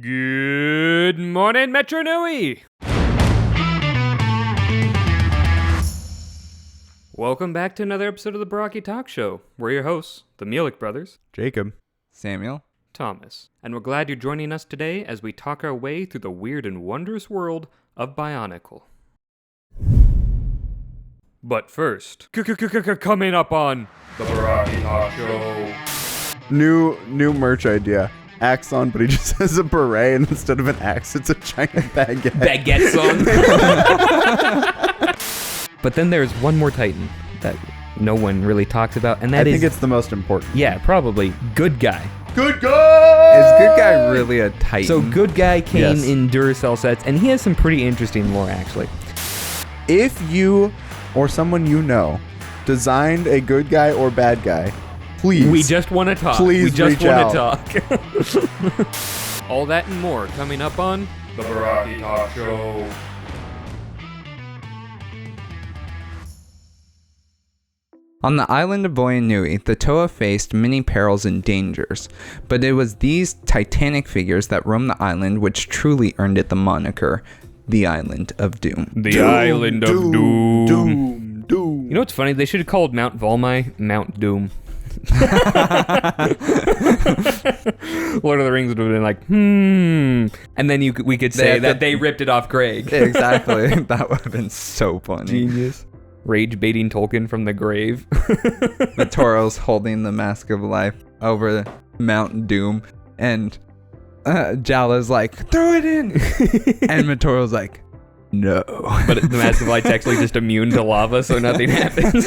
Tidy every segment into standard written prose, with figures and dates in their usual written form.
Good morning, Metro Nui! Welcome back to another episode of the Barraki Talk Show. We're your hosts, the Mielik brothers, Jacob, Samuel, Thomas, and we're glad you're joining us today as we talk our way through the weird and wondrous world of Bionicle. But first, coming up on the Barraki Talk Show. New merch idea. Axonn, but he just has a beret, and instead of an axe, it's a giant baguette. Baguette song. But then there's one more Titan that no one really talks about, and that I think it's the most important. Yeah, probably. Good Guy. Good Guy! Is Good Guy really a Titan? So Good Guy came Yes. in Duracell sets, and he has some pretty interesting lore, actually. If you or someone you know designed a good guy or bad guy, please. We just want to talk. Please we just reach want out. to talk. All that and more coming up on the Barraki Talk Show. On the island of Voya Nui, the Toa faced many perils and dangers, but it was these titanic figures that roamed the island which truly earned it the moniker, the Island of Doom. The Island of Doom. Doom. You know what's funny? They should have called Mount Volmai Mount Doom. Lord of the Rings would have been like, and then we could say that they ripped it off Greg. Exactly. That would have been so funny. Genius. Rage baiting Tolkien from the grave. The Toro's holding the Mask of Life over Mount Doom, and Jala's like, throw it in! And Matoro's like, no. But the Mask of Light's actually just immune to lava, so nothing happens.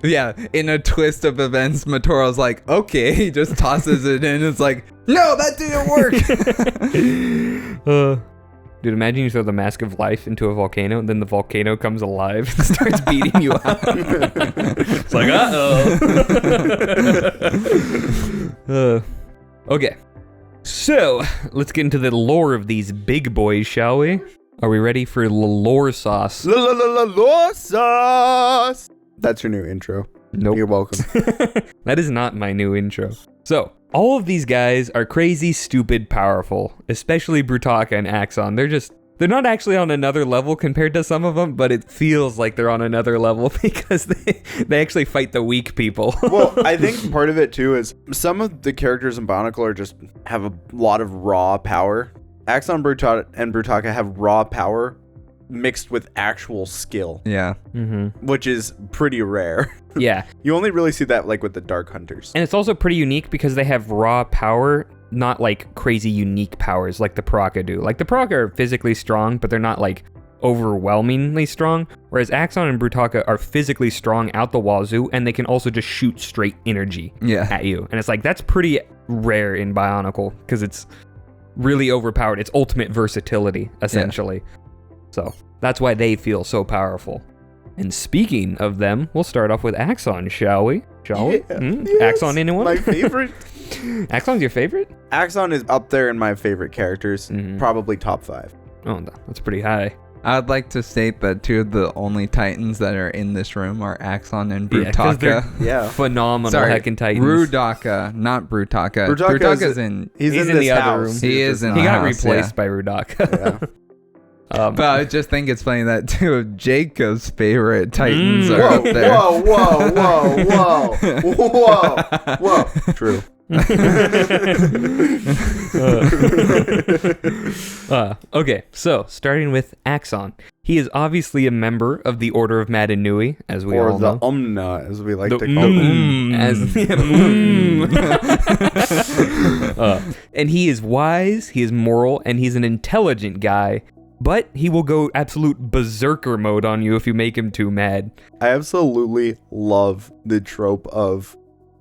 Yeah, in a twist of events, Matoro's like, okay, he just tosses it in. It's like, no, that didn't work. Dude, imagine you throw the Mask of Life into a volcano, and then the volcano comes alive and starts beating you up. It's like, uh-oh. Okay. So, let's get into the lore of these big boys, shall we? Are we ready for lore sauce? Lore sauce. That's your new intro. Nope. You're welcome. That is not my new intro. So, all of these guys are crazy, stupid, powerful, especially Brutaka and Axonn. They're not actually on another level compared to some of them, but it feels like they're on another level because they actually fight the weak people. Well, I think part of it too is some of the characters in Bionicle are just have a lot of raw power. Axonn, and Brutaka have raw power mixed with actual skill. Yeah. Mm-hmm. Which is pretty rare. Yeah. You only really see that like with the Dark Hunters. And it's also pretty unique because they have raw power, not like crazy unique powers like the Paraka do. Like the Paraka are physically strong, but they're not like overwhelmingly strong. Whereas Axonn and Brutaka are physically strong out the wazoo, and they can also just shoot straight energy at you. And it's like, that's pretty rare in Bionicle because it's really overpowered. It's ultimate versatility, essentially. Yeah. So that's why they feel so powerful. And speaking of them, we'll start off with Axonn, shall we? Yes. Axonn, anyone? My favorite. Axonn's your favorite? Axonn is up there in my favorite characters. Probably top 5. Oh, that's pretty high. I would like to state that two of the only Titans that are in this room are Axonn and Brutaka. Yeah, phenomenal heckin' Titans. Brutaka, not Brutaka. Brutaka's in. He's in the house. other room. He is in. He the got house, replaced by Brutaka. Yeah. But I just think it's funny that two of Jacob's favorite Titans are up there. Whoa. True. Okay, so starting with Axonn. He is obviously a member of the Order of Mad and Nui, as we all know. Or the Umbra, as we like to call them. And he is wise, he is moral, and he's an intelligent guy. But he will go absolute berserker mode on you if you make him too mad. I absolutely love the trope of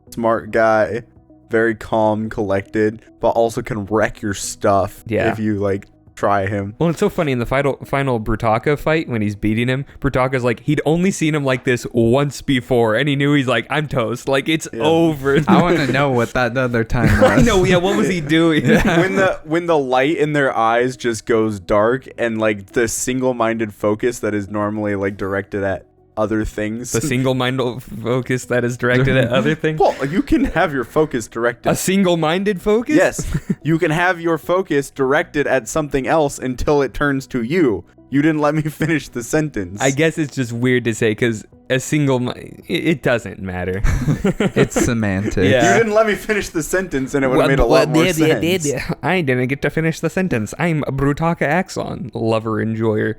smart guy, very calm, collected, but also can wreck your stuff if you like try him. Well, it's so funny in the final Brutaka fight when he's beating him. Brutaka's like, he'd only seen him like this once before, and he knew he's like, I'm toast. Like, it's over. I want to know what that other time was. I know. Yeah, what was he doing? When the light in their eyes just goes dark, and like the single-minded focus that is normally like directed at other things. The single-minded focus that is directed at other things? Well, you can have your focus directed. A single-minded focus? Yes. You can have your focus directed at something else until it turns to you. You didn't let me finish the sentence. I guess it's just weird to say because it doesn't matter. It's semantics. Yeah. You didn't let me finish the sentence and it would have made a lot more sense. I didn't get to finish the sentence. I'm a Brutaka Axonn, lover, enjoyer,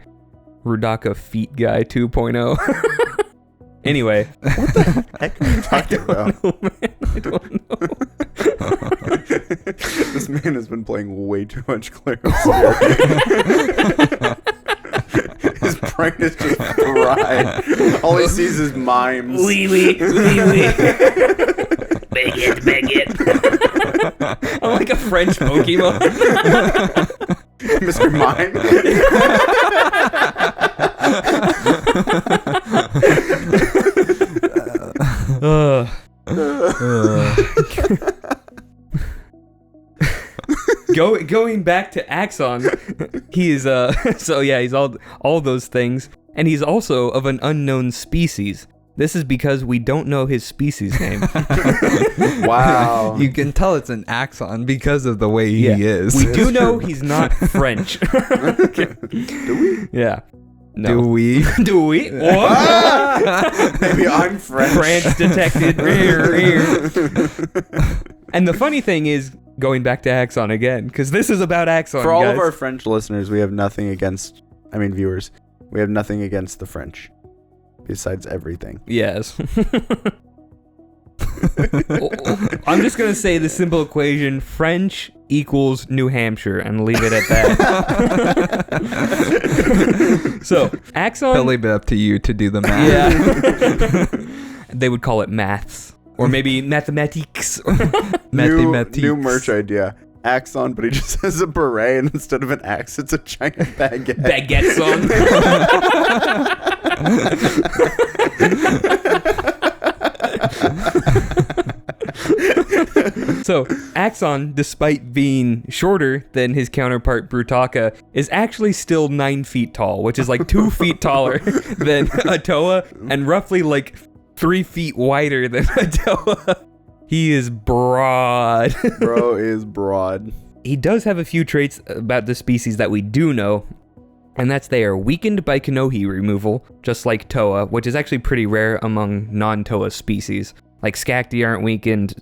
Brutaka feet guy 2.0. Anyway. What the heck are you talking about? I don't know. This man has been playing way too much Claire. His brain is just fried. All he sees is mimes. Wee wee. Beg it. I'm like a French Pokemon. Mr. Mime. Going back to Axonn, he is so yeah, he's all those things, and he's also of an unknown species. This is because we don't know his species name. Wow. You can tell it's an Axonn because of the way he is. We do know he's not French. Do we? Yeah. No. Do we? Do we? What? Maybe I'm French. France detected. And the funny thing is, going back to Axonn again, because this is about Axonn, For all guys. of our French listeners, we have nothing against, viewers, we have nothing against the French. Besides everything. Yes. I'm just going to say the simple equation, French equals New Hampshire, and leave it at that. So, Axonn... I'll leave it up to you to do the math. Yeah. They would call it maths. Or maybe mathematics. New merch idea. Axonn, but he just has a beret, and instead of an axe, it's a giant baguette. Baguettes on. So, Axonn, despite being shorter than his counterpart Brutaka, is actually still 9 feet tall, which is like 2 feet taller than Atoa, and roughly like 3 feet wider than Atoa. He is broad. Bro is broad. He does have a few traits about the species that we do know, and that's they are weakened by Kanohi removal, just like Toa, which is actually pretty rare among non-Toa species. Like Skakti aren't weakened,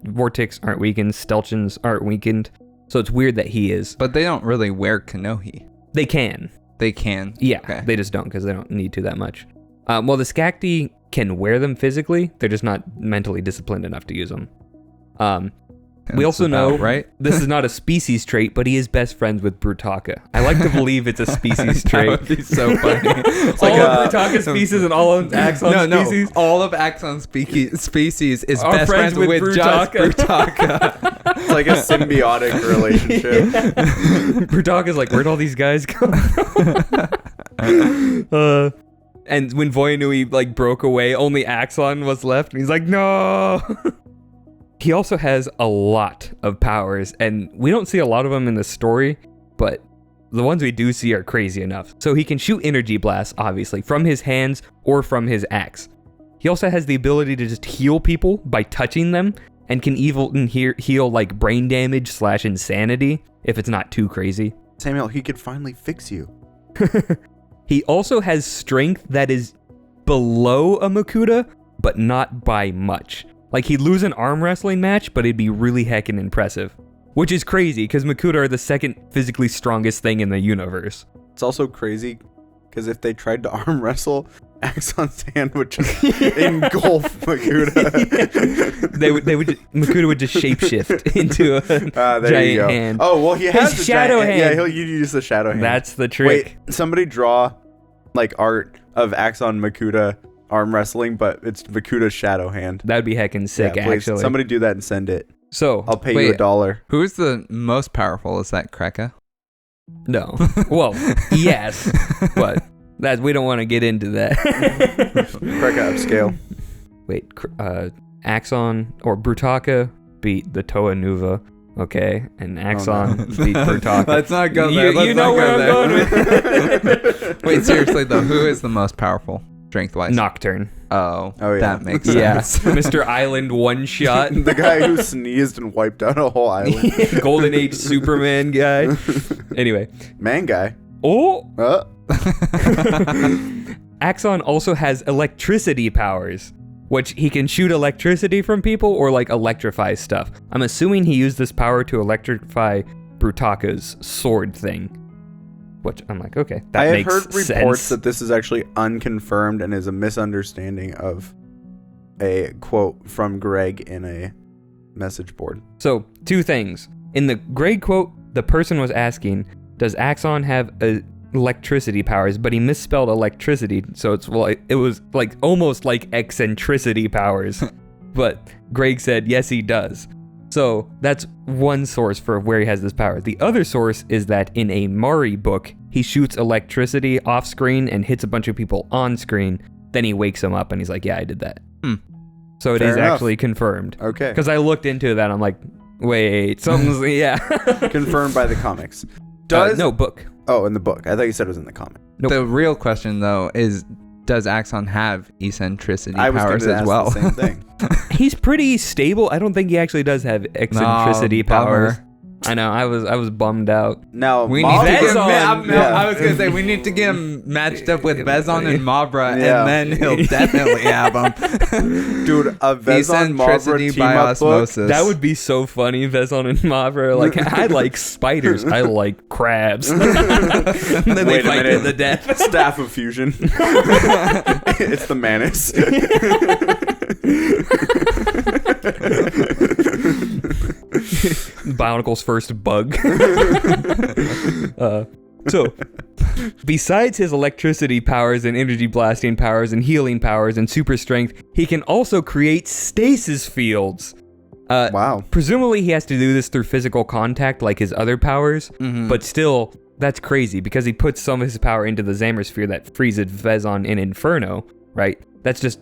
Vortex aren't weakened, Stelchens aren't weakened, so it's weird that he is. But they don't really wear Kanohi. They can. They can? Yeah, Okay. They just don't because they don't need to that much. Well, the Skakti can wear them physically, they're just not mentally disciplined enough to use them. We also know right? this is not a species trait, but he is best friends with Brutaka. I like to believe it's a species trait. That would be so funny. It's All of Brutaka species and all of Axonn species. All of Axonn species is Are best friends with just Brutaka. Brutaka. It's like a symbiotic relationship. Brutaka's like, where'd all these guys go? And when Voya Nui like broke away, only Axonn was left, and he's like, no. He also has a lot of powers, and we don't see a lot of them in the story, but the ones we do see are crazy enough. So he can shoot energy blasts, obviously, from his hands or from his axe. He also has the ability to just heal people by touching them, and can even heal like brain damage / insanity, if it's not too crazy. Samuel, he could finally fix you. He also has strength that is below a Makuta, but not by much. Like, he'd lose an arm wrestling match, but it'd be really heckin' impressive. Which is crazy, because Makuta are the second physically strongest thing in the universe. It's also crazy, because if they tried to arm wrestle, Axonn's hand would just engulf Makuta. Makuta would just shapeshift into a giant hand. Oh, well, he has His the shadow giant hand. Yeah, he'll use the shadow hand. That's the trick. Wait, somebody draw, like, art of Axonn Makuta arm wrestling, but it's Makuda's shadow hand. That would be heckin' sick, Yeah, please, actually. somebody do that and send it. So, I'll pay you $1. Who is the most powerful? Is that Kreka? no. Well, yes, but that we don't want to get into that. Kreka upscale. Wait, Axonn or Brutaka beat the Toa Nuva, okay? And Axonn beat Brutaka. Let's not go there. You know where I'm going with. Wait, seriously though, who is the most powerful? strength-wise? Nocturne. Oh, Oh, yeah. that makes Yeah. sense. Mr. Island one shot. The guy who sneezed and wiped out a whole island. Golden Age Superman guy. Anyway. Man guy. Oh! Uh, Axonn also has electricity powers, which he can shoot electricity from people or like electrify stuff. I'm assuming he used this power to electrify Brutaka's sword thing. Which I'm like, okay, that I have makes heard reports sense. that this is actually unconfirmed and is a misunderstanding of a quote from Greg in a message board. So, two things. In the Greg quote, the person was asking, does Axonn have electricity powers? But he misspelled electricity, so it was like almost like eccentricity powers. But Greg said, yes, he does. So that's one source for where he has this power. The other source is that in a Mari book, he shoots electricity off screen and hits a bunch of people on screen. Then he wakes them up and he's like, yeah, I did that. So it Fair is enough. actually confirmed. Okay. Because I looked into that, I'm like, wait, something's, yeah. Confirmed by the comics. No, book. Oh, in the book. I thought you said it was in the comic. Nope. The real question, though, is does Axonn have eccentricity I was going powers to as ask well? the same thing. He's pretty stable. I don't think he actually does have eccentricity powers. bummer. I know. I was bummed out. Now, We need Mob- to get him, Vezon, I was gonna say we need to get him matched up with Vezon and Mabra, Yeah. and then he'll definitely have him. Dude, a Vezon Mabra Eccentricity team by up book. osmosis. That would be so funny, Vezon and Mavra. Like, I like spiders. I like crabs. And then they Wait a fight minute. to the death. Staff of Fusion. It's the Manus. Bionicle's first bug. So, besides his electricity powers and energy blasting powers and healing powers and super strength, he can also create stasis fields. Wow. Presumably he has to do this through physical contact like his other powers, but still, that's crazy because he puts some of his power into the Zamersphere that freezes Vezon in Inferno, right? That's just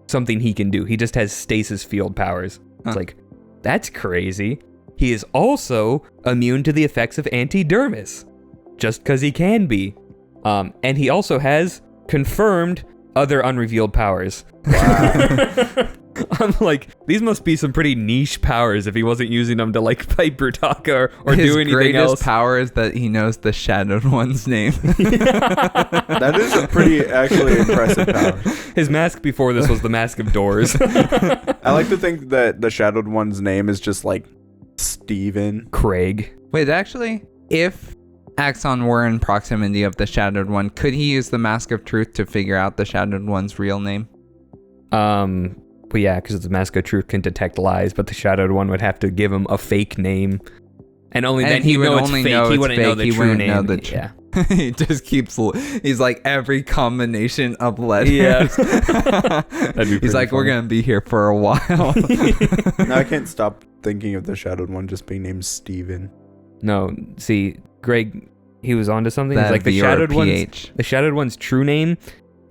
something he can do. He just has stasis field powers. It's like, that's crazy. He is also immune to the effects of antidermis, just because he can be. And he also has confirmed other unrevealed powers. Wow. I'm like, these must be some pretty niche powers if he wasn't using them to like fight Brutaka or His do anything greatest else. power is that he knows the Shadowed One's name. That is a pretty actually impressive power. His mask before this was the Mask of Doors. I like to think that the Shadowed One's name is just like Steven. Craig. Wait, actually, if Axonn were in proximity of the Shadowed One, could he use the Mask of Truth to figure out the Shadowed One's real name? Well, yeah, because the Mask of Truth can detect lies, but the Shadowed One would have to give him a fake name. And only then he he'd would know it's only fake. know He it's wouldn't know fake. the He true wouldn't name. know the Yeah. He just keeps, he's like every combination of letters. Yeah. That'd be He's pretty like, we're funny. going to be here for a while. Now I can't stop thinking of the Shadowed One just being named Steven. No, see, Greg, he was onto something. He's That'd like, the be Shadowed One's RPH. the Shadowed One's true name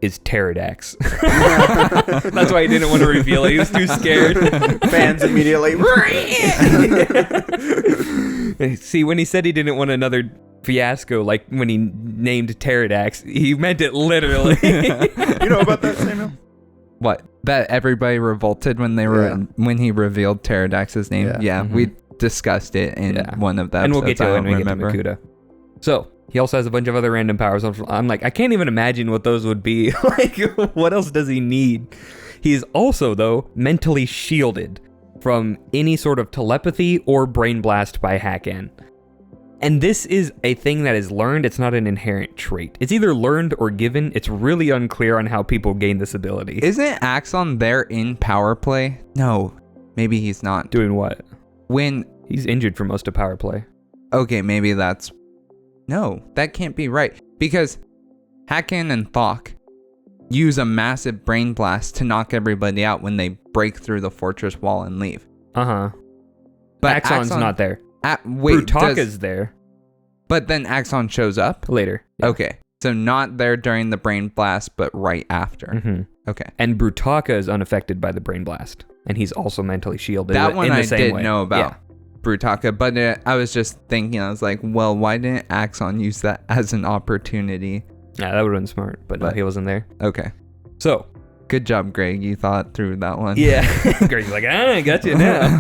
is Pterodax. That's why he didn't want to reveal it. He was too scared. Fans immediately. See, when he said he didn't want another fiasco, like when he named Pterodax, he meant it literally. You know about that, Samuel? What? That everybody revolted when they were Yeah. when he revealed Pterodax's name? Yeah. Yeah, we discussed it in Yeah. one of the And we'll get episodes. to I it don't when we get to remember. Makuta. So, he also has a bunch of other random powers. I'm like, I can't even imagine what those would be. Like, what else does he need? He is also, though, mentally shielded from any sort of telepathy or brain blast by Hacken. And this is a thing that is learned. It's not an inherent trait. It's either learned or given. It's really unclear on how people gain this ability. Isn't Axonn there in power play? No, maybe he's not. Doing what? When He's injured for most of power play. okay, maybe that's no, that can't be right because Hacken and Thok use a massive brain blast to knock everybody out when they break through the fortress wall and leave. Uh-huh. But Axon's not there. Wait, Brutaka's there but then Axonn shows up. later. Okay, so not there during the brain blast, but right after. Mm-hmm. Okay, And Brutaka is unaffected by the brain blast. And he's also mentally shielded that in one the I same did way. know about. Yeah. Brutaka, but I was just thinking, I was like, well, why didn't Axonn use that as an opportunity? Yeah, that would have been smart, but no, But- he wasn't there. Okay. So, Good job, Greg. You thought through that one. yeah. Greg's like, I got you now.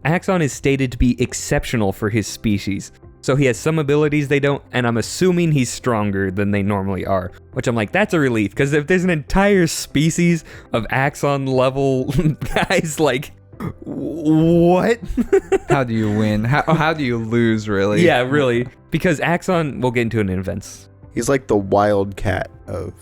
Axonn is stated to be exceptional for his species. So he has some abilities they don't, and I'm assuming he's stronger than they normally are. Which I'm like, that's a relief, because if there's an entire species of Axonn level guys, like, what? How do you win? How do you lose, really? Yeah, really. Because Axonn, we'll get into it in events. He's like the wildcat of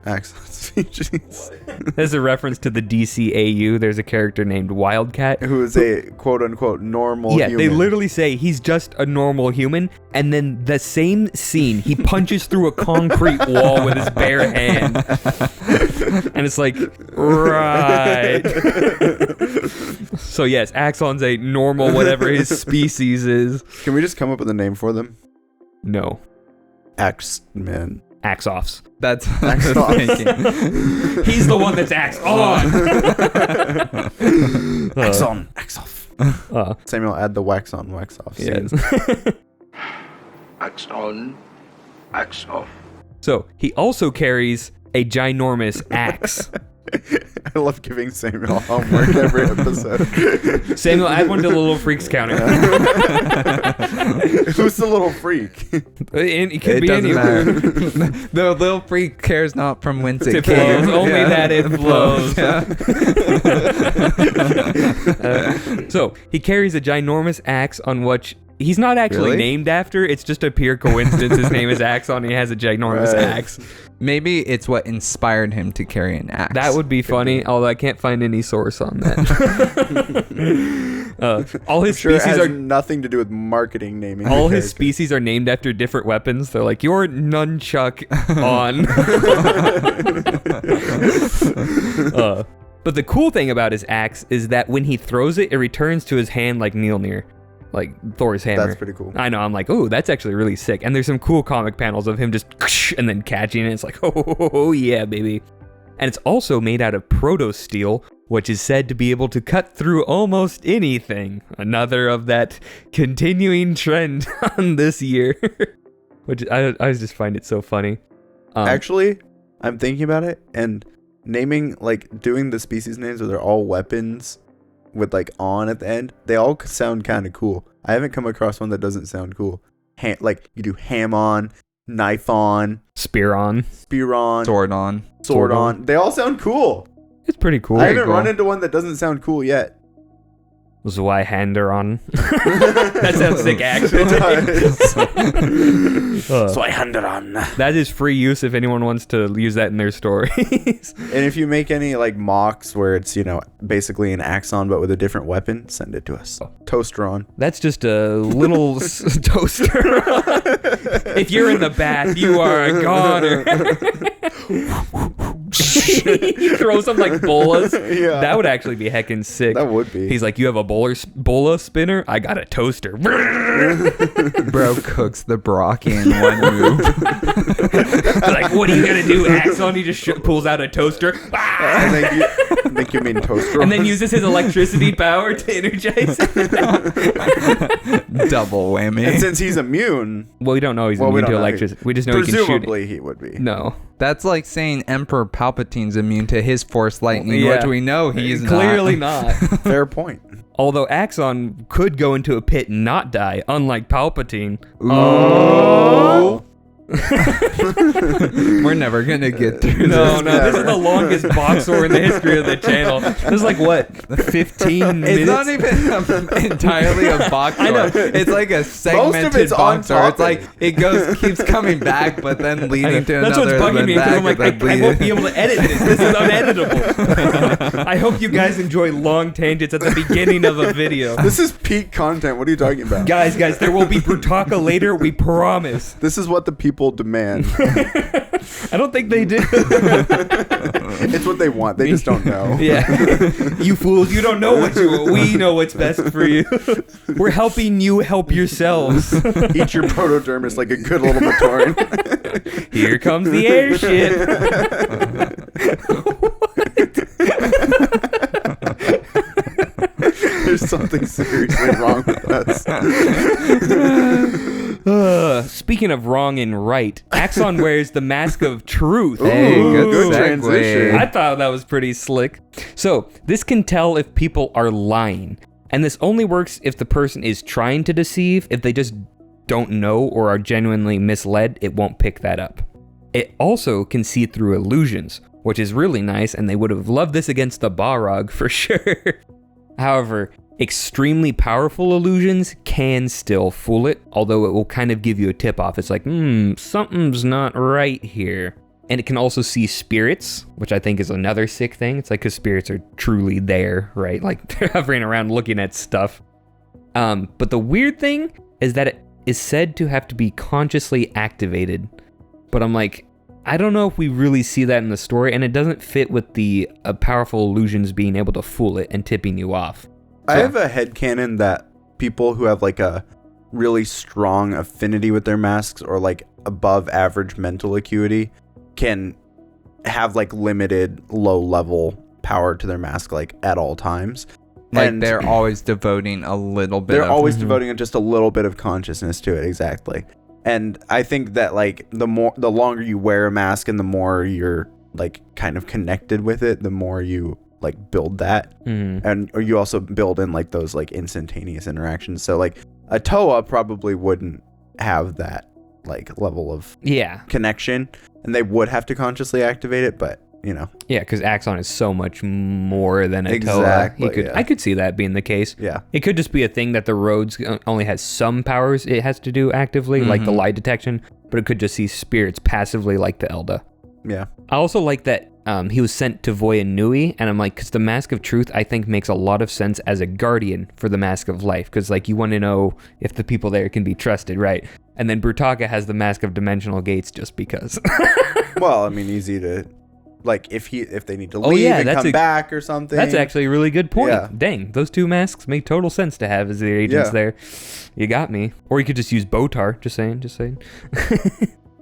Axonn species. As a reference to the DCAU, there's a character named Wildcat. Who is a quote-unquote normal human. They literally say he's just a normal human, and then the same scene, he punches through a concrete wall with his bare hand. And it's like, right. So yes, Axonn's a normal whatever his species is. Can we just come up with a name for them? No. Axemen. Axoffs. That's what I was thinking. He's the one that's Axonn. Axonn. Axoff. Samuel, add the wax on, wax off. Yes. Axonn, axe off. So he also carries a ginormous axe. I love giving Samuel homework every episode. Samuel, add one to the little freaks counter. Who's the little freak? It could be doesn't anywhere. matter. The little freak cares not from whence it It came. flows. Only that it flows. Yeah. So he carries a ginormous axe on which he's not actually Really? named after. It's just a pure coincidence. His name is Axonn and he has a ginormous Right. axe. Maybe it's what inspired him to carry an axe. That would be funny, although I can't find any source on that. All his Sure, it species has are nothing to do with marketing naming. all the his character. species are named after different weapons. They're like your nunchuck on. But the cool thing about his axe is that when he throws it, it returns to his hand like Mjolnir, like Thor's hammer. That's pretty cool. I know. I'm like, oh, that's actually really sick. And there's some cool comic panels of him just and then catching it. It's like, oh yeah, baby. And it's also made out of proto steel, which is said to be able to cut through almost anything. Another of that continuing trend on this year, which I just find it so funny. Actually, I'm thinking about it and naming, like, doing the species names where they're all weapons with like on at the end. They all sound kind of cool. I haven't come across one that doesn't sound cool. Like you do ham on, knife on, Spear on. spear on, sword on. sword on. They all sound cool. It's pretty cool. I haven't cool. run into one that doesn't sound cool yet. Zweihander on. That sounds sick, actually. That is free use if anyone wants to use that in their stories. And if you make any like MOCs where it's, you know, basically an Axonn but with a different weapon, send it to us. Toaster on. That's just a little toaster. If you're in the bath, you are a goner. He throws them like bolas. Yeah. That would actually be heckin' sick. That would be. He's like, you have a bola spinner? I got a toaster. Bro cooks the Barraki in one move. Like, what are you gonna do, Axonn? He just pulls out a toaster. I think you mean toaster. And then uses his electricity power to energize it. Double whammy. And since he's immune, Well, we don't know he's Well, we immune to don't know. electricity. We just know he can shoot it. presumably he would be. No. That's like saying Emperor Palpatine's immune to his Force lightning, Yeah. which we know he's Clearly not. not. Fair point. Although Axonn could go into a pit and not die, unlike Palpatine. Oh. We're never gonna get through No, this. this is the longest box score in the history of the channel. This is like, what, 15 minutes? It's not even entirely a box I know. score. It's like a segmented it's on box score. It's topic. like it keeps coming back, but then leading to That's another. what's bugging then me because back, I'm like, and then I won't be leading. able to edit this. This is uneditable. I hope you guys enjoy long tangents at the beginning of a video. This is peak content. What are you talking about? Guys, there will be Brutaka later. We promise. This is what the people demand. I don't think they do. It's what they want. They just don't know. Yeah. You fools, you don't know what you want. We know what's best for you. We're helping you help yourselves. Eat your protodermis like a good little Matoran. Here comes the airship. There's something seriously wrong with us. Speaking of wrong and right, Axonn wears the mask of truth. Hey, good transition. I thought that was pretty slick. So, this can tell if people are lying. And this only works if the person is trying to deceive. If they just don't know or are genuinely misled, it won't pick that up. It also can see through illusions, which is really nice, and they would have loved this against the Balrog for sure. However, extremely powerful illusions can still fool it, although it will kind of give you a tip-off. It's like, something's not right here. And it can also see spirits, which I think is another sick thing. It's like, because spirits are truly there, right? Like, they're hovering around looking at stuff. But the weird thing is that it is said to have to be consciously activated. But I'm like, I don't know if we really see that in the story, and it doesn't fit with the powerful illusions being able to fool it and tipping you off. I have a headcanon that people who have like a really strong affinity with their masks or like above average mental acuity can have like limited low level power to their mask like at all times. Like And they're always devoting a little bit they're of... always devoting just a little bit of consciousness to it. Exactly. And I think that like the longer you wear a mask and the more you're like kind of connected with it, the more you like build that. And or you also build in like those like instantaneous interactions. So like a Toa probably wouldn't have that like level of connection, and they would have to consciously activate it, but you know. Yeah, because Axonn is so much more than a Exactly, Toa. I could see that being the case. Yeah. It could just be a thing that the Rhodes only has some powers it has to do actively, like the lie detection, but it could just see spirits passively like the Elda. Yeah. I also like that he was sent to Voya Nui, and I'm like, because the Mask of Truth, I think, makes a lot of sense as a guardian for the Mask of Life, because like you want to know if the people there can be trusted, right? And then Brutaka has the Mask of Dimensional Gates just because. Well, I mean, easy to, like, if they need to leave and come back or something. That's actually a really good point. Yeah. Dang, those two masks make total sense to have as the agents there. You got me. Or you could just use Botar. Just saying.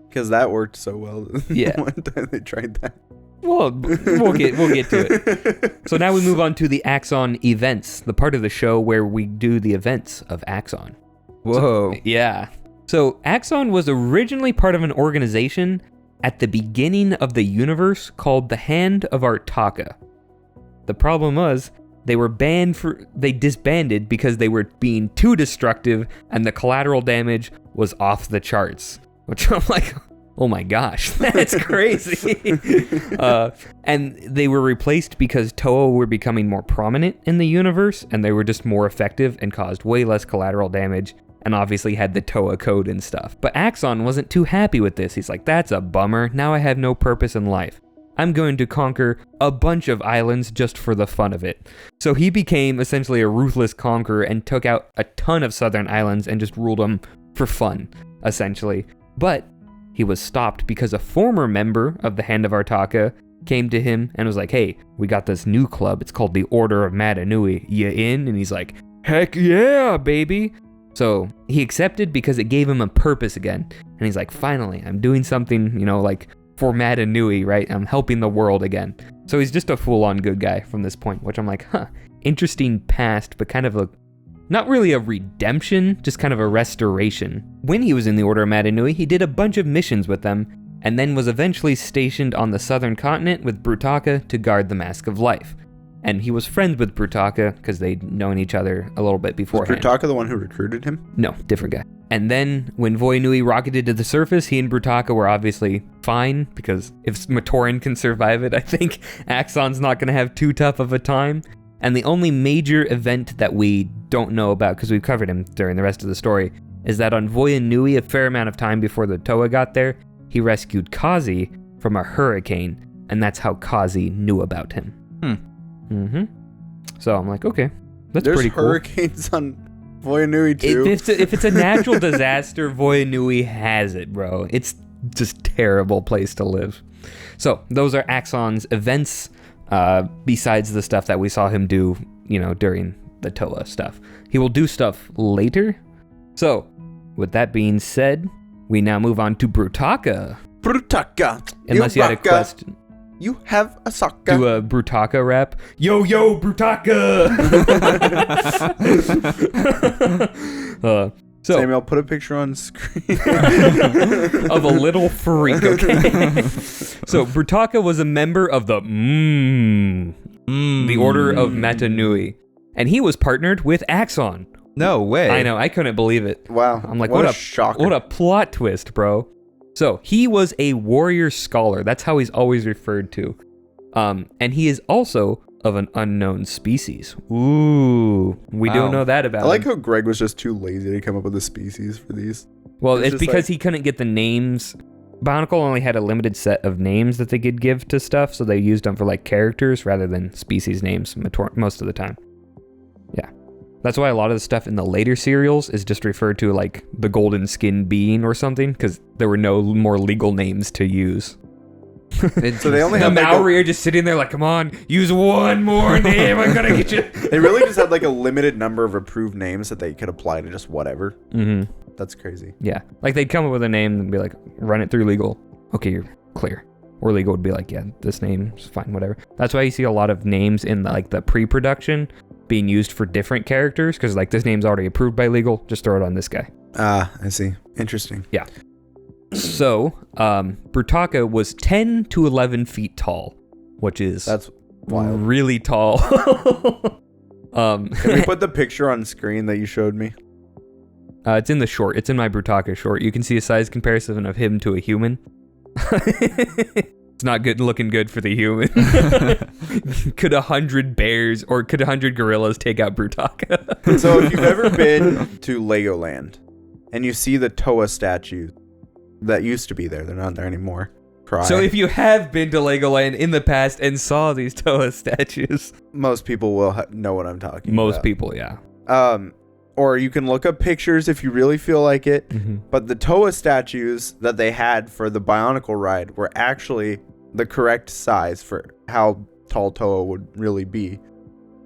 Because that worked so well. Yeah. One time they tried that. Well, we'll get to it. So now we move on to the Axonn events, the part of the show where we do the events of Axonn. Whoa. Yeah. So Axonn was originally part of an organization at the beginning of the universe called the Hand of Artaka. The problem was they disbanded because they were being too destructive and the collateral damage was off the charts. Which I'm like, oh my gosh, that's crazy. And they were replaced because Toa were becoming more prominent in the universe, and they were just more effective and caused way less collateral damage, and obviously had the Toa code and stuff. But Axonn wasn't too happy with this. He's like, that's a bummer. Now I have no purpose in life. I'm going to conquer a bunch of islands just for the fun of it. So he became essentially a ruthless conqueror and took out a ton of southern islands and just ruled them for fun, essentially. But he was stopped because a former member of the Hand of Artaka came to him and was like, hey, we got this new club. It's called the Order of Mata Nui. You in? And he's like, heck yeah, baby. So he accepted because it gave him a purpose again. And he's like, finally, I'm doing something, like for Mata Nui, right? I'm helping the world again. So he's just a full-on good guy from this point, which I'm like, interesting past, but kind of not really a redemption, just kind of a restoration. When he was in the Order of Mata Nui, he did a bunch of missions with them, and then was eventually stationed on the southern continent with Brutaka to guard the Mask of Life. And he was friends with Brutaka because they'd known each other a little bit beforehand. Was Brutaka the one who recruited him? No, different guy. And then when Voya Nui rocketed to the surface, he and Brutaka were obviously fine, because if Matoran can survive it, I think Axonn's not going to have too tough of a time. And the only major event that we don't know about, because we've covered him during the rest of the story, is that on Voya Nui, a fair amount of time before the Toa got there, he rescued Kazi from a hurricane, and that's how Kazi knew about him. So I'm like, okay, that's There's pretty cool. hurricanes on Voya Nui too. If it's a natural disaster, Voya Nui has it, bro. It's just terrible place to live. So those are Axonn's events, besides the stuff that we saw him do, during the Toa stuff. He will do stuff later. So with that being said, we now move on to Brutaka. Brutaka. Unless you had a question. You have a sock. Do a Brutaka rap. Yo, Brutaka! So Samuel, put a picture on screen. of a little freak, okay? So Brutaka was a member of the the Order of Nui, and he was partnered with Axonn. No way. I know, I couldn't believe it. Wow. I'm like, what what a a shocker. What a plot twist, bro. So he was a warrior scholar. That's how he's always referred to. And he is also of an unknown species. Ooh, we Wow. don't know that about I like him. how Greg was just too lazy to come up with a species for these. Well, it's it's just because like- he couldn't get the names. Bionicle only had a limited set of names that they could give to stuff, so they used them for like characters rather than species names most of the time. Yeah. That's why a lot of the stuff in the later serials is just referred to like the golden skin being or something, because there were no more legal names to use. So they only The had like Maori are just sitting there like, come on, use one more name, I'm gonna get you. they really just had like a limited number of approved names that they could apply to just whatever. Mm-hmm. That's crazy. Yeah. Like they'd come up with a name and be like, run it through legal. Okay, you're clear. Or legal would be like, yeah, this name's fine, whatever. That's why you see a lot of names in like the pre-production being used for different characters, because like this name's already approved by legal, just throw it on this guy. Ah, I see. Interesting. Yeah. So, Brutaka was 10 to 11 feet tall, which is That's wild. really tall. Can we put the picture on screen that you showed me? It's in the short. It's in my Brutaka short. You can see a size comparison of him to a human. It's not good looking good for the human. Could 100 bears or could 100 gorillas take out Brutaka? So if you've ever been to Legoland and you see the Toa statues that used to be there, they're not there anymore. Cry. So if you have been to Legoland in the past and saw these Toa statues, most people will know what I'm talking about. most people, yeah. Or you can look up pictures if you really feel like it. Mm-hmm. But the Toa statues that they had for the Bionicle ride were actually the correct size for how tall Toa would really be.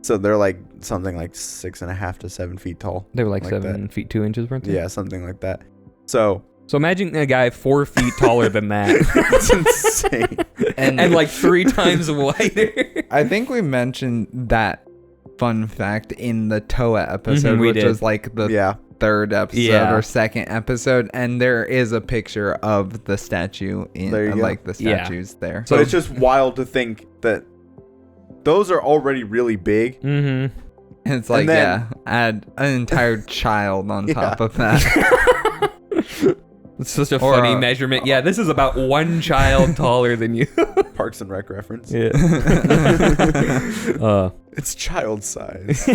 So they're like something like 6.5 to 7 feet tall. They were like, Like 7 feet 2 inches, weren't they? Yeah, something like that. So So imagine a guy 4 feet taller than that. it's insane. and like 3 times wider. I think we mentioned that fun fact in the Toa episode, we which did. was like the Yeah. third episode Yeah. or second episode, and there is a picture of the statue in There you go. like the Yeah. statues there. So it's just wild to think that those are already really big. Mm-hmm. It's like, then- yeah, add an entire child on Yeah. top of that. It's such a Or, funny measurement. Yeah, this is about 1 child taller than you. Parks and Rec reference. Yeah. It's child size.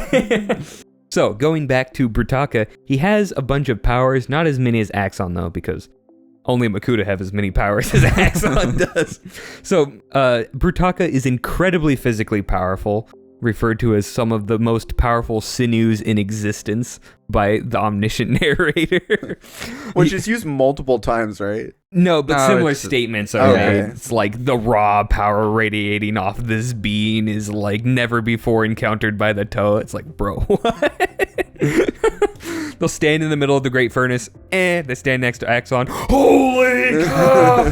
So, going back to Brutaka, he has a bunch of powers, not as many as Axonn though, because only Makuta have as many powers as Axonn does. So, Brutaka is incredibly physically powerful, referred to as some of the most powerful sinews in existence by the omniscient narrator. Which is used multiple times, right? No, but No, similar it's- statements are Okay. made. It's like the raw power radiating off this being is like never before encountered by the Toa. It's like, bro, what? They'll stand in the middle of the Great Furnace, they stand next to Axonn. Holy cow!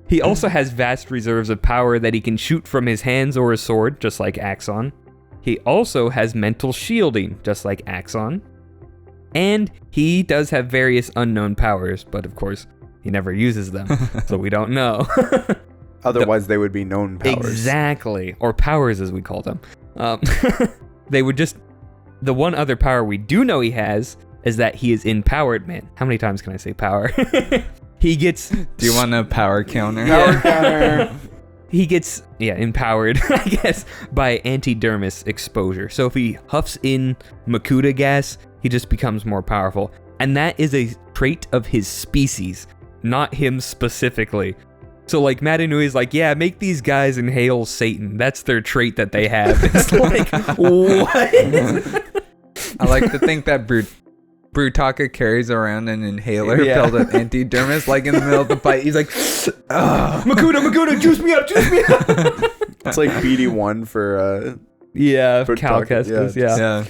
He also has vast reserves of power that he can shoot from his hands or his sword, just like Axonn. He also has mental shielding, just like Axonn. And he does have various unknown powers, but of course, he never uses them, so we don't know. Otherwise, they would be known powers. Exactly. Or powers, as we call them. They would just... The one other power we do know he has is that he is empowered. Man, how many times can I say power? He gets... Do you want a power counter? Power counter. He gets, empowered, I guess, by antidermis exposure. So if he huffs in Makuta gas, he just becomes more powerful. And that is a trait of his species, not him specifically. So like Matanui's like, yeah, make these guys inhale Satan. That's their trait that they have. It's like, what? I like to think that Brutaka carries around an inhaler filled with antidermis, like in the middle of the fight. He's like, "Ugh." Makuta, juice me up. It's like BD1 for Yeah, For Cal talking- Kestis, Yeah.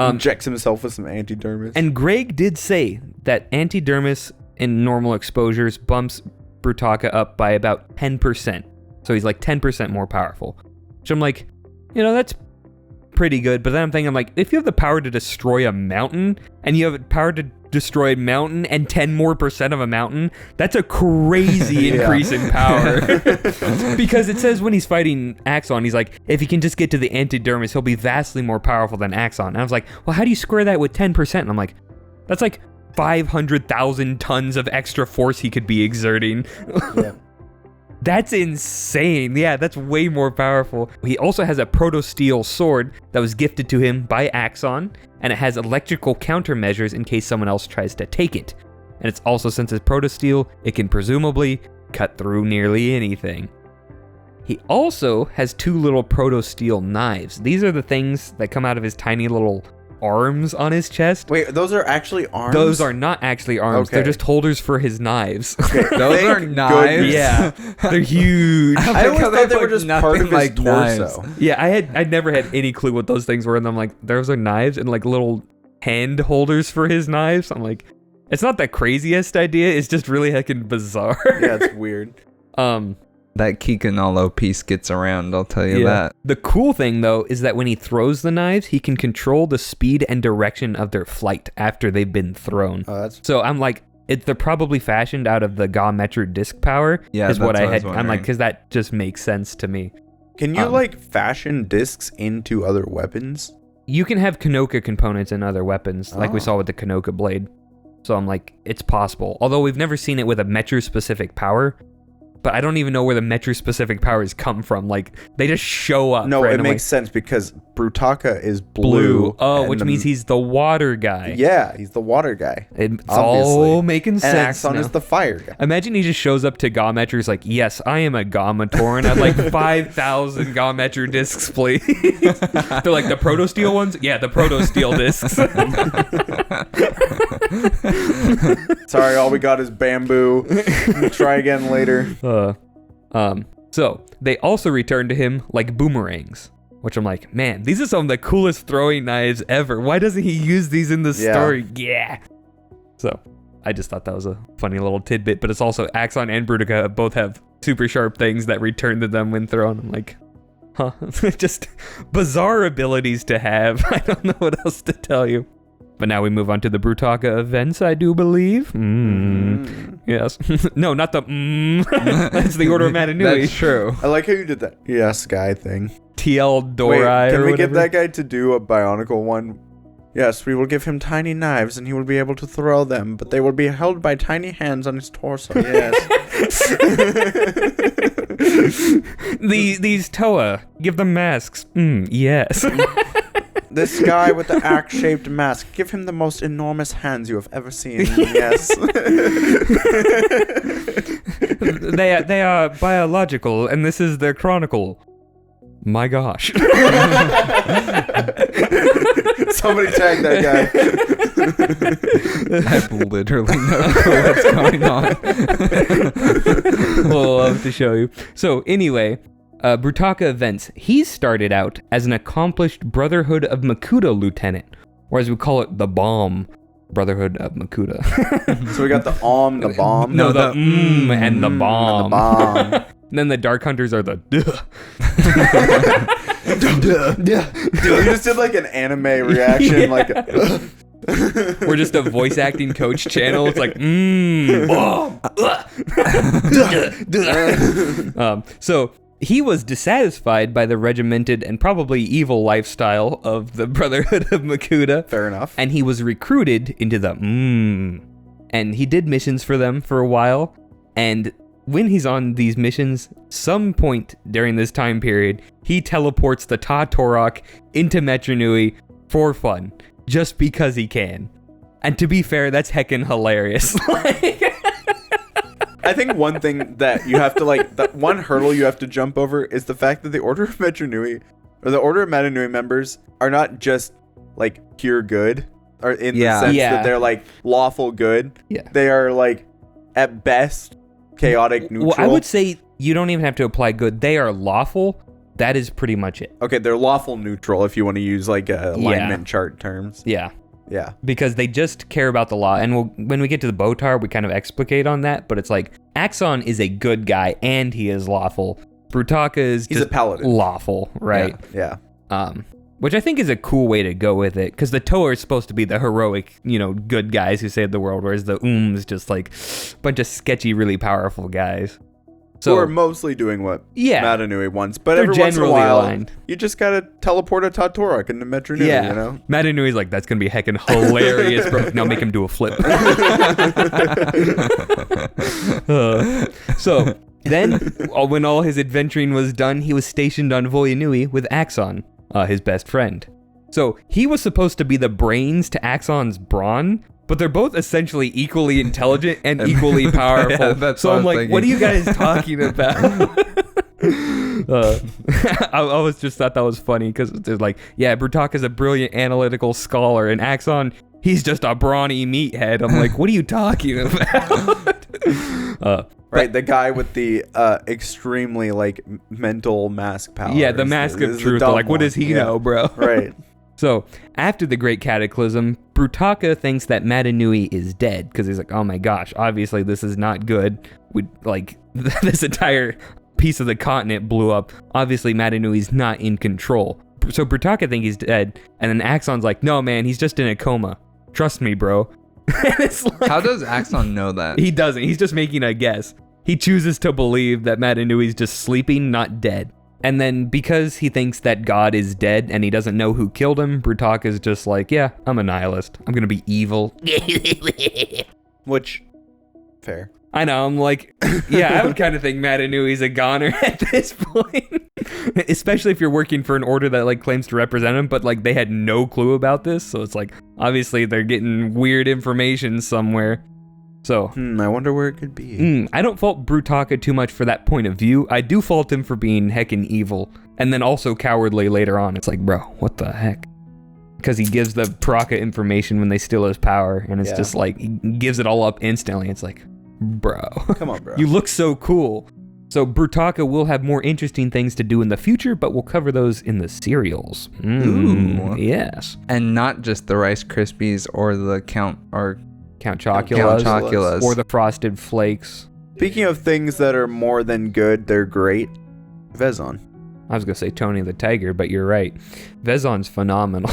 injects himself with some antidermis. And Greg did say that antidermis in normal exposures bumps Brutaka up by about 10%. So he's like 10% more powerful. Which I'm like, that's pretty good. But then I'm thinking, like, if you have the power to destroy a mountain and you have the power to destroy a mountain and 10% more of a mountain, that's a crazy increase in power. Because it says when he's fighting Axonn, he's like, if he can just get to the antidermis, he'll be vastly more powerful than Axonn. And I was like, well, how do you square that with 10%? And I'm like, that's like 500,000 tons of extra force he could be exerting. Yeah. That's insane. Yeah, that's way more powerful. He also has a proto-steel sword that was gifted to him by Axonn, and it has electrical countermeasures in case someone else tries to take it. And it's also, since it's proto-steel, it can presumably cut through nearly anything. He also has 2 little proto-steel knives. These are the things that come out of his tiny little arms on his chest. Wait, those are actually arms? Those are not actually arms. Okay. They're just holders for his knives. Okay, Those are knives. Yeah, they're huge. I always thought they were just part of his like torso. knives. Yeah, I'd never had any clue what those things were, and I'm like, those are knives and like little hand holders for his knives. I'm like, it's not the craziest idea. It's just really heckin' bizarre. Yeah, it's weird. That Kikanalo piece gets around, I'll tell you that. The cool thing, though, is that when he throws the knives, he can control the speed and direction of their flight after they've been thrown. So I'm like, they're probably fashioned out of the Ga Metru disc power. Yeah, is what that's I what I was had. I'm wondering. like, because that just makes sense to me. Can you fashion discs into other weapons? You can have Kanoka components in other weapons, like we saw with the Kanoka blade. So I'm like, it's possible. Although we've never seen it with a Metru-specific power. But I don't even know where the Metru-specific powers come from. Like, they just show up. No, randomly. it makes sense because Brutaka is blue. Oh, and which means he's the water guy. Yeah, he's the water guy. It's obviously. all making And sense Axonn now. is the fire guy. Imagine he just shows up to Ga Metru's like, yes, I am a Ga Matoran. I'd like 5,000 Ga Metru discs, please. They're like, the Proto-Steel ones? Yeah, the Proto-Steel discs. Sorry, all we got is bamboo. Try again later. So they also return to him like boomerangs, which I'm like, man, these are some of the coolest throwing knives ever. Why doesn't he use these in the story? Yeah. So I just thought that was a funny little tidbit, but it's also Axonn and Brutaka both have super sharp things that return to them when thrown. I'm like, huh? Just bizarre abilities to have. I don't know what else to tell you. But now we move on to the Brutaka events, I do believe. Yes. No, not the That's the Order of Matanui. That's true. I like how you did that yes guy thing. TL Dorai Wait, can or we whatever. get that guy to do a Bionicle one? Yes, we will give him tiny knives and he will be able to throw them, but they will be held by tiny hands on his torso. Yes. These Toa, give them masks. Yes. This guy with the axe-shaped mask, give him the most enormous hands you have ever seen. Yes. They are biological, and this is their chronicle. My gosh. Somebody tag that guy. I have literally no clue what's going on. We'll love to show you. So anyway, Brutaka events. He started out as an accomplished Brotherhood of Makuta lieutenant, or as we call it, the Bomb Brotherhood of Makuta. So we got the the bomb. No, the and the Bomb. And the bomb. And then the Dark Hunters are the duh. Dude, you just did like an anime reaction, Yeah. like We're just a voice acting coach channel. It's like, Bomb. So he was dissatisfied by the regimented and probably evil lifestyle of the Brotherhood of Makuta. fair enough. And he was recruited into the And he did missions for them for a while. And when he's on these missions, some point during this time period, he teleports the Ta Torok into Metru Nui for fun, just because he can. And to be fair, that's heckin' hilarious. I think one thing that you have to that one hurdle you have to jump over is the fact that the Order of Metru Nui, or the Order of Matanui members, are not just like pure good, or in the sense that they're like lawful good. Yeah. They are like at best chaotic neutral. Well, I would say you don't even have to apply good. They are lawful. That is pretty much it. Okay, they're lawful neutral if you want to use like alignment chart terms. Yeah. Yeah. Because they just care about the law. And when we get to the Botar, we kind of explicate on that. But it's like, Axonn is a good guy and he is lawful. Brutaka is He's just a paladin. lawful, right? Yeah. Which I think is a cool way to go with it. Because the Toa are supposed to be the heroic, good guys who save the world. Whereas the Um's just like a bunch of sketchy, really powerful guys. So who are mostly doing what Mata Nui wants. But they're every once in a generally while, aligned. you just got to teleport a Tatorak into Metro Nui, Yeah. you know? Mata Nui's like, that's going to be heckin' hilarious, bro. Now make him do a flip. So then, when all his adventuring was done, he was stationed on Voya Nui with Axonn, his best friend. So he was supposed to be the brains to Axonn's brawn, but they're both essentially equally intelligent and equally powerful. That's So what I I'm was like, thinking. what are you guys talking about? I always just thought that was funny because they're like, yeah, Brutaka's a brilliant analytical scholar, and Axonn, he's just a brawny meathead. I'm like, what are you talking about? Right, the guy with the extremely mental mask power. Yeah, the mask of truth. They're like, what does he know, bro? Right. So, after the Great Cataclysm, Brutaka thinks that Mata Nui is dead, because he's like, oh my gosh, obviously this is not good. This entire piece of the continent blew up. Obviously, Mata Nui's not in control. So Brutaka thinks he's dead, and then Axonn's like, no man, he's just in a coma. Trust me, bro. And it's like, How does Axonn know that? he doesn't. He's just making a guess. He chooses to believe that Mata Nui's just sleeping, not dead. And then because he thinks that God is dead and he doesn't know who killed him, Brutaka's just like, yeah, I'm a nihilist. I'm going to be evil. Which, fair. I know, I'm like, yeah, I would kind of think Mata Nui's a goner at this point. Especially if you're working for an order that claims to represent him, but they had no clue about this. So it's like, obviously they're getting weird information somewhere. So I wonder where it could be. I don't fault Brutaka too much for that point of view. I do fault him for being heckin' evil. And then also cowardly later on. It's like, bro, what the heck? Because he gives the Brutaka information when they steal his power. And it's just like, he gives it all up instantly. It's like, bro. Come on, bro. You look so cool. So Brutaka will have more interesting things to do in the future, but we'll cover those in the serials. Ooh. Yes. And not just the Rice Krispies or the Count Chocula's. Or the Frosted Flakes. Speaking of things that are more than good, they're great. Vezon. I was going to say Tony the Tiger, but you're right. Vezon's phenomenal.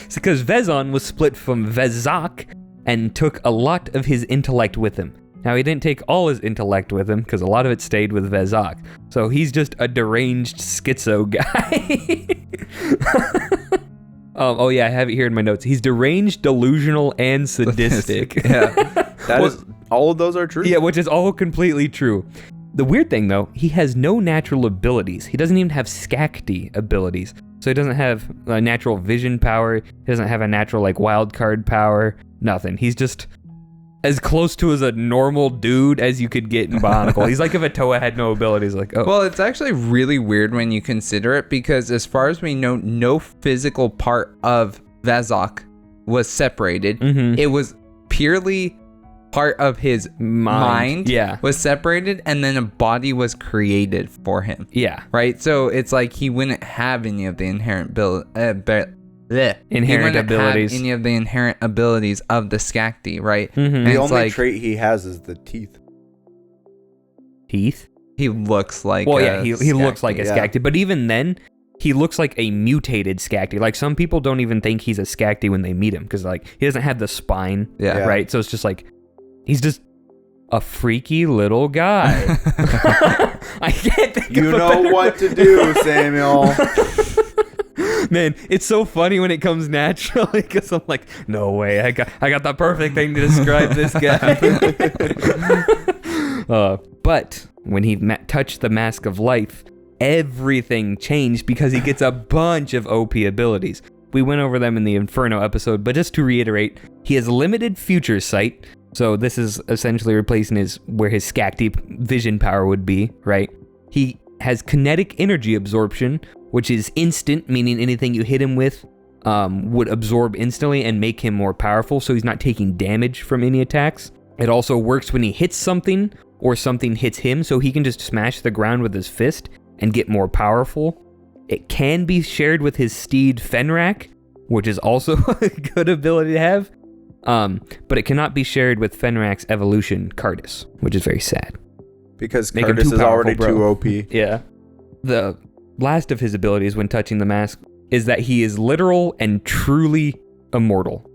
It's because Vezon was split from Vezok and took a lot of his intellect with him. Now, he didn't take all his intellect with him because a lot of it stayed with Vezok. So he's just a deranged schizo guy. Oh yeah, I have it here in my notes. He's deranged, delusional, and sadistic. Yeah. All of those are true. Yeah, which is all completely true. The weird thing, though, he has no natural abilities. He doesn't even have Skakti abilities. So he doesn't have a natural vision power. He doesn't have a natural, wild card power. Nothing. He's just as close to as a normal dude as you could get in Bionicle. He's like if a Toa had no abilities. Well, it's actually really weird when you consider it, because as far as we know, no physical part of Vezok was separated. Mm-hmm. It was purely part of his mind was separated, and then a body was created for him. Yeah. Right? So it's like he wouldn't have any of the inherent abilities. Any of the inherent abilities of the Skakti, right? Mm-hmm. The only trait he has is the teeth. Teeth? He looks like he looks like a Skakti, but even then, he looks like a mutated Skakti. Some people don't even think he's a Skakti when they meet him, because he doesn't have the spine, right? So it's just he's just a freaky little guy. I can't think You know what to do, Samuel. Man, it's so funny when it comes naturally, because I'm like, no way, I got the perfect thing to describe this guy. But when he touched the Mask of Life, everything changed because he gets a bunch of OP abilities. We went over them in the Inferno episode, but just to reiterate, he has limited future sight. So this is essentially replacing where his Skakti vision power would be, right? He has kinetic energy absorption, which is instant, meaning anything you hit him with would absorb instantly and make him more powerful, so he's not taking damage from any attacks. It also works when he hits something or something hits him, so he can just smash the ground with his fist and get more powerful. It can be shared with his steed Fenrakk, which is also a good ability to have. But it cannot be shared with Fenrakk's evolution, Kardas, which is very sad. Because Make him Kardas too is powerful, already bro. too OP. Yeah. The last of his abilities when touching the mask is that he is literal and truly immortal.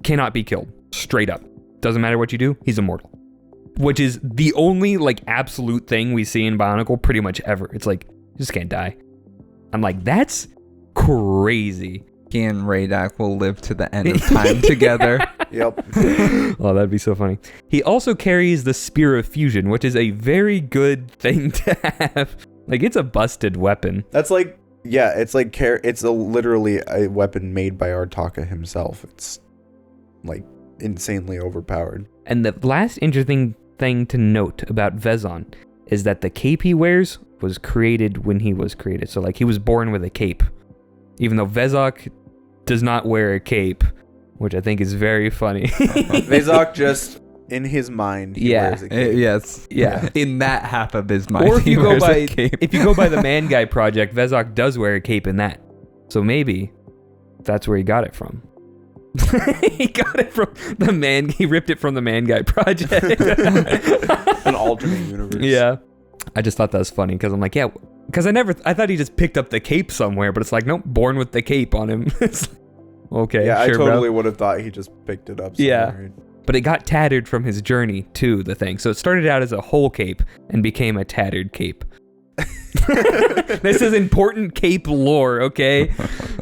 Cannot be killed. Straight up. Doesn't matter what you do, he's immortal. Which is the only like absolute thing we see in Bionicle pretty much ever. It's like, you just can't die. I'm like, that's crazy. He and Radak will live to the end of time together. Yep. Oh, that'd be so funny. He also carries the Spear of Fusion, which is a very good thing to have. Like, it's a busted weapon. That's like, yeah, it's like, it's literally a weapon made by Artaka himself. It's like insanely overpowered. And the last interesting thing to note about Vezon is that the cape he wears was created when he was created. So, like, he was born with a cape. Even though Vezok does not wear a cape, which I think is very funny. Vezok just, in his mind, he wears a cape. Yes. Yeah. In that half of his mind, Or if he you go wears by a cape. if you go by the Man Guy Project, Vezok does wear a cape in that. So maybe that's where he got it from. He got it from the Man. He ripped it from the Man Guy Project. An alternate universe. Yeah. I just thought that was funny because I'm like, yeah, because I thought he just picked up the cape somewhere, but it's like, nope, born with the cape on him. It's like, okay, Yeah, sure, I totally bro. would have thought he just picked it up Yeah. somewhere. But it got tattered from his journey to the thing. So it started out as a whole cape and became a tattered cape. This is important cape lore, okay?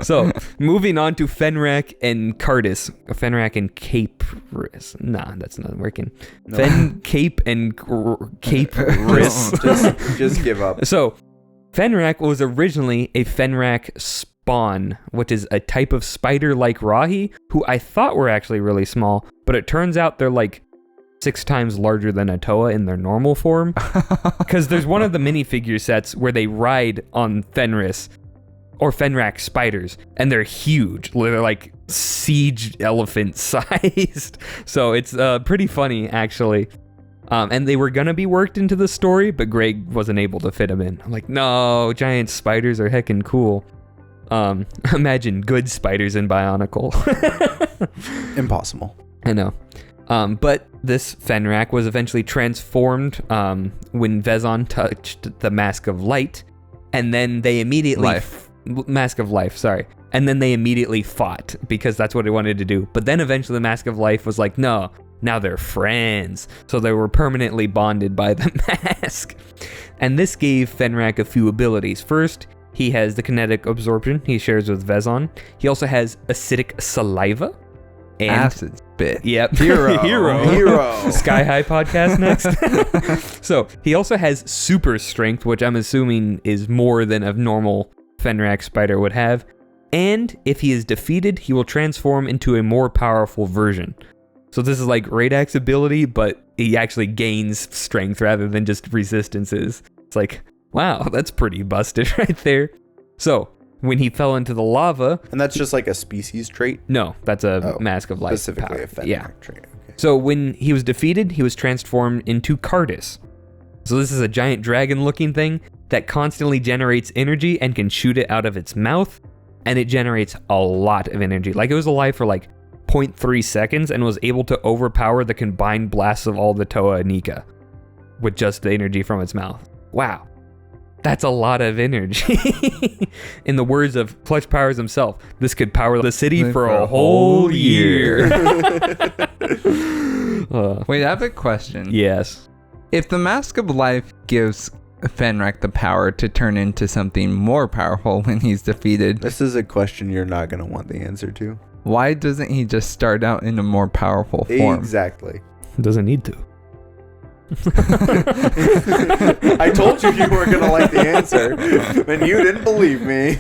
So, moving on to Fenrakk and Kardas. Fenrakk and Cape Riss. Nah, that's not working. No. Fen, Cape, and Cape Riss. Just give up. So, Fenrakk was originally a Fenrakk spawn, which is a type of spider like Rahi, who I thought were actually really small, but it turns out they're like 6 times larger than a Toa in their normal form. Because there's one of the minifigure sets where they ride on Fenris or Fenrakk spiders, and they're huge. They're like siege elephant sized. So it's pretty funny, actually. And they were going to be worked into the story, but Greg wasn't able to fit them in. I'm like, no, giant spiders are heckin' cool. Imagine good spiders in Bionicle. Impossible. I know. But this Fenrakk was eventually transformed when Vezon touched the Mask of Light, and then they immediately... Mask of Life, sorry. And then they immediately fought, because that's what they wanted to do. But then eventually the Mask of Life was like, no, now they're friends. So they were permanently bonded by the mask. And this gave Fenrakk a few abilities. First, he has the kinetic absorption he shares with Vezon. He also has acidic saliva. And Acid spit. Yep. Hero. Sky High podcast next. So he also has super strength, which I'm assuming is more than a normal Fenrakk spider would have. And if he is defeated, he will transform into a more powerful version. So this is like Radak's ability, but he actually gains strength rather than just resistances. It's like, wow, that's pretty busted right there. So when he fell into the lava... And that's just like a species trait? No, that's a Mask of Life Specifically power. a Fenrakk Yeah. trait. Okay. So when he was defeated, he was transformed into Kardas. So this is a giant dragon-looking thing that constantly generates energy and can shoot it out of its mouth, and it generates a lot of energy. Like, it was alive for like 0.3 seconds and was able to overpower the combined blasts of all the Toa and Nika with just the energy from its mouth. Wow. That's a lot of energy. In the words of Clutch Powers himself, this could power the city for a whole year. Wait, I have a question. Yes. If the Mask of Life gives Fenrakk the power to turn into something more powerful when he's defeated, This is a question you're not going to want the answer to. why doesn't he just start out in a more powerful form? Exactly. Doesn't need to. I told you weren't going to like the answer, and you didn't believe me.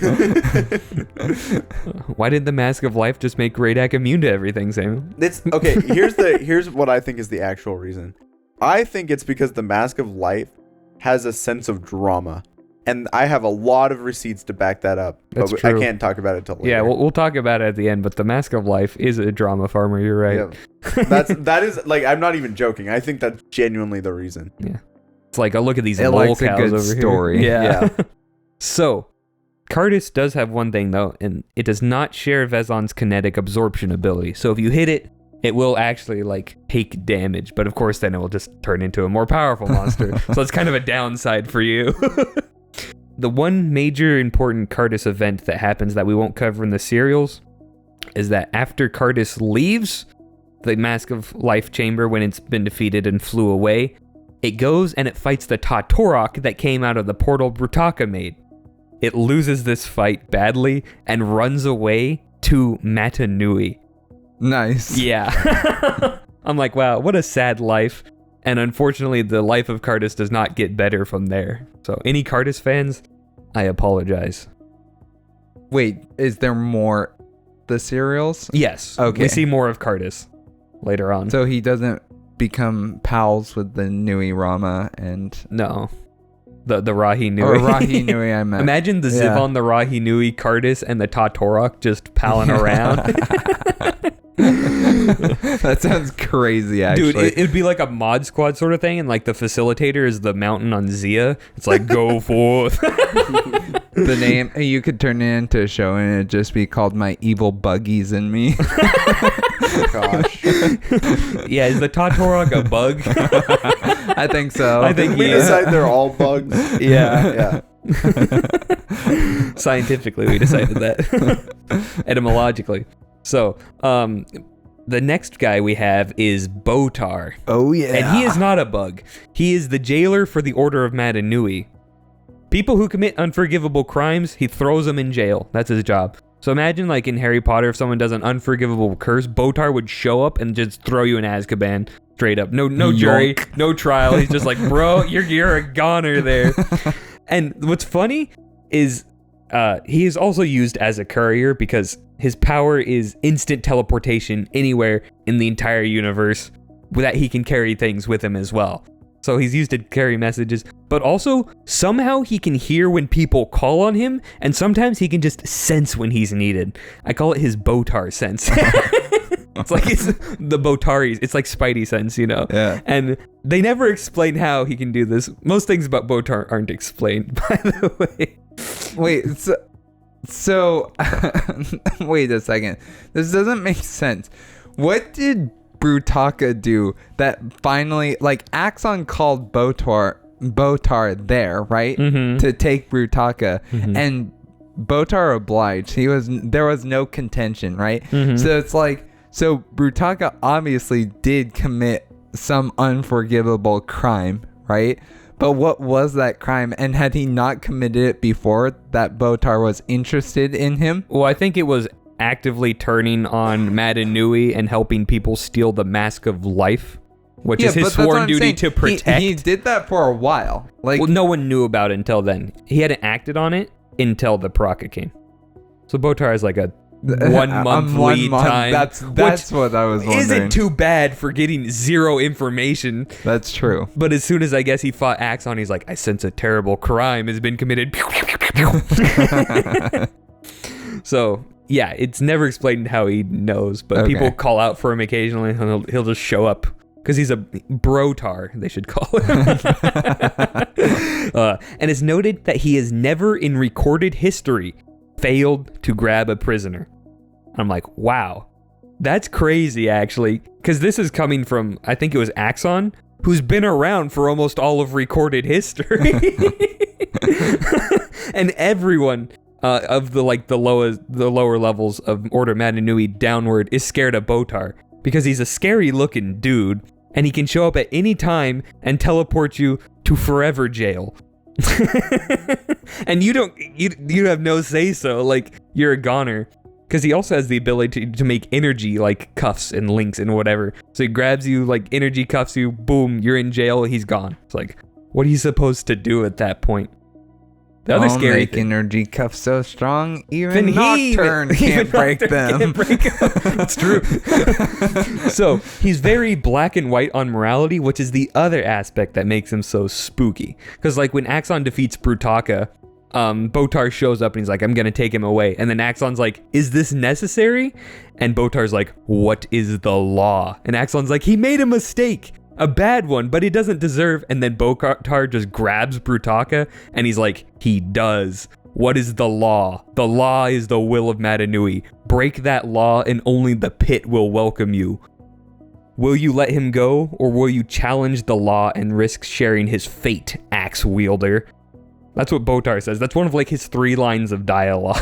Why did the Mask of Life just make Radak immune to everything, Samuel? It's okay. Here's what I think is the actual reason. I think it's because the Mask of Life has a sense of drama, and I have a lot of receipts to back that up. That's but true. I can't talk about it till later. Yeah, we'll talk about it at the end, but the Mask of Life is a drama farmer, you're right. Yeah. that is like, I'm not even joking. I think that's genuinely the reason. Yeah. It's like, oh, look at these It mole likes a cows good over story. here. Yeah. Yeah. So, Kardas does have one thing though, and it does not share Vezon's kinetic absorption ability. So if you hit it, it will actually like take damage, but of course then it will just turn into a more powerful monster. So it's kind of a downside for you. The one major important Kardas event that happens that we won't cover in the serials is that after Kardas leaves the Mask of Life chamber when it's been defeated and flew away, it goes and it fights the Tatorok that came out of the portal Brutaka made. It loses this fight badly and runs away to Mata Nui. Nice. Yeah. I'm like, wow, what a sad life. And unfortunately, the life of Kardas does not get better from there. So any Kardas fans, I apologize. Wait, is there more the serials? Yes. Okay. We see more of Kardas later on. So he doesn't become pals with the Nui Rama and... No. The Rahi Nui. Or Rahi Nui, I meant. Imagine the Zivon, the Rahi Nui, Kardas, and the Tatorok just palling around. That sounds crazy, actually. Dude, it'd be like a mod squad sort of thing, and like the facilitator is the mountain on Zia. It's like, go forth. The name, you could turn it into a show and it'd just be called My Evil Buggies and Me. Gosh. Yeah, is the Tatorok a bug? I think so. I think We decide they're all bugs. Yeah. Yeah. Scientifically, we decided that. Etymologically. So, the next guy we have is Botar. Oh, yeah. And he is not a bug. He is the jailer for the Order of Mata Nui. People who commit unforgivable crimes, he throws them in jail. That's his job. So imagine like in Harry Potter, if someone does an unforgivable curse, Botar would show up and just throw you in Azkaban straight up. No jury, no trial. He's just like, bro, you're a goner there. And what's funny is he is also used as a courier because his power is instant teleportation anywhere in the entire universe that he can carry things with him as well. So he's used to carry messages, but also somehow he can hear when people call on him, and sometimes he can just sense when he's needed. I call it his Botar sense. It's like it's the Botaris. It's like Spidey sense, you know? Yeah. And they never explain how he can do this. Most things about Botar aren't explained, by the way. Wait, so wait a second. This doesn't make sense. What did Brutaka do that finally, like, Axonn called Botar there, right? Mm-hmm. To take Brutaka, Mm-hmm. and Botar obliged. There was no contention, right? Mm-hmm. So it's like, so Brutaka obviously did commit some unforgivable crime, right? But what was that crime? And had he not committed it before that Botar was interested in him? Well, I think it was actively turning on Mata Nui and helping people steal the Mask of Life, which is his but that's what sworn I'm duty saying. to protect. He did that for a while. Like, Well, no one knew about it until then. He hadn't acted on it until the Brutaka came. So Botar has like a 1 month lead time. That's what I was wondering. Isn't too bad for getting zero information. That's true. But as soon as I guess he fought Axonn, he's like, I sense a terrible crime has been committed. So yeah, it's never explained how he knows, but Okay. people call out for him occasionally, and he'll just show up because he's a brotar, they should call him. And it's noted that he has never in recorded history failed to grab a prisoner. I'm like, wow, that's crazy actually, because this is coming from, I think it was Axonn, who's been around for almost all of recorded history. And everyone of the lower levels of Order Mata Nui downward is scared of Botar because he's a scary looking dude and he can show up at any time and teleport you to forever jail. And you have no say so, like you're a goner, because he also has the ability to make energy like cuffs and links and whatever. So he grabs you, like energy cuffs you, boom, you're in jail, he's gone. It's like, what are you supposed to do at that point? The other scary make thing, energy cuffs so strong, even then Nocturne can't break them. Can't break them. It's true. So he's very black and white on morality, which is the other aspect that makes him so spooky. Because like when Axonn defeats Brutaka, Botar shows up and he's like, I'm gonna take him away. And then Axonn's like, is this necessary? And Botar's like, what is the law? And Axonn's like, he made a mistake. A bad one, but he doesn't deserve. And then Botar just grabs Brutaka and he's like, he does. What is the law? The law is the will of Mata Nui. Break that law and only the pit will welcome you. Will you let him go, or will you challenge the law and risk sharing his fate, axe wielder? That's what Botar says. That's one of like his 3 lines of dialogue.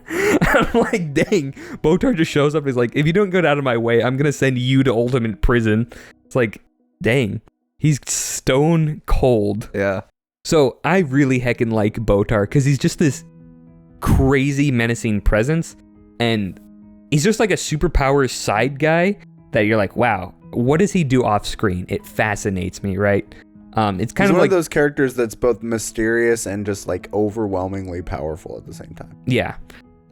I'm like, dang. Botar just shows up and is like, if you don't get out of my way, I'm going to send you to ultimate prison. It's like, dang. He's stone cold. Yeah. So I really heckin' like Botar because he's just this crazy menacing presence, and he's just like a superpower side guy that you're like, wow, what does he do off screen? It fascinates me, right? It's kind of one like of those characters that's both mysterious and just like overwhelmingly powerful at the same time. Yeah.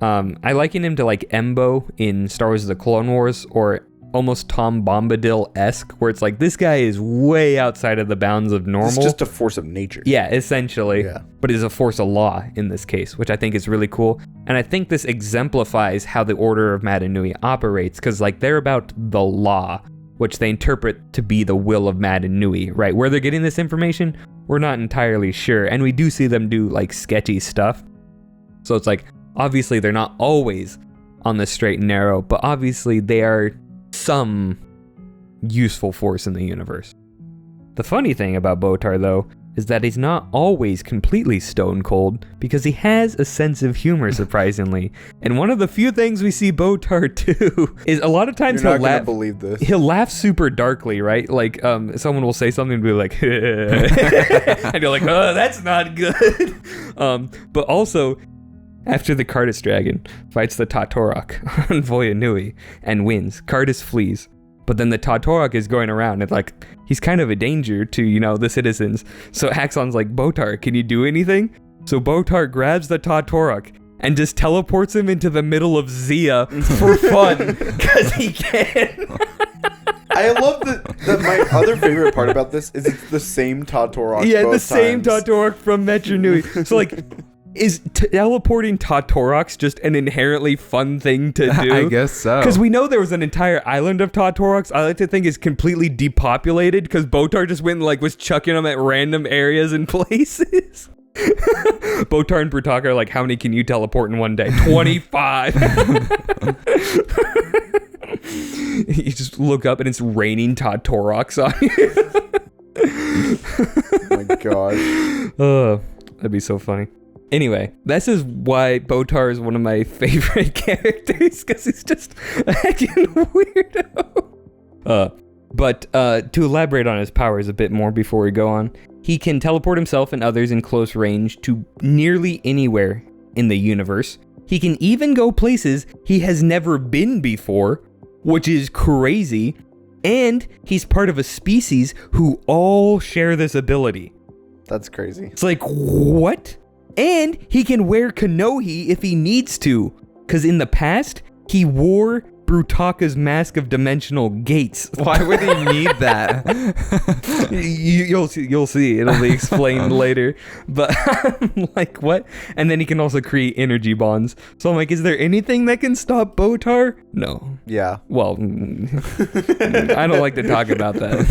I liken him to like Embo in Star Wars The Clone Wars, or almost Tom Bombadil-esque, where it's like, this guy is way outside of the bounds of normal. It's just a force of nature. Yeah, essentially. Yeah. But is a force of law in this case, which I think is really cool. And I think this exemplifies how the Order of Mata Nui operates, because like they're about the law, which they interpret to be the will of Mata Nui, right? Where they're getting this information, we're not entirely sure. And we do see them do like sketchy stuff. So it's like, obviously they're not always on the straight and narrow, but obviously they are some useful force in the universe. The funny thing about Botar, though, is that he's not always completely stone cold, because he has a sense of humor, surprisingly. And one of the few things we see Botar do is a lot of times You're not gonna believe this. He'll laugh super darkly, right? Like someone will say something and be like, and you're like, oh, that's not good. But also, after the Kardas dragon fights the Tatorok on Voya Nui and wins, Kardas flees. But then the Tatorok is going around and like, he's kind of a danger to, you know, the citizens. So Axonn's like, Botar, can you do anything? So Botar grabs the Tatorok and just teleports him into the middle of Zia for fun, because he can. I love that my other favorite part about this is it's the same Tatorok. Yeah, both the same times. Tatorok from Metro Nui. So like, is teleporting Tatoroks just an inherently fun thing to do? I guess so. Because we know there was an entire island of Tatoroks. I like to think is completely depopulated because Botar just went and like was chucking them at random areas and places. Botar and Brutaka are like, how many can you teleport in one day? 25. You just look up and it's raining Tatoroks on you. Oh my gosh. That'd be so funny. Anyway, this is why Botar is one of my favorite characters, because he's just a heckin' weirdo. But to elaborate on his powers a bit more before we go on, he can teleport himself and others in close range to nearly anywhere in the universe. He can even go places he has never been before, which is crazy. And he's part of a species who all share this ability. That's crazy. It's like, what? And he can wear Kanohi if he needs to, because in the past, he wore Brutaka's mask of dimensional gates. Why would he need that? You'll see. It'll be explained later. But I'm like, what? And then he can also create energy bonds. So I'm like, is there anything that can stop Botar? No. Yeah. Well, I don't like to talk about that.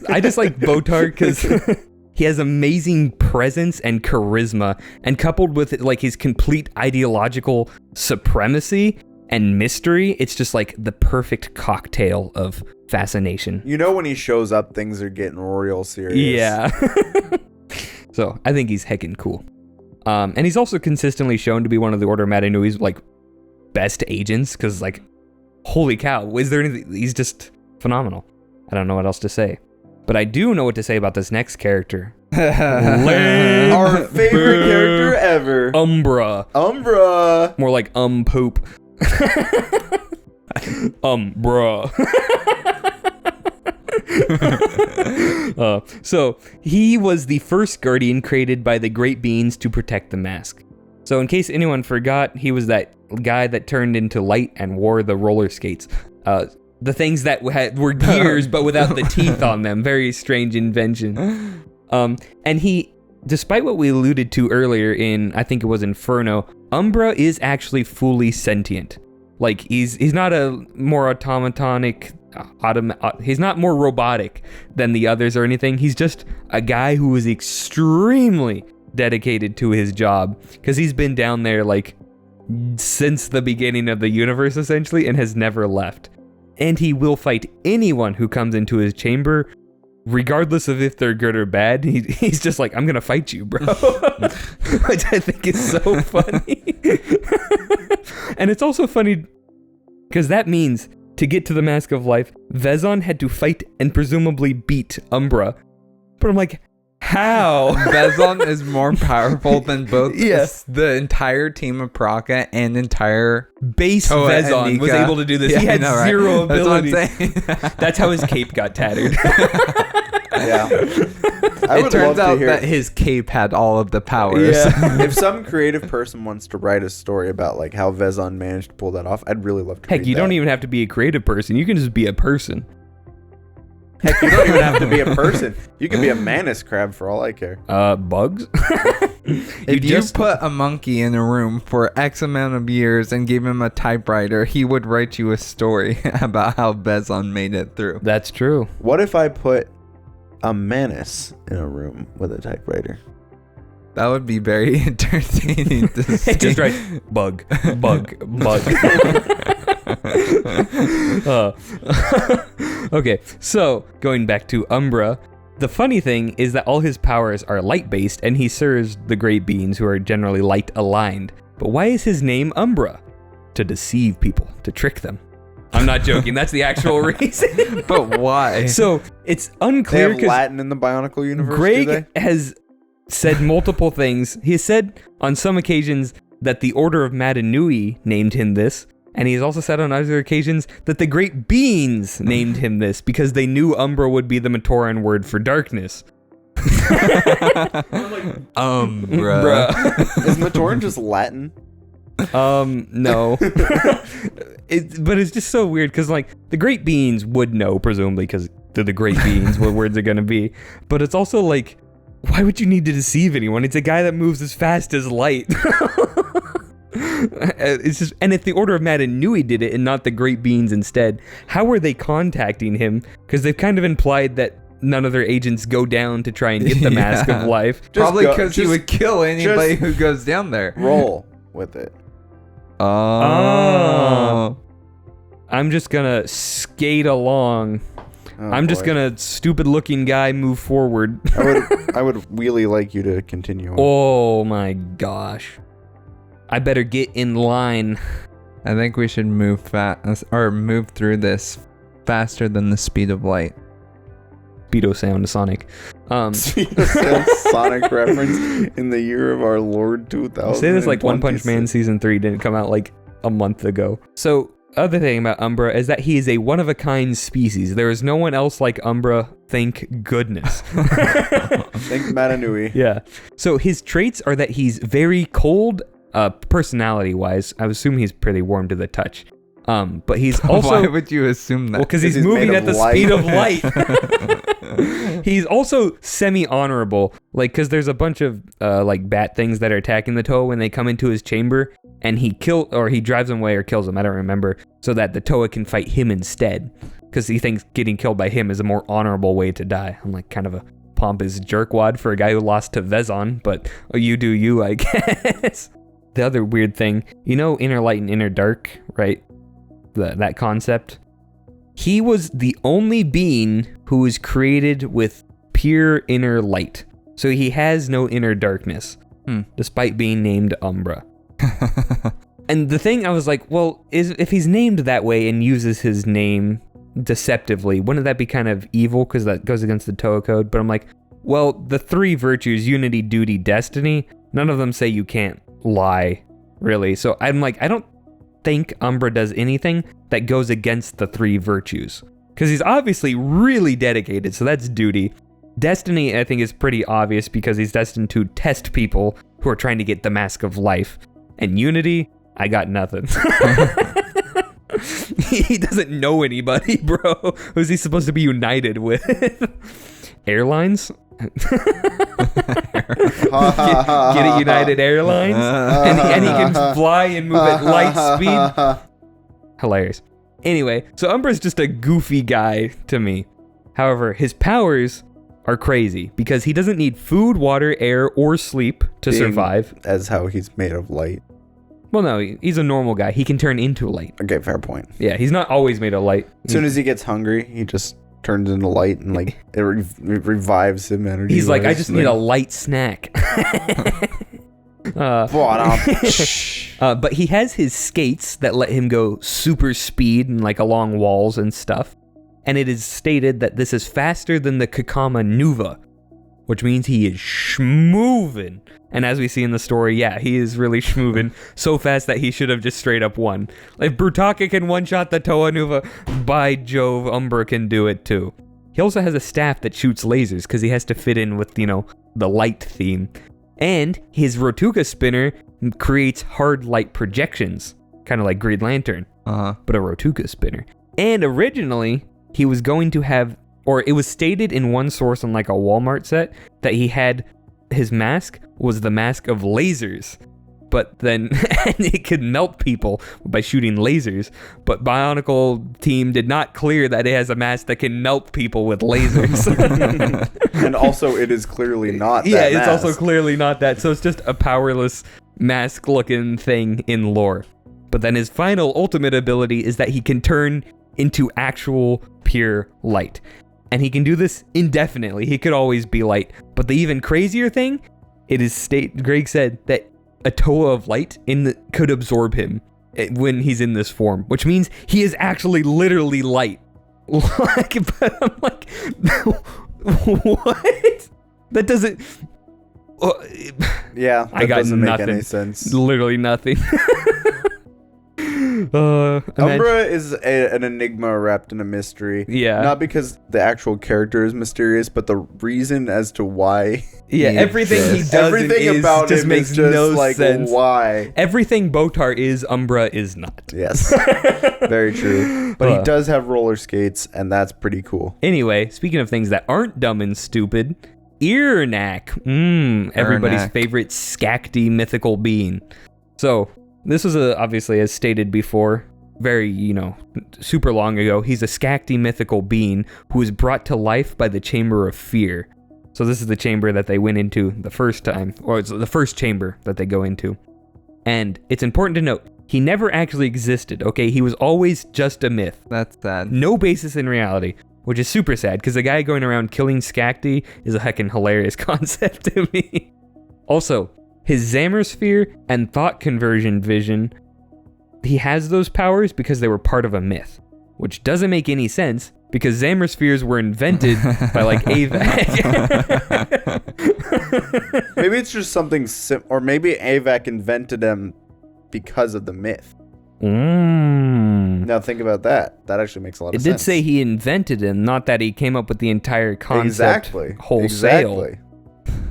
I just like Botar because he has amazing presence and charisma, and coupled with like his complete ideological supremacy and mystery, it's just like the perfect cocktail of fascination. You know, when he shows up, things are getting real serious. Yeah. So I think he's heckin' cool. And he's also consistently shown to be one of the Order of Mata Nui's like best agents, because like, holy cow, is there anything? He's just phenomenal. I don't know what else to say. But I do know what to say about this next character. Our favorite character ever. Umbra. Umbra. More like poop. Bruh. So he was the first guardian created by the Great Beings to protect the mask. So in case anyone forgot, he was that guy that turned into light and wore the roller skates. The things that were gears but without the teeth on them. Very strange invention. And he, despite what we alluded to earlier in, I think it was Inferno, Umbra is actually fully sentient. Like, he's not a more automatonic he's not more robotic than the others or anything. He's just a guy who is extremely dedicated to his job because he's been down there like since the beginning of the universe essentially and has never left. And he will fight anyone who comes into his chamber, regardless of if they're good or bad. He's just like, I'm gonna fight you, bro. Which I think is so funny. And it's also funny because that means to get to the Mask of Life, Vezon had to fight and presumably beat Umbra. But I'm like, how? Vezon is more powerful than both the entire team of Brutaka and entire base Toa Vezon was able to do this. He had zero ability. That's how his cape got tattered. Yeah. It turns out that his cape had all of the powers. Yeah. If some creative person wants to write a story about like how Vezon managed to pull that off, I'd really love to read Heck, you that. don't even have to be a creative person. You can just be a person. Heck, you don't even have to be a person. You can be a mantis crab for all I care. Bugs? If you put a monkey in a room for X amount of years and gave him a typewriter, he would write you a story about how Vezon made it through. That's true. What if I put a mantis in a room with a typewriter? That would be very entertaining to see. Just write bug. Okay, so going back to Umbra, the funny thing is that all his powers are light-based and he serves the great beings who are generally light-aligned. But why is his name Umbra? To deceive people, to trick them. I'm not joking, that's the actual reason. But why? So it's They unclear have because Latin in the Bionicle universe, do Greg they? has said multiple things. He has said on some occasions that the Order of Nui named him this, and he has also said on other occasions that the Great Beings named him this because they knew Umbra would be the Matoran word for darkness. Bruh. Is Matoran just Latin? No. But it's just so weird because like the Great Beings would know presumably because they're the Great Beings what words are gonna be. But it's also like, why would you need to deceive anyone? It's a guy that moves as fast as light. It's just, and if the Order of Nui did it and not the Great Beings instead, how are they contacting him? Because they've kind of implied that none of their agents go down to try and get the Mask of Life. Probably because he would kill anybody who goes down there. Roll with it. Oh. I'm just gonna skate along. I'm just gonna stupid looking guy move forward. I would really like you to continue on. Oh my gosh. I better get in line. I think we should move fast or move through this faster than the speed of light. Speedo sound Sonic. Sonic reference in the year of our Lord 2000. Say this like One Punch Man season 3 didn't come out like a month ago. So other thing about Umbra is that he is a one-of-a-kind species. There is no one else like Umbra, thank goodness. Thank Matanui. Yeah. So his traits are that he's very cold, personality-wise. I assume he's pretty warm to the touch. But he's also... Why would you assume that? Well, because he's moving at the speed of light. He's also semi-honorable, like, because there's a bunch of, like, bat things that are attacking the Toa when they come into his chamber, and he drives them away or kills them, I don't remember, so that the Toa can fight him instead, because he thinks getting killed by him is a more honorable way to die. I'm, like, kind of a pompous jerkwad for a guy who lost to Vezon, but you do you, I guess. The other weird thing, you know inner light and inner dark, right? That concept. He was the only being who was created with pure inner light. So he has no inner darkness, despite being named Umbra. And the thing I was like, well, if he's named that way and uses his name deceptively, wouldn't that be kind of evil? Because that goes against the Toa code. But I'm like, well, the three virtues, unity, duty, destiny, none of them say you can't lie, really. So I'm like, I don't think Umbra does anything that goes against the three virtues, because he's obviously really dedicated, so that's duty. Destiny, I think, is pretty obvious because he's destined to test people who are trying to get the Mask of Life. And unity, I got nothing. He doesn't know anybody, bro. Who's he supposed to be united with? Airlines? Get it, United Airlines, and he can fly and move at light speed. Hilarious. Anyway, so Umbra's just a goofy guy to me. However, his powers are crazy because he doesn't need food, water, air, or sleep to survive. As how he's made of light. Well, no, he's a normal guy. He can turn into light. Okay, fair point. Yeah, he's not always made of light. As soon as he gets hungry, he just turns into light and like it revives him energy. He's like, I just need a light snack. But he has his skates that let him go super speed and like along walls and stuff. And it is stated that this is faster than the Kakama Nuva, which means he is schmoovin'. And as we see in the story, yeah, he is really schmoovin' so fast that he should have just straight up won. If Brutaka can one-shot the Toa Nuva, by Jove, Umbra can do it too. He also has a staff that shoots lasers because he has to fit in with, the light theme. And his Rotuka spinner creates hard light projections, kind of like Green Lantern, but a Rotuka spinner. And originally, he was going to have, or it was stated in one source on like a Walmart set, that he had, his mask was the mask of lasers. But then it could melt people by shooting lasers. But Bionicle team did not clear that it has a mask that can melt people with lasers. And also, it is clearly not that it's mask. also clearly not that. So it's just a powerless mask-looking thing in lore. But then his final ultimate ability is that he can turn into actual pure light. And he can do this indefinitely. He could always be light. But the even crazier thing, Greg said that a Toa of light could absorb him when he's in this form, which means he is actually literally light. But I'm like, what? That doesn't. Yeah, that I got doesn't nothing. make any sense. Literally nothing. Umbra is an enigma wrapped in a mystery. Yeah. Not because the actual character is mysterious, but the reason as to why. Yeah, everything he does about just him makes is just no like sense. Why? Everything Botar is, Umbra is not. Yes. Very true. But he does have roller skates, and that's pretty cool. Anyway, speaking of things that aren't dumb and stupid, Earnack. Everybody's favorite Skakti mythical being. So, this was obviously, as stated before, very, super long ago. He's a Skakti mythical being who is brought to life by the Chamber of Fear. So this is the chamber that they went into the first time, or it's the first chamber that they go into. And it's important to note, he never actually existed, okay? He was always just a myth. That's sad. No basis in reality, which is super sad, because the guy going around killing Skakti is a heckin' hilarious concept to me. Also, his Zammersphere and Thought Conversion Vision, he has those powers because they were part of a myth, which doesn't make any sense because Zammerspheres were invented by like AVAC. Maybe it's just something or maybe AVAC invented them because of the myth. Now think about that. That actually makes a lot of sense. It did say he invented them, not that he came up with the entire concept wholesale. Exactly.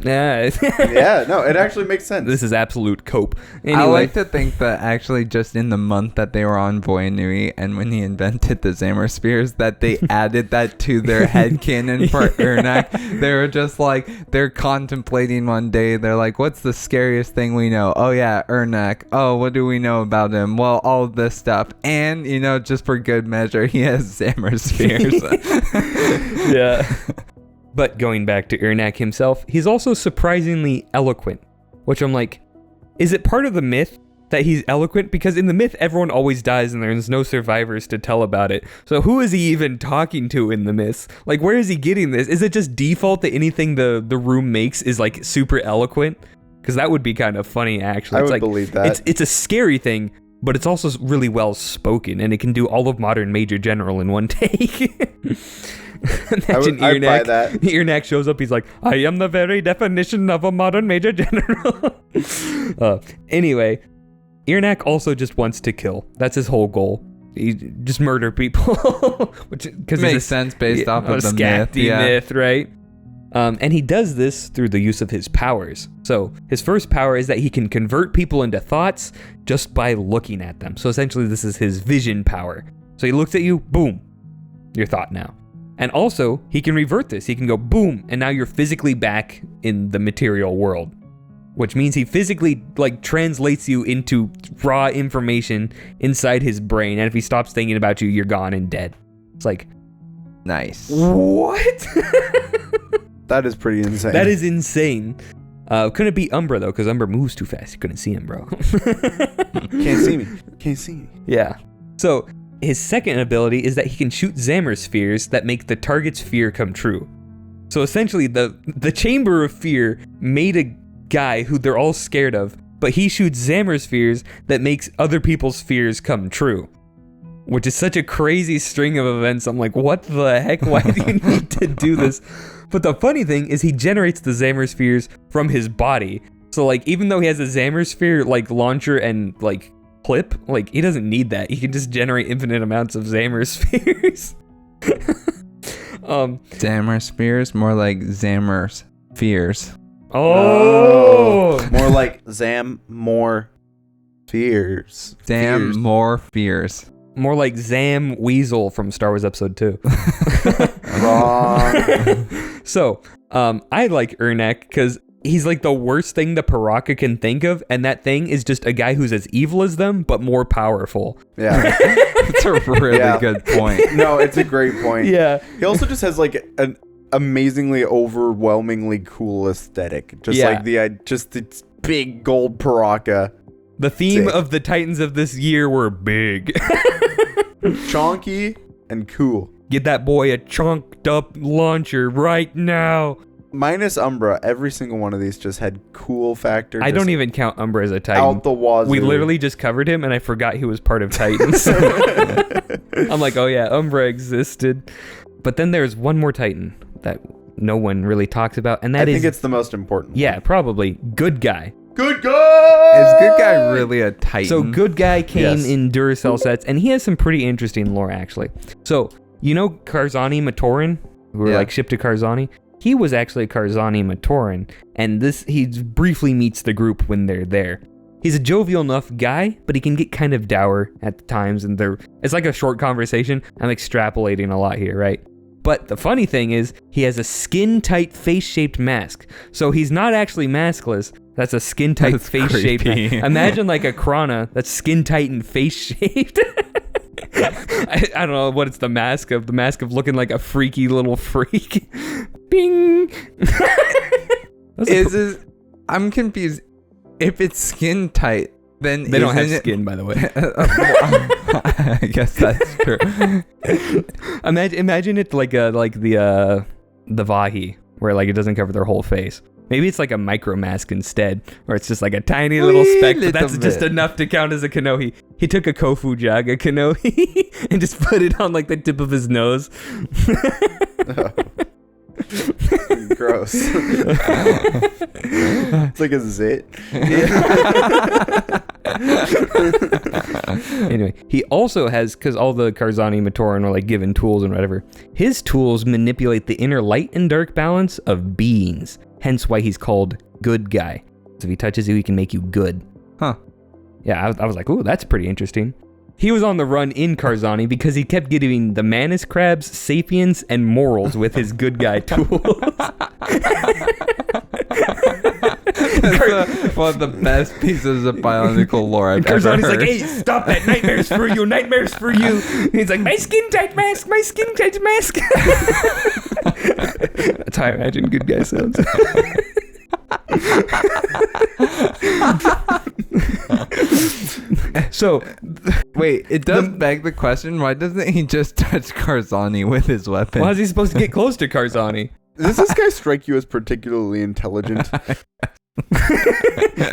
Yeah. Yeah, no, it actually makes sense. This is absolute cope. Anyway. I like to think that actually just in the month that they were on Voya Nui and when he invented the Zammerspheres, that they added that to their headcanon for Earnack. They were just like, they're contemplating one day. They're like, what's the scariest thing we know? Oh yeah, Earnack. Oh, what do we know about him? Well, all of this stuff. And, just for good measure, he has Zammerspheres. Yeah. But going back to Earnack himself, he's also surprisingly eloquent, which I'm like, is it part of the myth that he's eloquent? Because in the myth, everyone always dies and there's no survivors to tell about it. So who is he even talking to in the myths? Like, where is he getting this? Is it just default that anything the room makes is like super eloquent? Because that would be kind of funny, actually. I would believe that. It's a scary thing, but it's also really well spoken, and it can do all of modern Major General in one take. Imagine I'd buy that. Earnack shows up, he's like, I am the very definition of a modern Major General. Anyway, Earnack also just wants to kill. That's his whole goal. He just murder people. Which makes sense based off of the myth, right? And he does this through the use of his powers. So his first power is that he can convert people into thoughts just by looking at them. So essentially this is his vision power. So he looks at you, boom, your thought now. And also he can revert this. He can go boom, and now you're physically back in the material world. which means he physically like translates you into raw information inside his brain, and if he stops thinking about you, you're gone and dead. It's like, Nice. what? That is pretty insane. That is insane. Couldn't beat Umbra though, because Umbra moves too fast. You couldn't see him, bro. Can't see me. Can't see me. Yeah. So his second ability is that he can shoot Zammer spheres that make the target's fear come true. So essentially, the Chamber of Fear made a guy who they're all scared of, but he shoots Zammer spheres that makes other people's fears come true. Which is such a crazy string of events. I'm like, what the heck? Why do you need to do this? But the funny thing is he generates the Zammer spheres from his body. So like, even though he has a Zammer sphere like launcher and like clip, like he doesn't need that. He can just generate infinite amounts of Zammer spheres. Zammer spears, more like Zammer's fears. Oh, More like Zam more fears. Zam more fears. more like Zam Weasel from Star Wars Episode 2. Wrong. So, I like Ernak because he's like the worst thing the Paraka can think of, and that thing is just a guy who's as evil as them, but more powerful. Yeah. That's a really good point. No, it's a great point. Yeah. He also just has like an amazingly overwhelmingly cool aesthetic. Just Yeah. like the big gold Paraka. The theme Sick. of the Titans of this year were big. Chonky and cool. Get that boy a chunked up launcher right now. Minus Umbra, every single one of these just had cool factor. I don't even count Umbra as a Titan. out the wazoo. We literally just covered him, and I forgot he was part of Titans. I'm like, oh yeah, Umbra existed. But then there's one more Titan that no one really talks about, and I that is... think it's the most important. Yeah, probably. Good Guy. Good guy! Is Good Guy really a Titan? So Good Guy came Yes. in Duracell sets, and he has some pretty interesting lore, actually. So, you know Karzani Matoran, who were Yeah. like shipped to Karzani? He was actually Karzani Matoran, and he briefly meets the group when they're there. He's a jovial enough guy, but he can get kind of dour at the times, and it's like a short conversation. I'm extrapolating a lot here, right? But the funny thing is, he has a skin-tight face-shaped mask. So he's not actually maskless. That's a skin-tight That's face-shaped creepy. mask. Imagine like a Krana that's skin-tight and face-shaped. I don't know what it's the mask of. The mask of looking like a freaky little freak. Bing! I'm confused. If it's skin tight, then They don't have isn't it- skin, by the way. I guess that's true. Imagine it like the Vahi, where like it doesn't cover their whole face. Maybe it's like a micro mask instead, or it's just like a tiny little speck, but that's just bit. enough to count as a Kanohi. He took a Kofu Jaga Kanohi and just put it on like the tip of his nose. Gross. It's like a zit. Anyway, he also has, because all the Karzani Matoran are like given tools and whatever, his tools manipulate the inner light and dark balance of beings. Hence why he's called Good Guy. So if he touches you, he can make you good. Huh. Yeah, I was like, ooh, that's pretty interesting. He was on the run in Karzani because he kept getting the Manus Crabs, Sapiens, and Morals with his Good Guy tools. That's one of the best pieces of biological lore I've ever Karzani's heard. like, hey, stop that. Nightmares for you. Nightmares for you. He's like, my skin tight mask. My skin tight mask. That's how I imagine Good Guy sounds. So, Wait, it does beg the question, why doesn't he just touch Karzani with his weapon? how's he supposed to get close to Karzani? Does this guy strike you as particularly intelligent?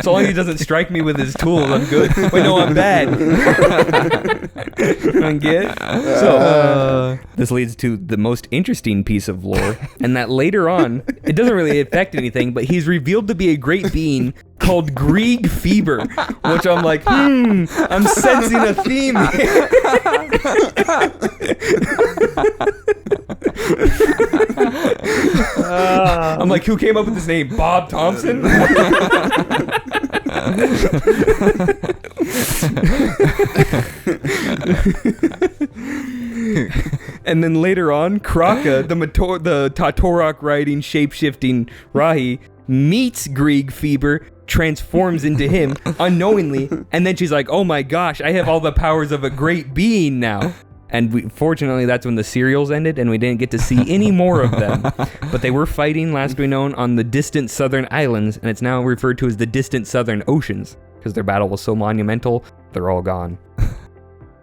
So long as he doesn't strike me with his tools, I'm good. Wait, no, I'm bad. I'm good. So, this leads to the most interesting piece of lore, and that later on, it doesn't really affect anything, but he's revealed to be a great being called Grieg Fever, which I'm like, I'm sensing a theme here. I'm like, who came up with this name? Bob Thompson? And then later on, Kraka, the Tatorok riding, shape-shifting Rahi, meets Grieg Fever transforms into him unknowingly, and then she's like, oh my gosh, I have all the powers of a great being now. And fortunately, that's when the serials ended, and we didn't get to see any more of them. But they were fighting, last we known, on the distant southern islands, and it's now referred to as the distant southern oceans, because their battle was so monumental, they're all gone.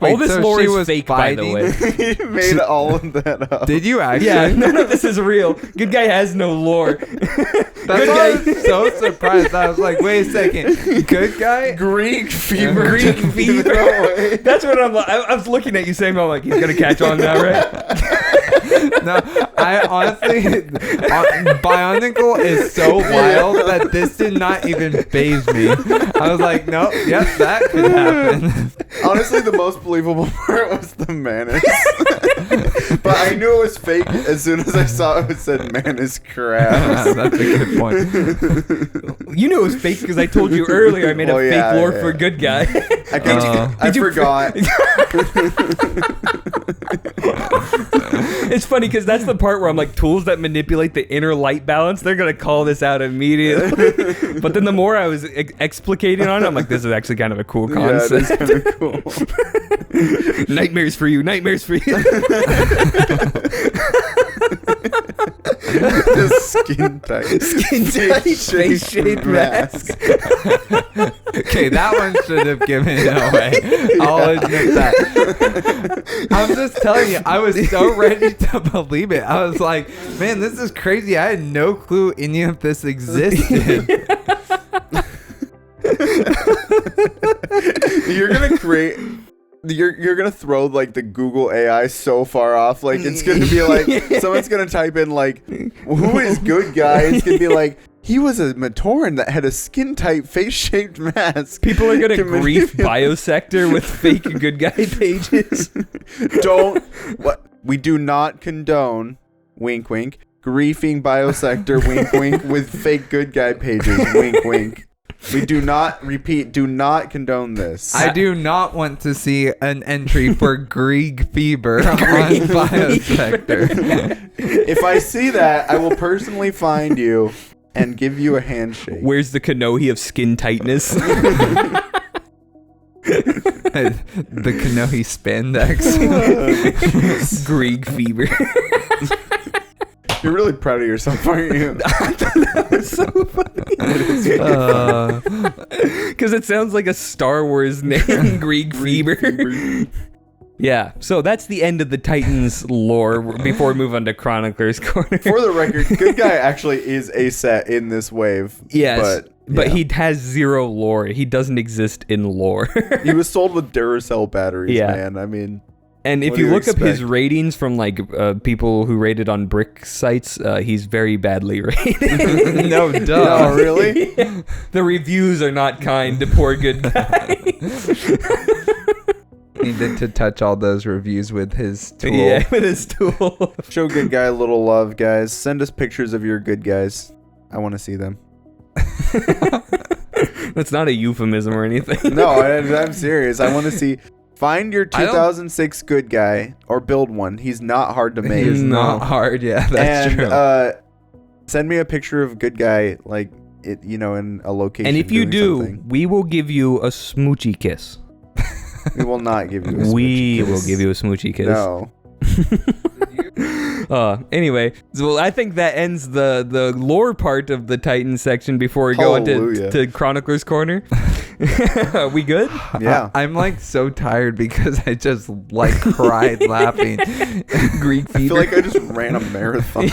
All this lore is fake, fighting? by the way. He made all of that up. Did you actually? Yeah, none of this is real. Good guy has no lore. That's why I was so surprised. I was like, wait a second. Good guy? Greek fever. Greek didn't fever. give it away. That's what I'm like. I was looking at you saying, I'm like, he's going to catch on now, right? No, I honestly, Bionicle is so wild that this did not even faze me. I was like, nope, yep, that could happen. Honestly, the most believable part was the Manus. But I knew it was fake as soon as I saw it said Manus crabs. That's a good point. You knew it was fake because I told you earlier I made a fake lore for good guy. I forgot. It's funny because that's the part where I'm like, tools that manipulate the inner light balance, they're going to call this out immediately. But then the more I was explicating on it, I'm like, this is actually kind of a cool concept. Yeah, that's kind of cool. Nightmares for you, nightmares for you. The skin tight face shaped mask. Okay, that one should have given it away. I'll admit that. I'm just telling you, I was so ready to believe it. I was like, man, this is crazy. I had no clue any of this existed. You're gonna create. You're gonna throw like the Google AI so far off, like it's gonna be like someone's gonna type in like, who is good guy? It's gonna be like, he was a Matoran that had a skin tight face shaped mask. People are gonna grief Biosector with fake good guy pages. We do not condone, wink wink, griefing Biosector, wink wink, with fake good guy pages, wink wink. We do not condone this. I do not want to see an entry for Greek fever on Biosector. If I see that, I will personally find you and give you a handshake. Where's the Kanohi of skin tightness? The Kanohi spandex. Greek fever. You're really proud of yourself, aren't you? That was so funny. Because it sounds like a Star Wars name, Greek fever. Yeah, so that's the end of the Titans lore before we move on to Chronicler's Corner. For the record, good guy actually is a set in this wave. Yes, but he has zero lore. He doesn't exist in lore. He was sold with Duracell batteries, Yeah. man. I mean... And if you look up his ratings from like people who rated on brick sites, he's very badly rated. No, duh. No, really? Yeah. The reviews are not kind to poor good guy. Needed to touch all those reviews with his tool. Yeah, with his tool. Show good guy a little love, guys. Send us pictures of your good guys. I want to see them. That's not a euphemism or anything. No, I'm serious. I want to see... Find your 2006 good guy or build one. He's not hard to make. He's not hard, yeah, that's true. Send me a picture of good guy, like it, in a location. And if you do, something. we will give you a smoochy kiss. We will not give you a smoochy We kiss. will give you a smoochy kiss. No. Anyway, so I think that ends the lore part of the Titan section before we go into to Chronicler's Corner. Are we good? Yeah. I'm like so tired because I just like cried laughing. Greek fever. I feel like I just ran a marathon.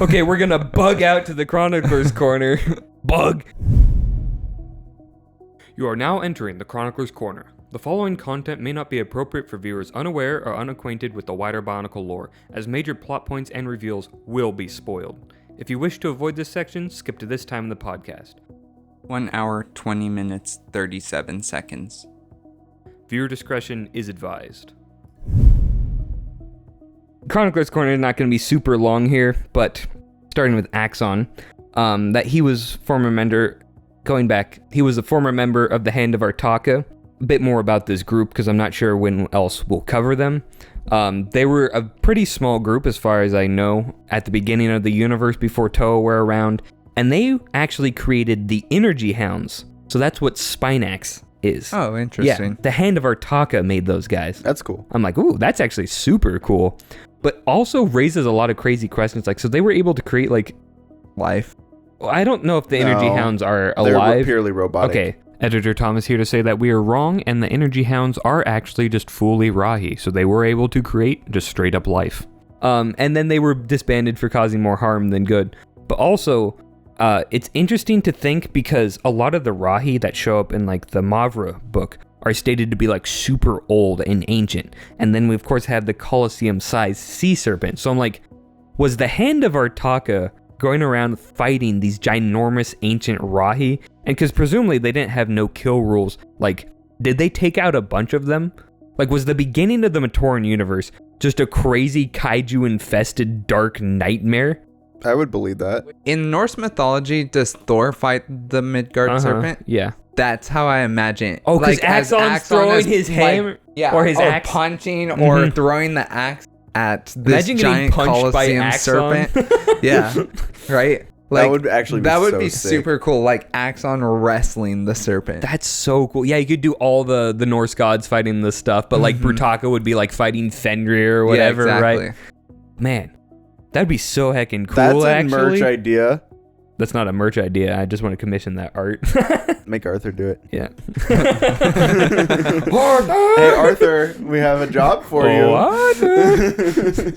Okay, we're gonna bug out to the Chronicler's Corner. Bug. You are now entering the Chronicler's Corner. The following content may not be appropriate for viewers unaware or unacquainted with the wider Bionicle lore, as major plot points and reveals will be spoiled. If you wish to avoid this section, skip to this time in the podcast. 1 hour, 20 minutes, 37 seconds. Viewer discretion is advised. Chronicler's Corner is not going to be super long here, but starting with Axonn, that he was former member, going back, he was a former member of the Hand of Artaka. A bit more about this group because I'm not sure when else we'll cover them. They were a pretty small group as far as I know at the beginning of the universe before Toa were around, And they actually created the energy hounds. So that's what Spinax is. Oh, interesting. Yeah, the Hand of Artaka made those guys. That's cool. I'm like, ooh, that's actually super cool. But also raises a lot of crazy questions. Like, so they were able to create like Life. I don't know if the energy hounds are They're alive. purely robotic. Okay, Editor Thomas here to say that we are wrong, and the energy hounds are actually just fully Rahi, so they were able to create just straight up life. And then they were disbanded for causing more harm than good. But also, it's interesting to think because a lot of the Rahi that show up in like the Mavra book are stated to be like super old and ancient. And then we of course have the Colosseum-sized sea serpent. So I'm like, was the Hand of Artaka going around fighting these ginormous ancient Rahi? And because presumably they didn't have no kill rules, like, did they take out a bunch of them? Like, was the beginning of the Matoran universe just a crazy kaiju-infested dark nightmare? I would believe that. In Norse mythology, does Thor fight the Midgard serpent? Yeah. That's how I imagine it. Oh, because as Axonn's throwing is, his hammer? Yeah, Or his or axe? punching or throwing the axe at this Imagine getting giant punched by Colosseum Axonn. serpent. Yeah, right? That would actually be that would so be sick. super cool, like Axonn wrestling the serpent. That's so cool. Yeah, you could do all the Norse gods fighting this stuff, but like Brutaka would be like fighting Fenrir or whatever, right? Man, that'd be so heckin' cool. That's a actually. merch idea. That's not a merch idea. I just want to commission that art. Make Arthur do it. Yeah. Hey, Arthur, we have a job for you.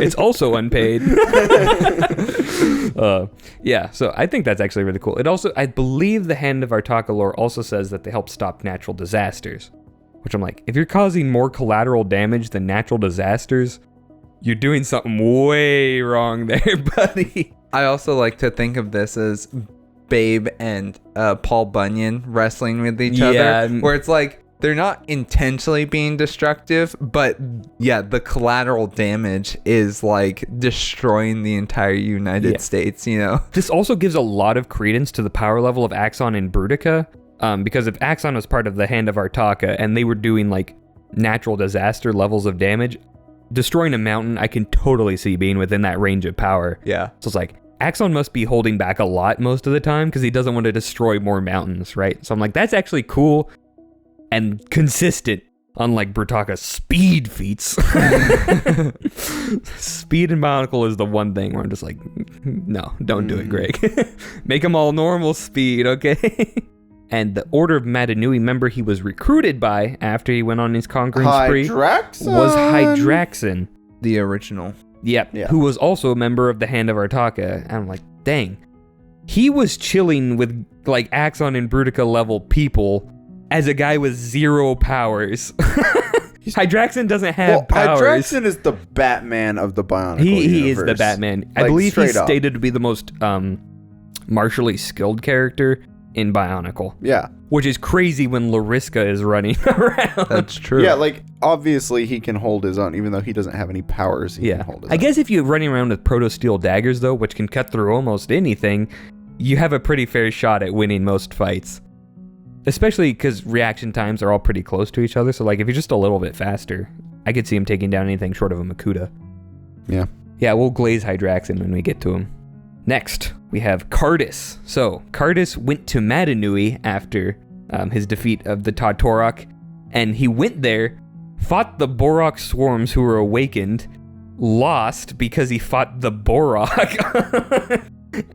It's also unpaid. Yeah, so I think that's actually really cool. It also, I believe the Hand of Artaka lore also says that they help stop natural disasters, which I'm like, if you're causing more collateral damage than natural disasters, you're doing something way wrong there, buddy. I also like to think of this as Babe and Paul Bunyan wrestling with each other, where it's like they're not intentionally being destructive, but yeah, the collateral damage is like destroying the entire United States, you know? This also gives a lot of credence to the power level of Axonn and Brutaka, because if Axonn was part of the Hand of Artaka and they were doing like natural disaster levels of damage, destroying a mountain, I can totally see being within that range of power. Yeah. So it's like, Axonn must be holding back a lot most of the time because he doesn't want to destroy more mountains, right? So I'm like, that's actually cool and consistent, unlike Brutaka's speed feats. Speed and Bionicle is the one thing where I'm just like, no, don't do it, Greg. Make them all normal speed, okay? And the Order of Mata Nui member he was recruited by after he went on his conquering spree was Hydraxon. The original. Yep, Yeah. who was also a member of the Hand of Artaka. And I'm like, dang. He was chilling with like Axonn and Brutaka level people as a guy with 0 powers. Hydraxon doesn't have powers. Hydraxon is the Batman of the Bionicle He is universe. the Batman. I Like, believe he's straight up. stated to be the most martially skilled character in Bionicle. Yeah. Which is crazy when Lariska is running around. That's true. Yeah, like, obviously he can hold his own, even though he doesn't have any powers. He can hold his I own. guess if you're running around with proto-steel daggers, though, which can cut through almost anything, you have a pretty fair shot at winning most fights. Especially because reaction times are all pretty close to each other, so like if you're just a little bit faster, I could see him taking down anything short of a Makuta. Yeah. Yeah, we'll glaze Hydraxon when we get to him. Next, we have Kardas. So, Kardas went to Mata Nui after his defeat of the Tatorok, and he went there, fought the Borok swarms who were awakened, lost because he fought the Borok,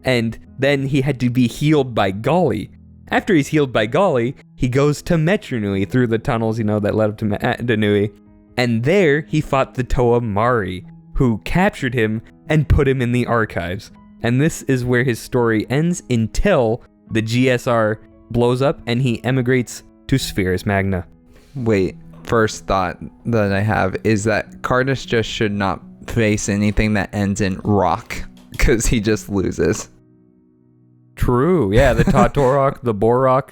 and then he had to be healed by Golly. After he's healed by Golly, he goes to Metronui through the tunnels, that led up to Mata Nui, and there he fought the Toa Mari, who captured him and put him in the archives. And this is where his story ends until the GSR blows up and he emigrates to Spherus Magna. Wait, first thought that I have is that Kardas just should not face anything that ends in rock, because he just loses. True, yeah, the Tatorok, the Borok,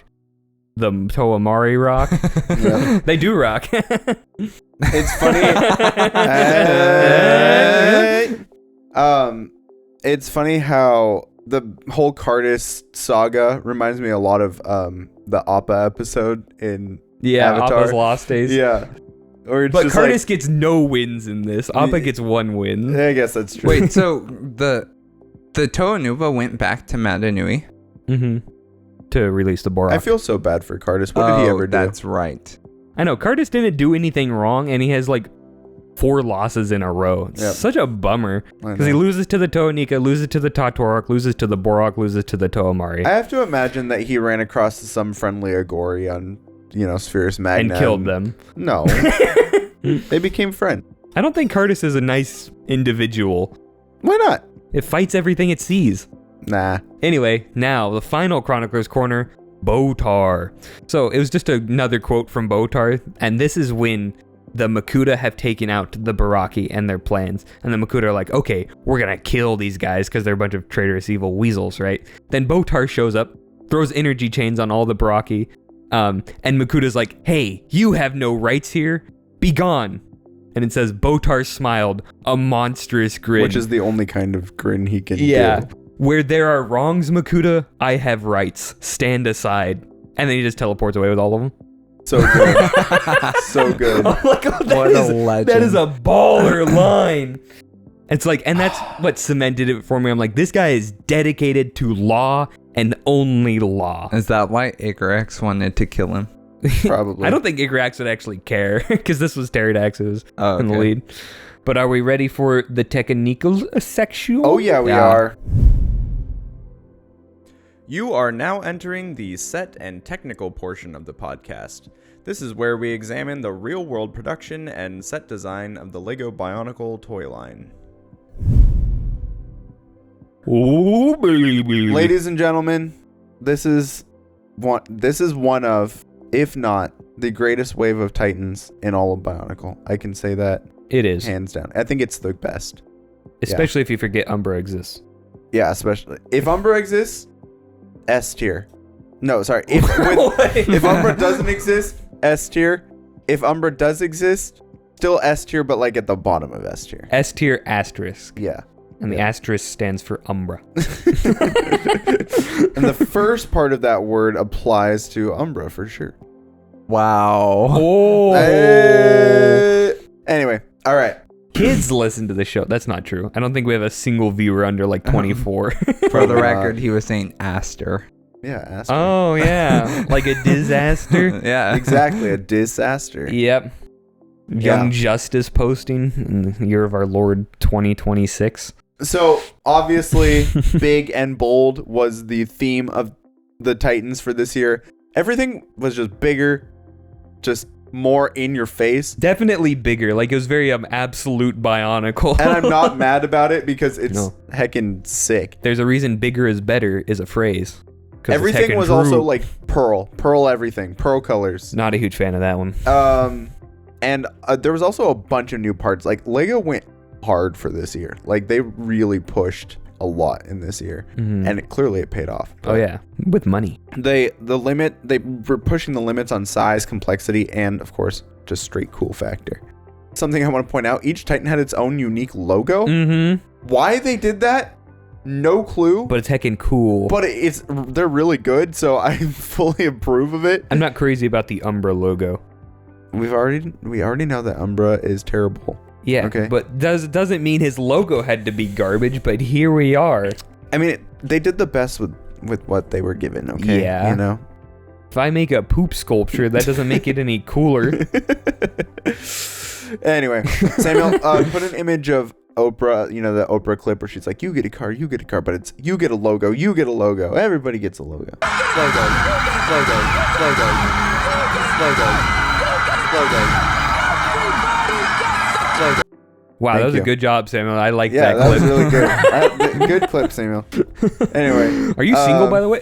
the Toa Mari rock. Yeah. They do rock. It's funny. It's funny how the whole Kardas saga reminds me a lot of the Appa episode in Avatar. Appa's Lost Days. Yeah. Or it's But just Kardas gets no wins in this. Appa gets 1 win. I guess that's true. Wait, so the Toa Nuva went back to Mata Nui? to release the Borak. I feel so bad for Kardas. What did he ever do? That's right. I know Kardas didn't do anything wrong, and he has like 4 losses in a row. It's such a bummer because he loses to the Toanika, loses to the Tatorak, loses to the Borak, loses to the Toamari. I have to imagine that he ran across some friendly Agori on, Spherus Magna and killed them. No, they became friends. I don't think Kardas is a nice individual. Why not? It fights everything it sees. Nah. Anyway, now the final Chronicler's Corner, Botar. So it was just another quote from Botar, and this is when the Makuta have taken out the Barraki and their plans. And the Makuta are like, okay, we're gonna kill these guys because they're a bunch of traitorous evil weasels, right? Then Botar shows up, throws energy chains on all the Barraki, and Makuta's like, hey, you have no rights here, be gone. And it says, Botar smiled, a monstrous grin. Which is the only kind of grin he can do. Where there are wrongs, Makuta, I have rights. Stand aside. And then he just teleports away with all of them. So good. So good. I'm like, oh, that is a baller line. It's like, and that's what cemented it for me. I'm like, this guy is dedicated to law and only law. Is that why Icarus wanted to kill him? Probably. I don't think Icarus would actually care because this was Pterodax who was in the lead. But are we ready for the technical section? Oh, yeah, we are. You are now entering the set and technical portion of the podcast. This is where we examine the real-world production and set design of the LEGO Bionicle toy line. Oh, baby. Ladies and gentlemen, this is one of, if not the greatest wave of Titans in all of Bionicle. I can say that. It is. Hands down. I think it's the best. Especially if you forget Umbra exists. Yeah, especially. If Umbra exists, S tier. No, sorry. If Umbra doesn't exist, S tier. If Umbra does exist, still S tier, but like at the bottom of S tier. S tier asterisk. Yeah. And the asterisk stands for Umbra. And the first part of that word applies to Umbra for sure. Wow. Oh. Anyway, all right. Kids listen to the show. That's not true. I don't think we have a single viewer under like 24. For the record, he was saying Aster. Yeah, Aster. Oh, yeah. Like a disaster. Yeah. Exactly, a disaster. Yep. Young Justice posting in the year of our Lord 2026. So, obviously, big and bold was the theme of the Titans for this year. Everything was just bigger, just more in your face. Definitely bigger. Like, it was very absolute Bionicle. And I'm not mad about it because it's heckin' sick. There's a reason bigger is better is a phrase. Everything was also like pearl everything, pearl colors. Not a huge fan of that one. And there was also a bunch of new parts. Like, Lego went hard for this year. Like, they really pushed a lot in this year, and it paid off. Oh yeah, with money. They were pushing the limits on size, complexity, and of course, just straight cool factor. Something I want to point out: each Titan had its own unique logo. Why they did that? No clue. But it's heckin' cool. But they're really good, so I fully approve of it. I'm not crazy about the Umbra logo. We already know that Umbra is terrible. Yeah, okay. But doesn't mean his logo had to be garbage, but here we are. I mean, they did the best with what they were given, okay? Yeah. You know? If I make a poop sculpture, that doesn't make it any cooler. Anyway, Samuel, put an image of Oprah, the Oprah clip where she's like, you get a car, but it's you get a logo. Everybody gets a logo. Logo. Wow, that was a good job, Samuel. I like that clip. Yeah, that was really good. Good clip, Samuel. Anyway. Are you single, by the way?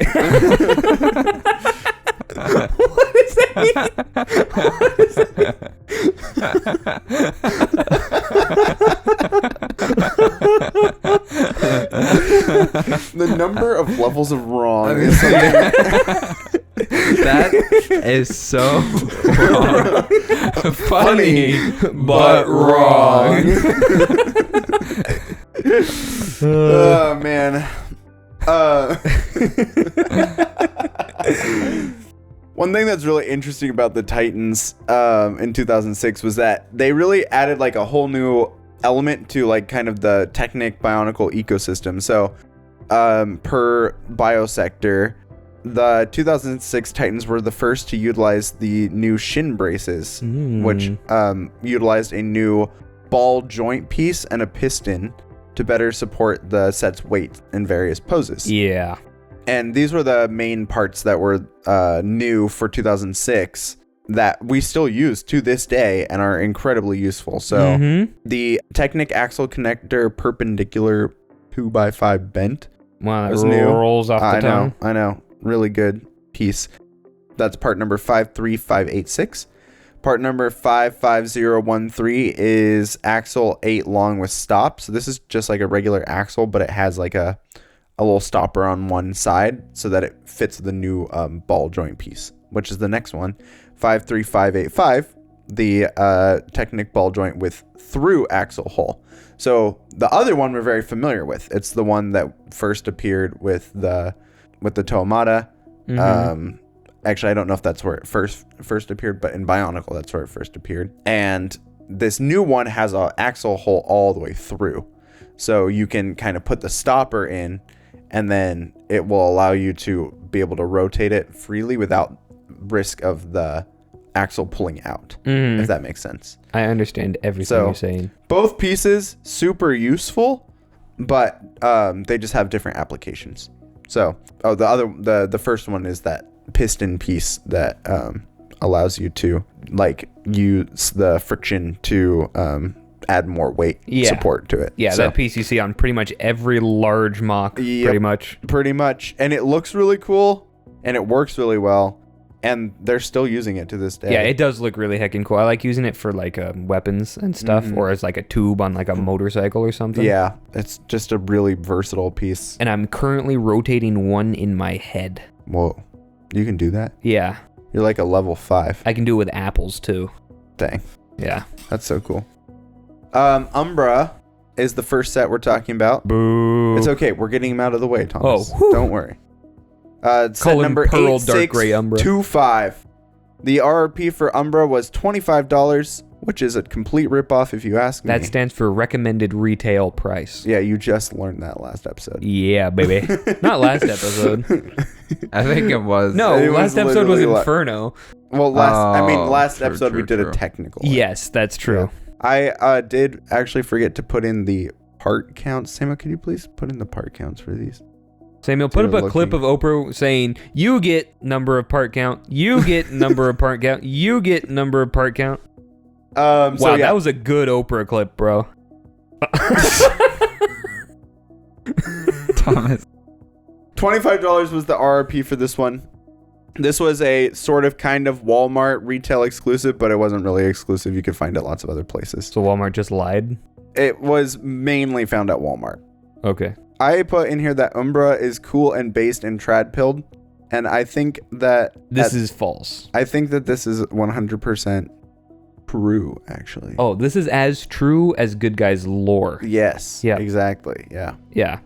What does that mean? The number of levels of wrong is something. That is so wrong. Funny, but wrong. Oh, man. One thing that's really interesting about the Titans in 2006 was that they really added like a whole new element to like kind of the Technic Bionicle ecosystem. So per biosector. The 2006 Titans were the first to utilize the new shin braces, which utilized a new ball joint piece and a piston to better support the set's weight in various poses. Yeah. And these were the main parts that were new for 2006 that we still use to this day and are incredibly useful. So the Technic axle connector perpendicular 2x5 bent Wow, that was new. rolls off the tongue. I know. Really good piece. That's part number 53586. Part number 55013 is axle 8 long with stop. So this is just like a regular axle, but it has like a little stopper on one side so that it fits the new ball joint piece, which is the next one. 53585, the Technic ball joint with through axle hole. So the other one we're very familiar with. It's the one that first appeared with the Toamata. Actually, I don't know if that's where it first appeared, but in Bionicle, that's where it first appeared. And this new one has an axle hole all the way through. So you can kind of put the stopper in, and then it will allow you to be able to rotate it freely without risk of the axle pulling out, if that makes sense. I understand everything you're saying. Both pieces, super useful, but they just have different applications. So, the first one is that piston piece that allows you to like use the friction to add more weight support to it. Yeah, so, that piece you see on pretty much every large MOC, pretty much. And it looks really cool, and it works really well, and they're still using it to this day. Yeah, it does look really heckin' cool. I like using it for like weapons and stuff, or as like a tube on like a motorcycle or something. Yeah, it's just a really versatile piece. And I'm currently rotating one in my head. Whoa, you can do that? Yeah. You're like a level 5. I can do it with apples too. Dang. Yeah. That's so cool. Umbra is the first set we're talking about. Boo. It's okay. We're getting him out of the way, Thomas. Oh, don't worry. Set him number Pearl Dark Gray Umbra. 8625. The RRP for Umbra was $25, which is a complete ripoff if you ask me. That stands for recommended retail price. Yeah, you just learned that last episode. Yeah, baby. Not last episode. I think it was. No, last episode was Inferno. Well, last episode we did true. a technical. Yes, that's true. Yeah. I did actually forget to put in the part counts. Samuel, can you please put in the part counts for these? Samuel, put up a clip of Oprah saying, you get number of part count, you get number of part count, you get number of part count. Wow, that was a good Oprah clip, bro. Thomas. $25 was the RRP for this one. This was a sort of kind of Walmart retail exclusive, but it wasn't really exclusive. You could find it lots of other places. So Walmart just lied? It was mainly found at Walmart. Okay. I put in here that Umbra is cool and based in trad pilled, and I think that this is false. I think that this is 100% true, actually. Oh, this is as true as Good Guy's lore. Yes. Yeah. Exactly. Yeah. Yeah.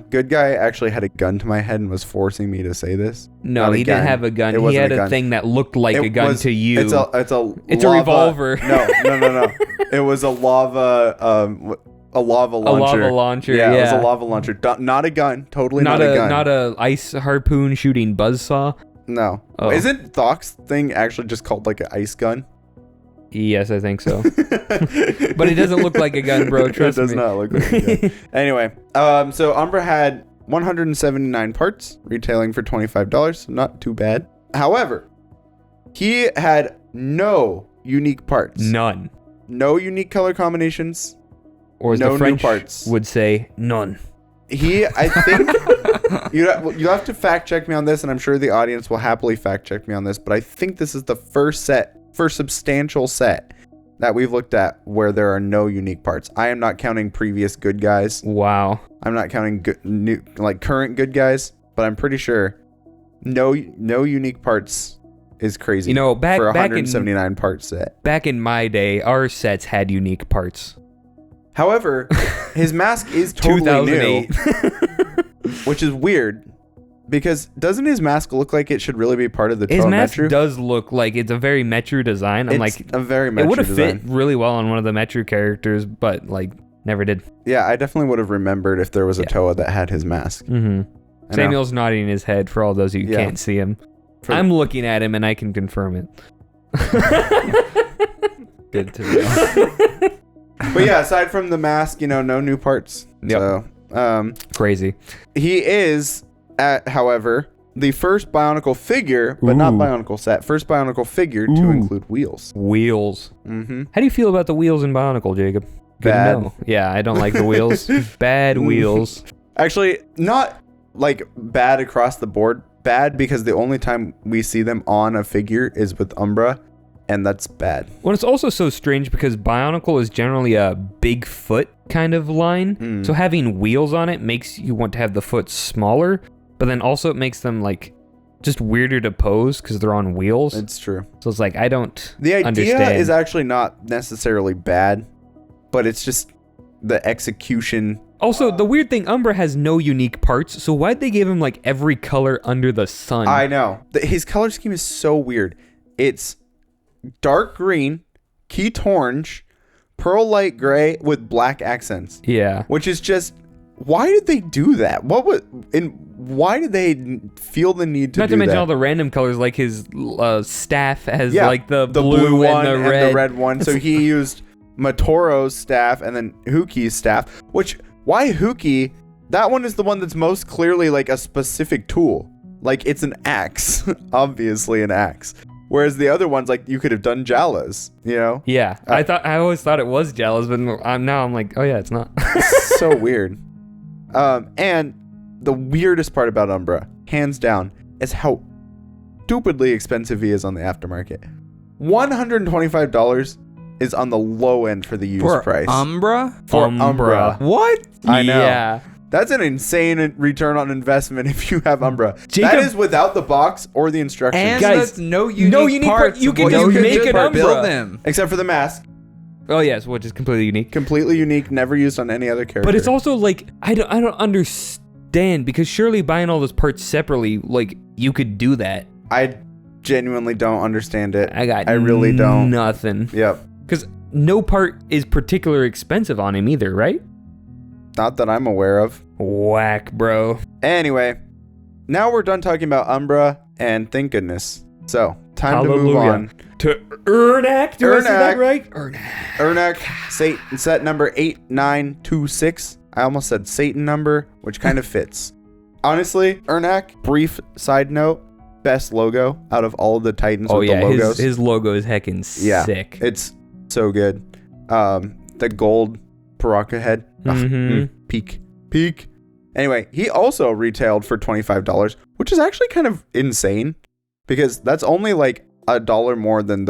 Good Guy actually had a gun to my head and was forcing me to say this. No, he didn't have a gun. He had a thing that looked like a gun to you. It's a revolver. No. It was a lava launcher. A lava launcher. Yeah, it was a lava launcher. Not a gun. Totally not a gun. Not a ice harpoon shooting buzzsaw. No. Oh. Isn't Thok's thing actually just called like an ice gun? Yes, I think so. But it doesn't look like a gun, bro. Trust me. It does not look like a gun. Anyway, so Umbra had 179 parts, retailing for $25. So not too bad. However, he had no unique parts. None. No unique color combinations. Or as the French would say, none. I think, you have to fact check me on this, and I'm sure the audience will happily fact check me on this, but I think this is the first substantial set that we've looked at where there are no unique parts. I am not counting previous Good Guys. Wow. I'm not counting current Good Guys, but I'm pretty sure no unique parts is crazy. You know, for a 179 part set. Back in my day, our sets had unique parts. However, his mask is totally new, which is weird. Because doesn't his mask look like it should really be part of the His mask Metru? does look like it's a very Metru design. It's a very Metru it would have design. fit really well on one of the Metru characters, but like Never did. Yeah, I definitely would have remembered if there was a Toa that had his mask. Mm-hmm. Samuel's nodding his head for all those who can't see him. I'm looking at him and I can confirm it. Good to know. But yeah, aside from the mask, no new parts. Yep. So, crazy. he is, however, the first Bionicle figure, but not Bionicle set. First Bionicle figure to include wheels. Wheels. Mm-hmm. How do you feel about the wheels in Bionicle, Jacob? Good Bad. to know. Yeah, I don't like the wheels. Bad wheels. Actually, not like bad across the board. Bad because the only time we see them on a figure is with Umbra, and that's bad. Well, it's also so strange because Bionicle is generally a big foot kind of line. So having wheels on it makes you want to have the foot smaller, but then also it makes them like just weirder to pose because they're on wheels. It's true. So it's like, I don't The idea understand. is actually not necessarily bad, but it's just the execution. Also, the weird thing, Umbra has no unique parts, so why'd they give him like every color under the sun? I know. His color scheme is so weird. It's dark green, Keat orange, pearl light gray with black accents. Yeah. Which is just, why did they do that? Why did they feel the need to do that? Not to mention all the random colors, like his staff has like the blue one and and the red one. So he used Matoro's staff and then Huki's staff, which, why Huki? That one is the one that's most clearly like a specific tool. Like it's an axe, obviously an axe. Whereas the other ones, like you could have done Jalas, Yeah, I always thought it was Jalas, but now I'm like, oh yeah, it's not. So weird. And the weirdest part about Umbra, hands down, is how stupidly expensive he is on the aftermarket. $125 is on the low end for the used price. Umbra? For Umbra. What? I know. Yeah. That's an insane return on investment if you have Umbra. Jacob, that is without the box or the instructions. And Guys, that's no unique parts. You can What just you make an Umbra. build them. Except for the mask. Oh yes, which is completely unique. Completely unique, never used on any other character. But it's also like I don't understand because surely buying all those parts separately, like you could do that. I genuinely don't understand it. I really don't. Nothing. Yep. Because no part is particularly expensive on him either, right? Not that I'm aware of. Whack, bro. Anyway, now we're done talking about Umbra, and thank goodness. So, time to move on. To Fenrakk. Do I say that Fenrakk. right? Fenrakk, set number 8926. I almost said Satan number, which kind of fits. Honestly, Fenrakk, brief side note, best logo out of all of the Titans with the logos. His logo is heckin' sick. It's so good. The gold Barraki head. Peak. Anyway, he also retailed for $25, which is actually kind of insane because that's only like $1 more than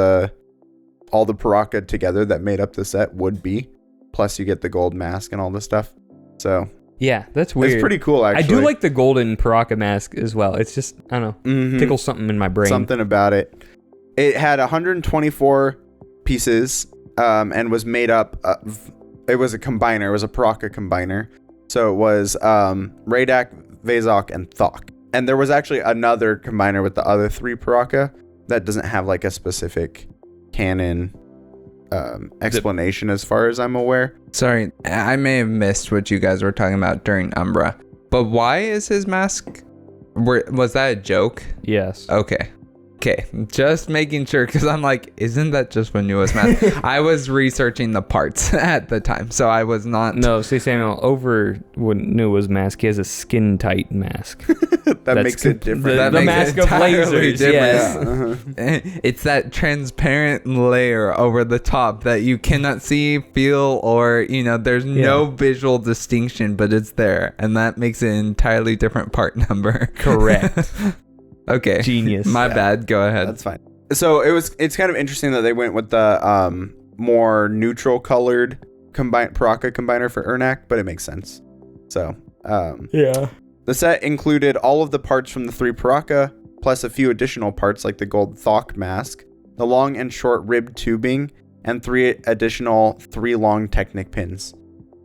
all the Barraki together that made up the set would be. Plus you get the gold mask and all this stuff. So yeah, that's weird. It's pretty cool, actually. I do like the golden Barraki mask as well. It's just, I don't know, tickles something in my brain. Something about it. It had 124 pieces and was made up of, it was a combiner. It was a Barraki combiner. So it was Radak, Vezon, and Thok. And there was actually another combiner with the other three Barraki that doesn't have like a specific canon explanation as far as I'm aware. Sorry, I may have missed what you guys were talking about during Umbra. But why is his mask... Was that a joke? Yes. Okay, just making sure, because I'm like, isn't that just for newest mask? I was researching the parts at the time, so I was not... No, see, Samuel, over what Nua's mask, he has a skin-tight mask. That makes it different. The mask of lasers, yes. Uh-huh. It's that transparent layer over the top that you cannot see, feel, or, there's no visual distinction, but it's there. And that makes it an entirely different part number. Correct. Okay. Genius. My bad. Go ahead. That's fine. So it's kind of interesting that they went with the more neutral colored Barraki combiner for Fenrakk, but it makes sense. So yeah. The set included all of the parts from the three Barraki, plus a few additional parts like the gold Thok mask, the long and short ribbed tubing, and 3 additional 3 long Technic pins.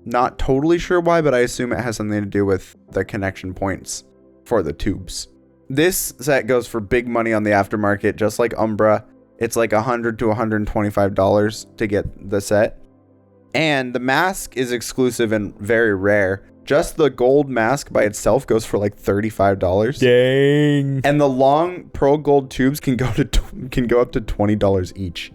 Not totally sure why, but I assume it has something to do with the connection points for the tubes. This set goes for big money on the aftermarket, just like Umbra. It's like $100 to $125 to get the set. And the mask is exclusive and very rare. Just the gold mask by itself goes for like $35. Dang. And the long pearl gold tubes can go up to $20 each.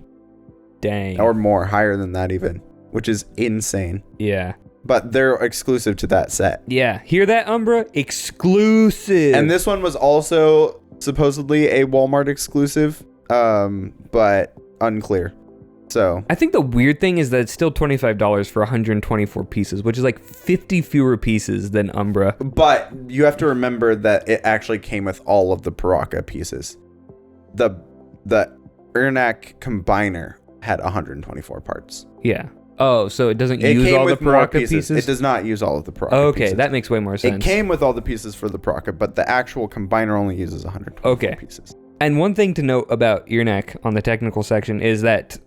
Dang. Or more, higher than that even, which is insane. Yeah. But they're exclusive to that set. Yeah. Hear that, Umbra? Exclusive. And this one was also supposedly a Walmart exclusive, but unclear. So I think the weird thing is that it's still $25 for 124 pieces, which is like 50 fewer pieces than Umbra. But you have to remember that it actually came with all of the Brutaka pieces. The Fenrakk combiner had 124 parts. Yeah. Oh, so it doesn't use all the Brutaka pieces? It does not use all of the Brutaka okay, pieces. that makes way more sense. It came with all the pieces for the Brutaka, but the actual combiner only uses 124 pieces. And one thing to note about Fenrakk on the technical section is that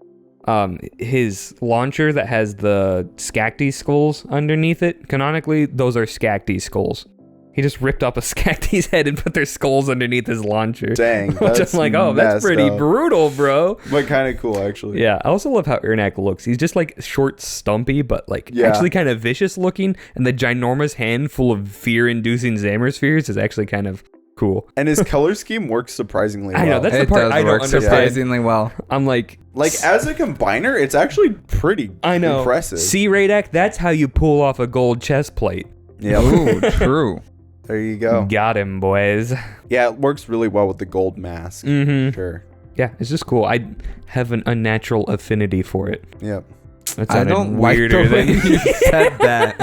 his launcher that has the Skakti skulls underneath it, canonically, those are Skakti skulls. He just ripped up a Skakti's head and put their skulls underneath his launcher. Dang, Which I'm like, oh, that's pretty brutal, bro. But kind of cool, actually. Yeah, I also love how Fenrakk looks. He's just like short, stumpy, but like actually kind of vicious looking. And the ginormous hand full of fear-inducing Zammer spheres is actually kind of cool. And his color scheme works surprisingly well. I know, that's the It part does I don't work understand. surprisingly well. I'm like as a combiner, it's actually pretty impressive. See, Radek, that's how you pull off a gold chest plate. Yeah. Ooh, true. There you go. Got him, boys. Yeah, it works really well with the gold mask. Mm-hmm. Sure. Yeah, it's just cool. I have an unnatural affinity for it. Yep. That I sounded don't like weirder the way than you said that.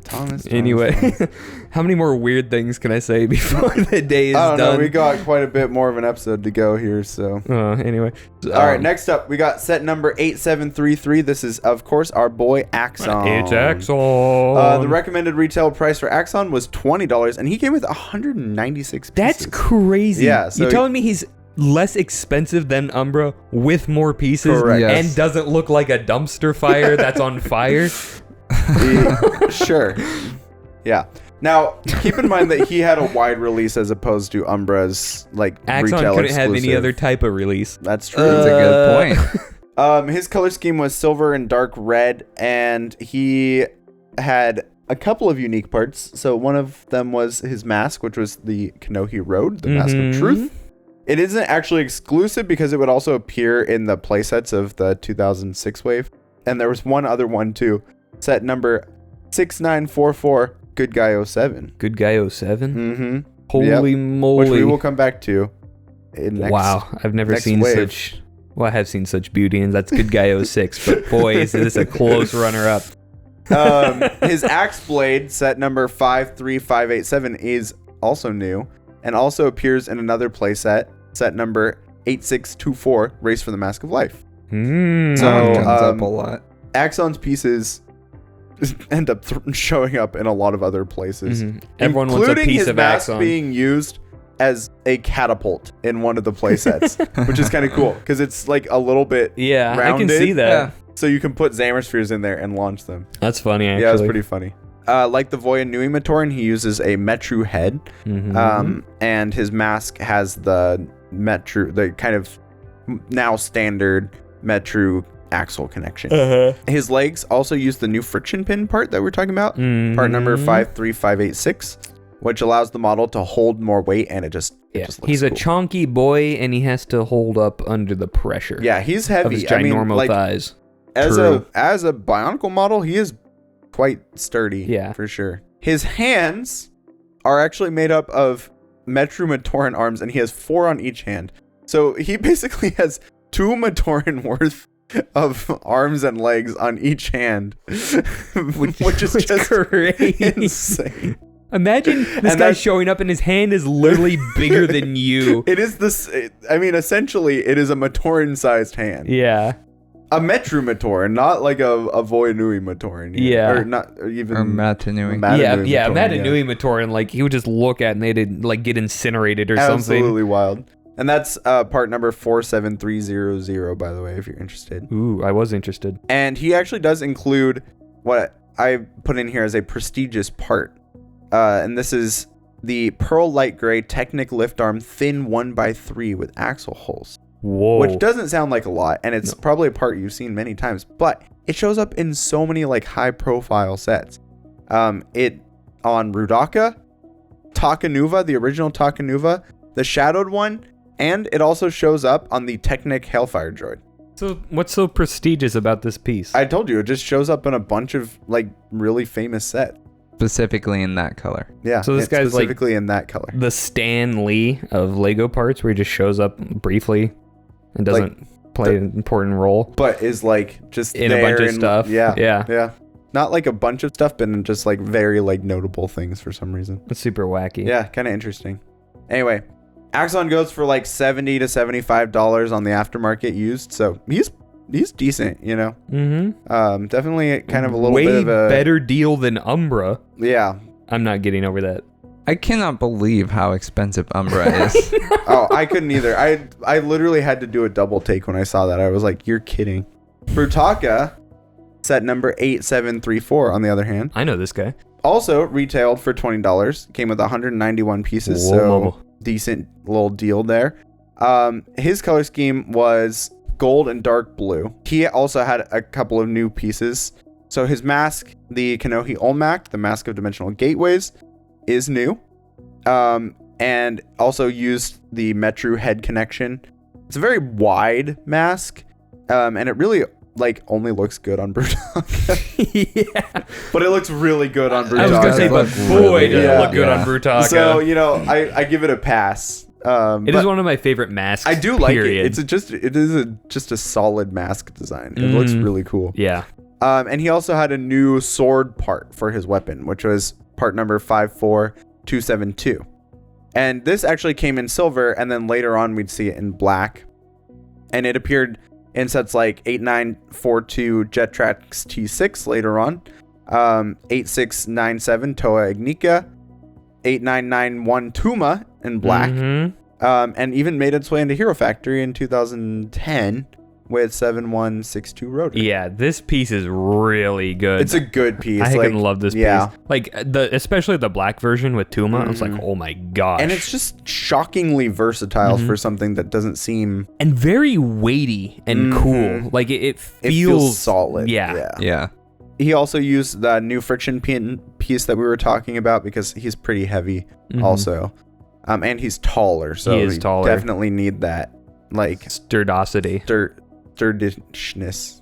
Thomas. Anyway, how many more weird things can I say before the day is I don't done? know. We got quite a bit more of an episode to go here, so. Anyway. All right, next up, we got set number 8733. This is, of course, our boy Axonn. It's Axonn. The recommended retail price for Axonn was $20, and he came with 196 pieces. That's crazy. Yeah, so you're telling me he's less expensive than Umbra with more pieces Correct. Yes. and doesn't look like a dumpster fire that's on fire? Sure. Yeah. Now, keep in mind that he had a wide release as opposed to Umbra's retail Axonn couldn't have any exclusive. other type of release. That's true. That's a good point. His color scheme was silver and dark red, and he had a couple of unique parts. So one of them was his mask, which was the Kanohi Road, the Mask of Truth. It isn't actually exclusive because it would also appear in the playsets of the 2006 wave. And there was one other one too. Set number 6944, Good Guy 07. Good Guy 07? Mm-hmm. Holy moly. Which we will come back to in next. Wow, I've never seen wave. such... Well, I have seen such beauty, and that's Good Guy 06, but boy, is this a close runner-up. His Axe Blade, set number 53587, is also new and also appears in another playset, set number 8624, Race for the Mask of Life. Mm. So, Comes up a lot. Axonn's pieces end up showing up in a lot of other places. Everyone wants a including piece his of mask Axonn. being used as a catapult in one of the playsets, which is kind of cool because it's like a little bit Yeah, rounded, I can see that. Yeah. so you can put Zammer spheres in there and launch them. That's funny, actually. Yeah, it's pretty funny. Like the Voya Nui Matoran, he uses a Metru head, and his mask has the kind of now standard Metru axle connection. His legs also use the new friction pin part that we're talking about, part number 53586, which allows the model to hold more weight, and it just looks He's a cool. chonky boy, and he has to hold up under the pressure. Yeah, he's heavy. Of his ginormo thighs. As a bionicle model, he is quite sturdy. Yeah. For sure. His hands are actually made up of Metru Matoran arms, and he has 4 on each hand. So he basically has 2 Matoran worth of arms and legs on each hand, which is just crazy. insane. Imagine this guy showing up and his hand is literally bigger than you. It is this. I mean, essentially, it is a Matoran-sized hand. Yeah. A Metru Matoran, not like a Voya Nui Matoran. Yeah. Or not even Or Matanui. Yeah, Matanui Matoran, like he would just look at and they'd like get incinerated or something. Absolutely wild. And that's part number 47300, by the way, if you're interested. Ooh, I was interested. And he actually does include what I put in here as a prestigious part. And this is the Pearl Light Gray Technic Lift Arm Thin 1x3 with axle holes. Whoa. which doesn't sound like a lot, and it's probably a part you've seen many times, but it shows up in so many like high profile sets. It on Brutaka, Takanuva, the original Takanuva, the shadowed one, and it also shows up on the TITANIC Hellfire droid. So what's so prestigious about this piece? I told you, it just shows up in a bunch of like really famous sets. Specifically in that color. Yeah, So this guy's specifically in that color. The Stan Lee of Lego parts, where he just shows up briefly and doesn't play an important role, But is like just in a there bunch of and- stuff. Yeah. Not like a bunch of stuff, but in just like very like notable things for some reason. It's super wacky. Yeah, kind of interesting. Anyway, Axonn goes for like $70 to $75 on the aftermarket used, so he's decent, you know. Mm-hmm. Definitely kind of a little way bit of a better deal than Umbra. Yeah. I'm not getting over that. I cannot believe how expensive Umbra is. Oh, I couldn't either. I literally had to do a double take when I saw that. I was like, you're kidding. Brutaka, set number 8734, on the other hand, I know this guy. also retailed for $20. Came with 191 pieces, Whoa. so decent little deal there. His color scheme was gold and dark blue. He also had a couple of new pieces. So his mask, the Kanohi Olmec, the Mask of Dimensional Gateways, is new. And also used the Metru head connection. It's a very wide mask. And it really like only looks good on Brutaka. Yeah. But it looks really good on Brutaka. I was gonna say, but boy, does it look good on Brutaka. So, you know, I give it a pass. It is one of my favorite masks. I do like period. it. It is just a solid mask design. It looks really cool. Yeah. And he also had a new sword part for his weapon, which was part number 54272. And this actually came in silver, and then later on we'd see it in black. And it appeared in sets like 8942 Jetrax T6 later on, 8697 Toa Ignika, 8991 Tuma in black, and even made its way into Hero Factory in 2010 with 7162 Rotor. Yeah, this piece is really good. It's a good piece. I like, love this yeah. piece. Like especially the black version with Tuma. I was like, oh my gosh. And it's just shockingly versatile for something that doesn't seem and very weighty and cool. Like it feels solid. Yeah. He also used the new friction pin piece that we were talking about because he's pretty heavy also. And he's taller, so he is taller. Definitely need that like sturdosity. Sturdishness.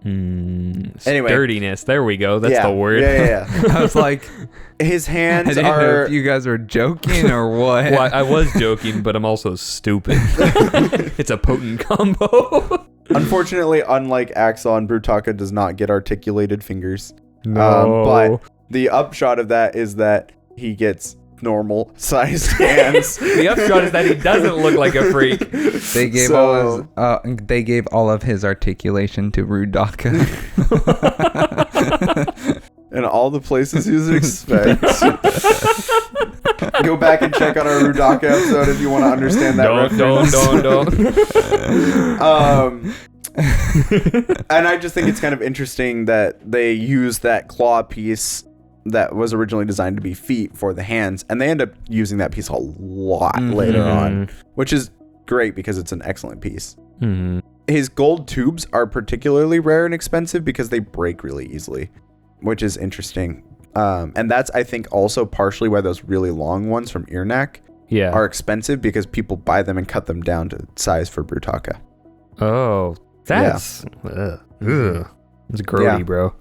Anyway, sturdiness. There we go. That's the word. Yeah. I was like, his hands I didn't know are. if you guys were joking or what. Well, I was joking, but I'm also stupid. It's a potent combo. Unfortunately, unlike Axonn, Brutaka does not get articulated fingers. No. But the upshot of that is that he gets normal sized hands. The upshot is that he doesn't look like a freak. They gave all of his articulation to Brutaka. In all the places you would expect. Go back and check on our Brutaka episode if you want to understand that reference. And I just think it's kind of interesting that they use that claw piece that was originally designed to be feet for the hands, and they end up using that piece a lot later on, which is great because it's an excellent piece. His gold tubes are particularly rare and expensive because they break really easily, which is interesting. And that's, I think, also partially why those really long ones from Earnack are expensive, because people buy them and cut them down to size for Brutaka. Oh, that's it's grody, bro.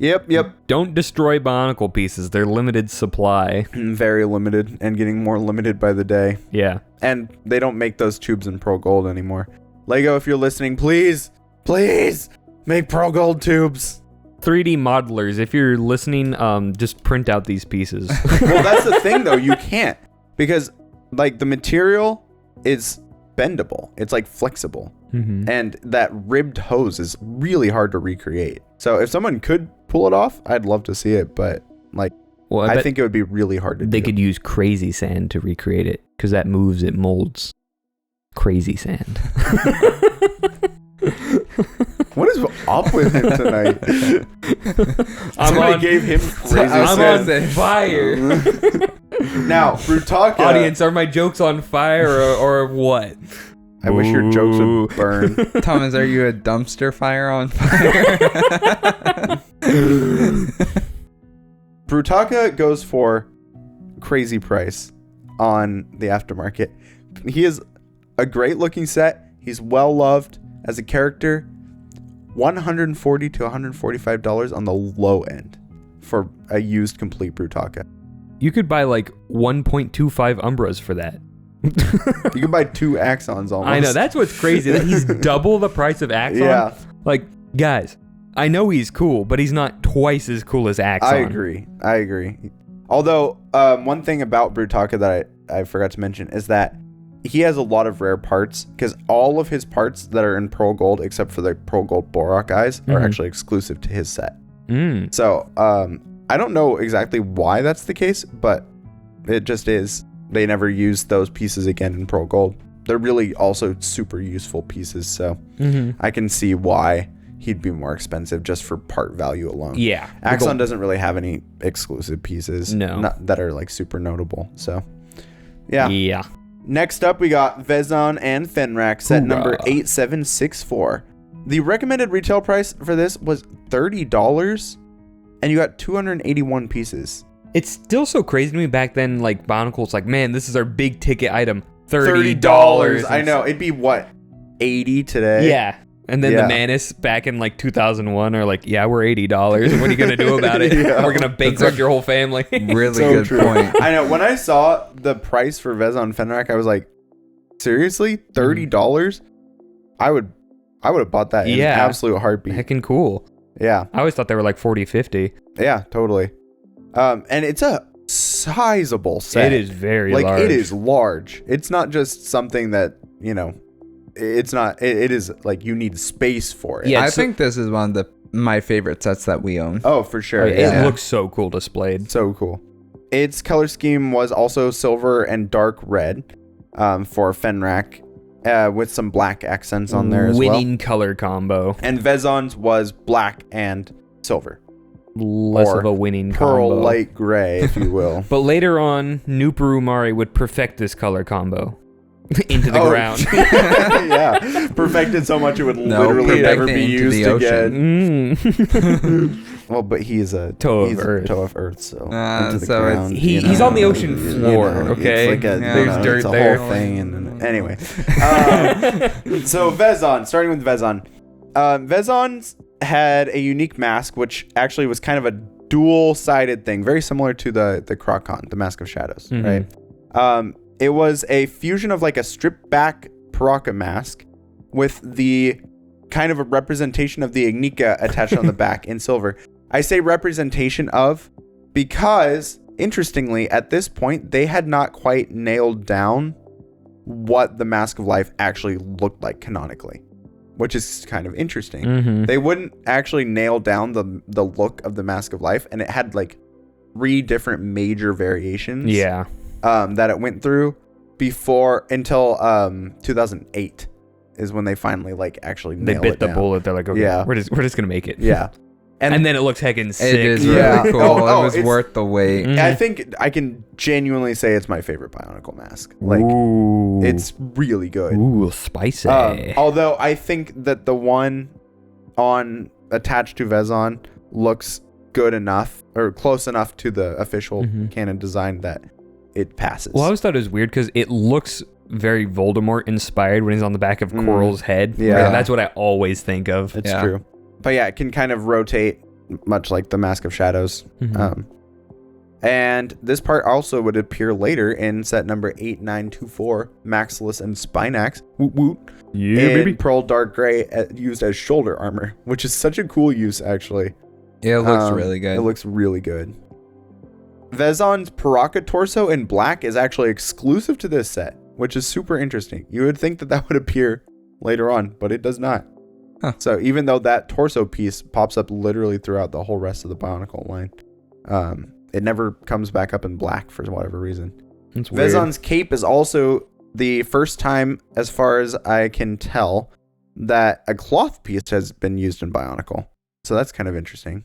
Yep. Don't destroy Bionicle pieces. They're limited supply. Very limited, and getting more limited by the day. Yeah. And they don't make those tubes in Pro Gold anymore. Lego, if you're listening, please make Pro Gold tubes. 3D modelers, if you're listening, just print out these pieces. Well, that's the thing, though. You can't, because like the material is bendable. It's like flexible. And that ribbed hose is really hard to recreate. So if someone could pull it off, I'd love to see it. But like, well, I think it would be really hard to do. They could use crazy sand to recreate it, because that moves, it molds. Crazy sand. What is up with him tonight? Somebody gave him crazy I'm sand. on fire. Now, Brutaka. Audience, are my jokes on fire or what? I wish your jokes would burn. Thomas, are you a dumpster fire on fire? Brutaka goes for crazy price on the aftermarket. He is a great looking set. He's well loved as a character. $140 to $145 on the low end for a used complete Brutaka. You could buy like 1.25 Umbras for that. You can buy 2 Axons almost. I know, that's what's crazy. That he's double the price of Axonn. Yeah. Like, guys, I know he's cool, but he's not twice as cool as Axonn. I agree. Although, one thing about Brutaka that I forgot to mention is that he has a lot of rare parts, because all of his parts that are in Pearl Gold, except for the Pearl Gold Borak eyes, are actually exclusive to his set. So, I don't know exactly why that's the case, but it just is. They never used those pieces again in Pearl Gold. They're really also super useful pieces, so I can see why he'd be more expensive just for part value alone. Yeah. Axonn doesn't really have any exclusive pieces that are like super notable. So, yeah. Next up, we got Vezon and Fenrakk, set number 8764. The recommended retail price for this was $30, and you got 281 pieces. It's still so crazy to me back then, like, Bionicle's like, man, this is our big ticket item. $30. I know. It'd be, what, 80 today? Yeah. And then the Manus back in, like, 2001 are like, yeah, we're $80. What are you going to do about it? We're going to bankrupt your whole family. Really So good point. I know. When I saw the price for Vezon Fenrakk, I was like, seriously? $30? I would have bought that in an absolute heartbeat. Heckin' cool. Yeah. I always thought they were like 40, 50. Yeah, totally. And it's a sizable set. It is very large. Like, it is large. It's not just something that, you know, it's not, it is like you need space for it. Yeah, I think this is one of my favorite sets that we own. Oh, for sure. It looks so cool displayed. So cool. Its color scheme was also silver and dark red for Fenrakk, with some black accents on there as well. Winning color combo. And Vezon's was black and silver. Less of a winning pearl combo. light gray, if you will. But later on, Nuperu Mari would perfect this color combo into the ground. Yeah, perfected so much it would literally never be used again. Well, but he's a toe of earth, so into the ground. He's on the ocean floor. Okay, it's like there's dirt it's a there. whole thing. And anyway, so Vezon, starting with Vezon. Vezon had a unique mask, which actually was kind of a dual-sided thing, very similar to the Krokon, the Mask of Shadows, right? It was a fusion of like a stripped-back Paraka mask with the kind of a representation of the Ignika attached on the back in silver. I say representation of because, interestingly, at this point, they had not quite nailed down what the Mask of Life actually looked like canonically, which is kind of interesting. They wouldn't actually nail down the look of the Mask of Life, and it had like 3 different major variations. Yeah. That it went through until 2008 is when they finally like actually nailed They it bit the down. bullet. They're like, okay, we're just gonna make it. Yeah. And then it looks heckin' sick. It is really cool. It was worth the wait. I think I can genuinely say it's my favorite Bionicle mask. Like, it's really good. Ooh, spicy. Although I think that the one attached to Vezon looks good enough or close enough to the official canon design that it passes. Well, I always thought it was weird because it looks very Voldemort inspired when he's on the back of Quirrell's head. Yeah. That's what I always think of. It's true. But yeah, it can kind of rotate much like the Mask of Shadows. And this part also would appear later in set number 8924, Maximus and Spinax. Woot woot. Yeah, in baby. Pearl Dark Gray used as shoulder armor, which is such a cool use, actually. Yeah, it looks really good. It looks really good. Vezon's Paraka torso in black is actually exclusive to this set, which is super interesting. You would think that would appear later on, but it does not. So even though that torso piece pops up literally throughout the whole rest of the Bionicle line, it never comes back up in black for whatever reason. That's weird. Vezon's cape is also the first time, as far as I can tell, that a cloth piece has been used in Bionicle. So that's kind of interesting.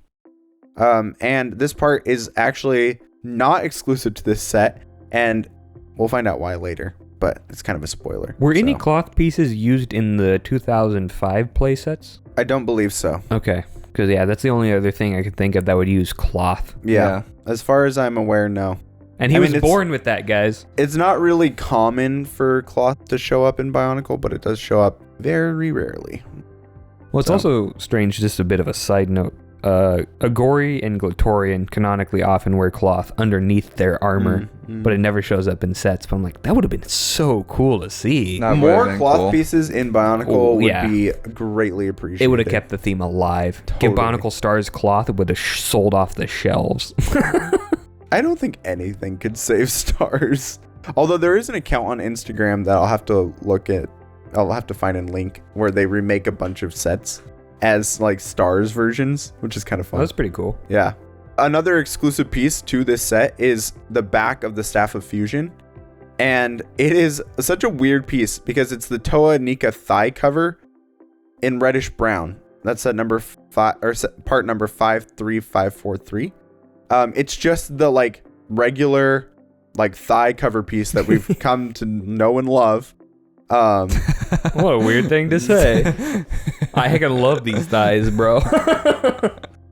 And this part is actually not exclusive to this set, and we'll find out why later. but it's kind of a spoiler. Were any so. cloth pieces used in the 2005 playsets? I don't believe so. Okay. Because, yeah, that's the only other thing I could think of that would use cloth. Yeah. As far as I'm aware, no. And he was born with that, guys. It's not really common for cloth to show up in Bionicle, but it does show up very rarely. Well, it's also strange, just a bit of a side note. Agori and Glatorian canonically often wear cloth underneath their armor, but it never shows up in sets. But I'm like, that would have been so cool to see. More cloth pieces in Bionicle would be greatly appreciated. It would have kept the theme alive. Totally. Give Bionicle Stars cloth, it would have sold off the shelves. I don't think anything could save Stars. Although there is an account on Instagram that I'll have to look at. I'll have to find a link where they remake a bunch of sets as like Stars versions, which is kind of fun. That's pretty cool. Yeah. Another exclusive piece to this set is the back of the Staff of Fusion. And it is such a weird piece because it's the Toa Nika thigh cover in reddish brown. That's set number 5 or part number 53543. It's just the like regular like thigh cover piece that we've come to know and love. What a weird thing to say. I heckin' love these thighs, bro.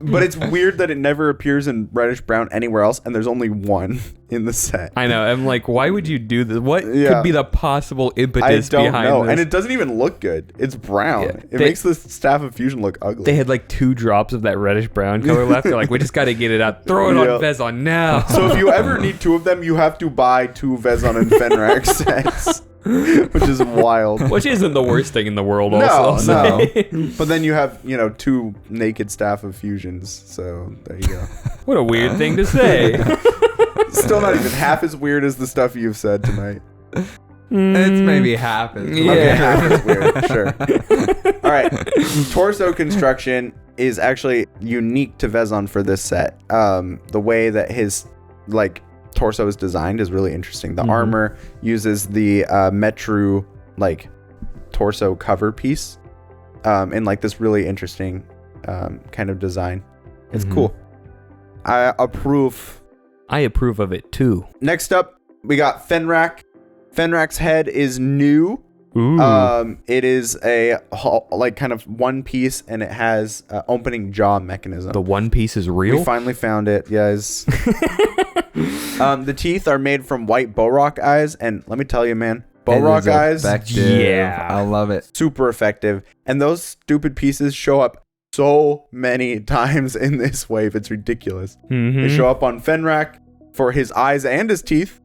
But it's weird that it never appears in reddish brown anywhere else, and there's only one in the set. I know. I'm like, why would you do this? What could be the possible impetus behind I don't know. this? And it doesn't even look good. It's brown. Yeah. It makes the Staff of Fusion look ugly. They had like 2 drops of that reddish brown color left. They're like, we just got to get it out. Throw it on Vezon now. So if you ever need 2 of them, you have to buy 2 Vezon and Fenrakk sets. Which is wild. Which isn't the worst thing in the world, No, also. no. But then you have, 2 naked Staff of Fusions. So there you go. What a weird thing to say. Still not even half as weird as the stuff you've said tonight. It's maybe half as Yeah. Okay, half as weird. Sure. All right. Torso construction is actually unique to Vezon for this set. The way that his torso is designed is really interesting. The armor uses the Metru torso cover piece in this really interesting kind of design. It's cool. I approve. I approve of it too. Next up, we got Fenrakk. Fenrakk's head is new. Ooh. It is a kind of one piece, and it has opening jaw mechanism. The one piece is real? We finally found it, guys. The teeth are made from white Borak eyes, and let me tell you, man, Borak eyes, yeah, I love it. super effective. And those stupid pieces show up so many times in this wave. It's ridiculous. They show up on Fenrakk for his eyes and his teeth.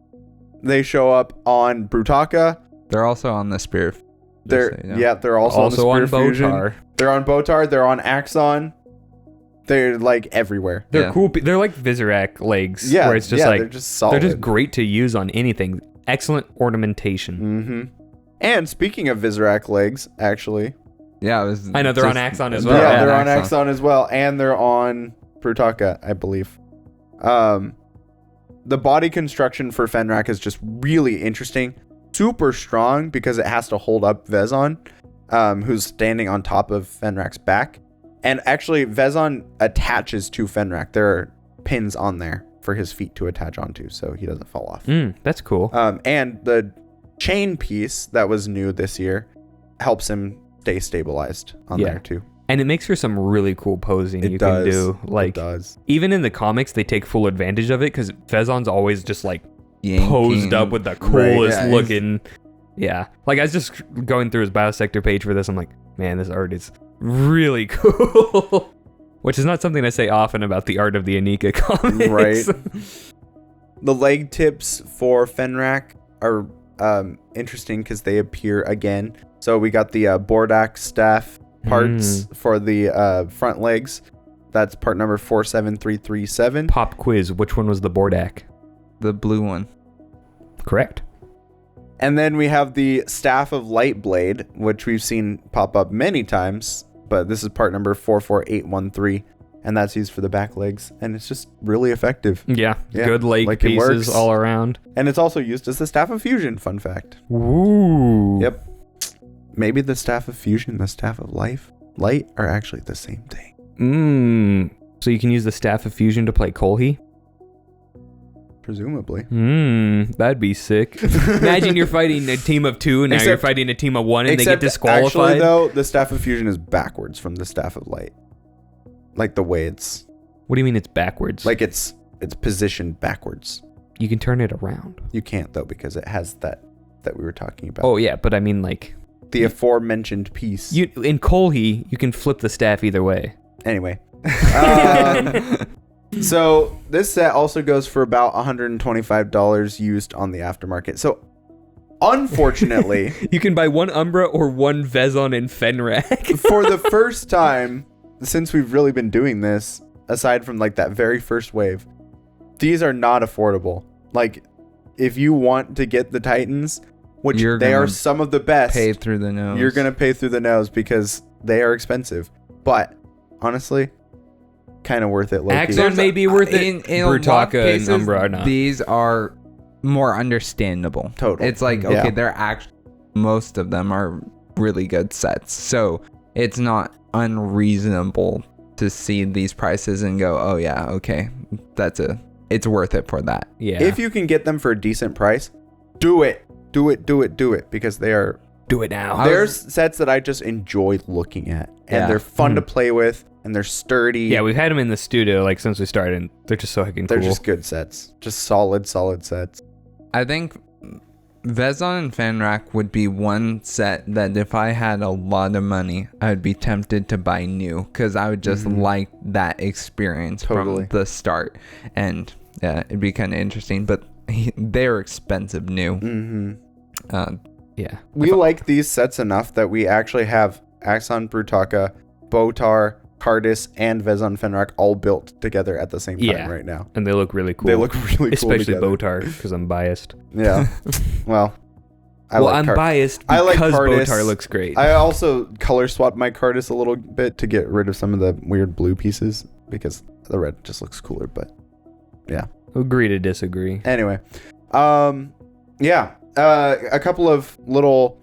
They show up on Brutaka. They're also on the Spear. They're also on the Spear Fusion. Botar. They're on Botar. They're on Axonn. They're everywhere. They're cool. They're like Vezon legs. Yeah, where it's just they're just solid. They're just great to use on anything. Excellent ornamentation. And speaking of Vezon legs, actually. Yeah, I know they're on Axonn as well. Yeah, they're on Axonn as well, and they're on Brutaka, I believe. The body construction for Fenrakk is just really interesting. Super strong because it has to hold up Vezon, who's standing on top of Fenrakk's back. And actually, Vezon attaches to Fenrakk. There are pins on there for his feet to attach onto, so he doesn't fall off. That's cool. And the chain piece that was new this year helps him stay stabilized on there too. And it makes for some really cool posing can do. It does. Even in the comics, they take full advantage of it because Vezon's always just Yanking. posed up with the coolest looking. Yeah. I was just going through his biosector page for this. I'm like, man, this art is really cool. Which is not something I say often about the art of the Anika comics. Right. The leg tips for Fenrakk are interesting because they appear again. So we got the Bordak staff parts for the front legs. That's part number 47337. Pop quiz. Which one was the Bordak? The blue one. Correct. And then we have the Staff of Lightblade, which we've seen pop up many times, but this is part number 44813, and that's used for the back legs, and it's just really effective. Yeah. Good leg it pieces works. all around. And it's also used as the Staff of Fusion, fun fact. Ooh. Yep. Maybe the Staff of Fusion and the Staff of Light are actually the same thing. So you can use the Staff of Fusion to play Kolhi? presumably. That'd be sick. Imagine you're fighting a team of 2 and now you're fighting a team of 1 and they get disqualified. Actually, though, the Staff of Fusion is backwards from the Staff of Light. Like the way it's... What do you mean it's backwards? Like it's positioned backwards. You can turn it around. You can't, though, because it has that we were talking about. Oh, yeah, but I mean, like... The aforementioned piece. In Kolhi, you can flip the staff either way. Anyway. So this set also goes for about $125 used on the aftermarket. So unfortunately... You can buy 1 Umbra or 1 Vezon and Fenrakk. For the first time since we've really been doing this, aside from like that very first wave, these are not affordable. Like, if you want to get the Titans, which they are some of the best, pay through the nose. You're gonna pay through the nose because they are expensive. But honestly, kind of worth it. Axonn may be worth it. In Brutaka and Umbra are not. These are more understandable. Total. It's like, okay, they're actually, most of them are really good sets. So it's not unreasonable to see these prices and go, oh yeah, okay, it's worth it for that. Yeah. If you can get them for a decent price, do it. Do it because they are... Do it now. There's sets that I just enjoy looking at, and they're fun to play with, and they're sturdy. Yeah, we've had them in the studio like since we started, and they're just so heckin' cool. They're just good sets. Just solid sets. I think Vezon and Fenrakk would be one set that if I had a lot of money, I would be tempted to buy new, because I would just like that experience from the start. And yeah, it'd be kind of interesting, but they're expensive new. Yeah. We like these sets enough that we actually have Axonn, Brutaka, Botar, Kardas, and Vezon Fenrakk all built together at the same time right now. And they look really cool. They look really cool Especially together. Botar, because I'm biased. Yeah. Well, I'm biased because Botar looks great. I also color swapped my Kardas a little bit to get rid of some of the weird blue pieces because the red just looks cooler, but yeah. Agree to disagree. Anyway. Yeah. A couple of little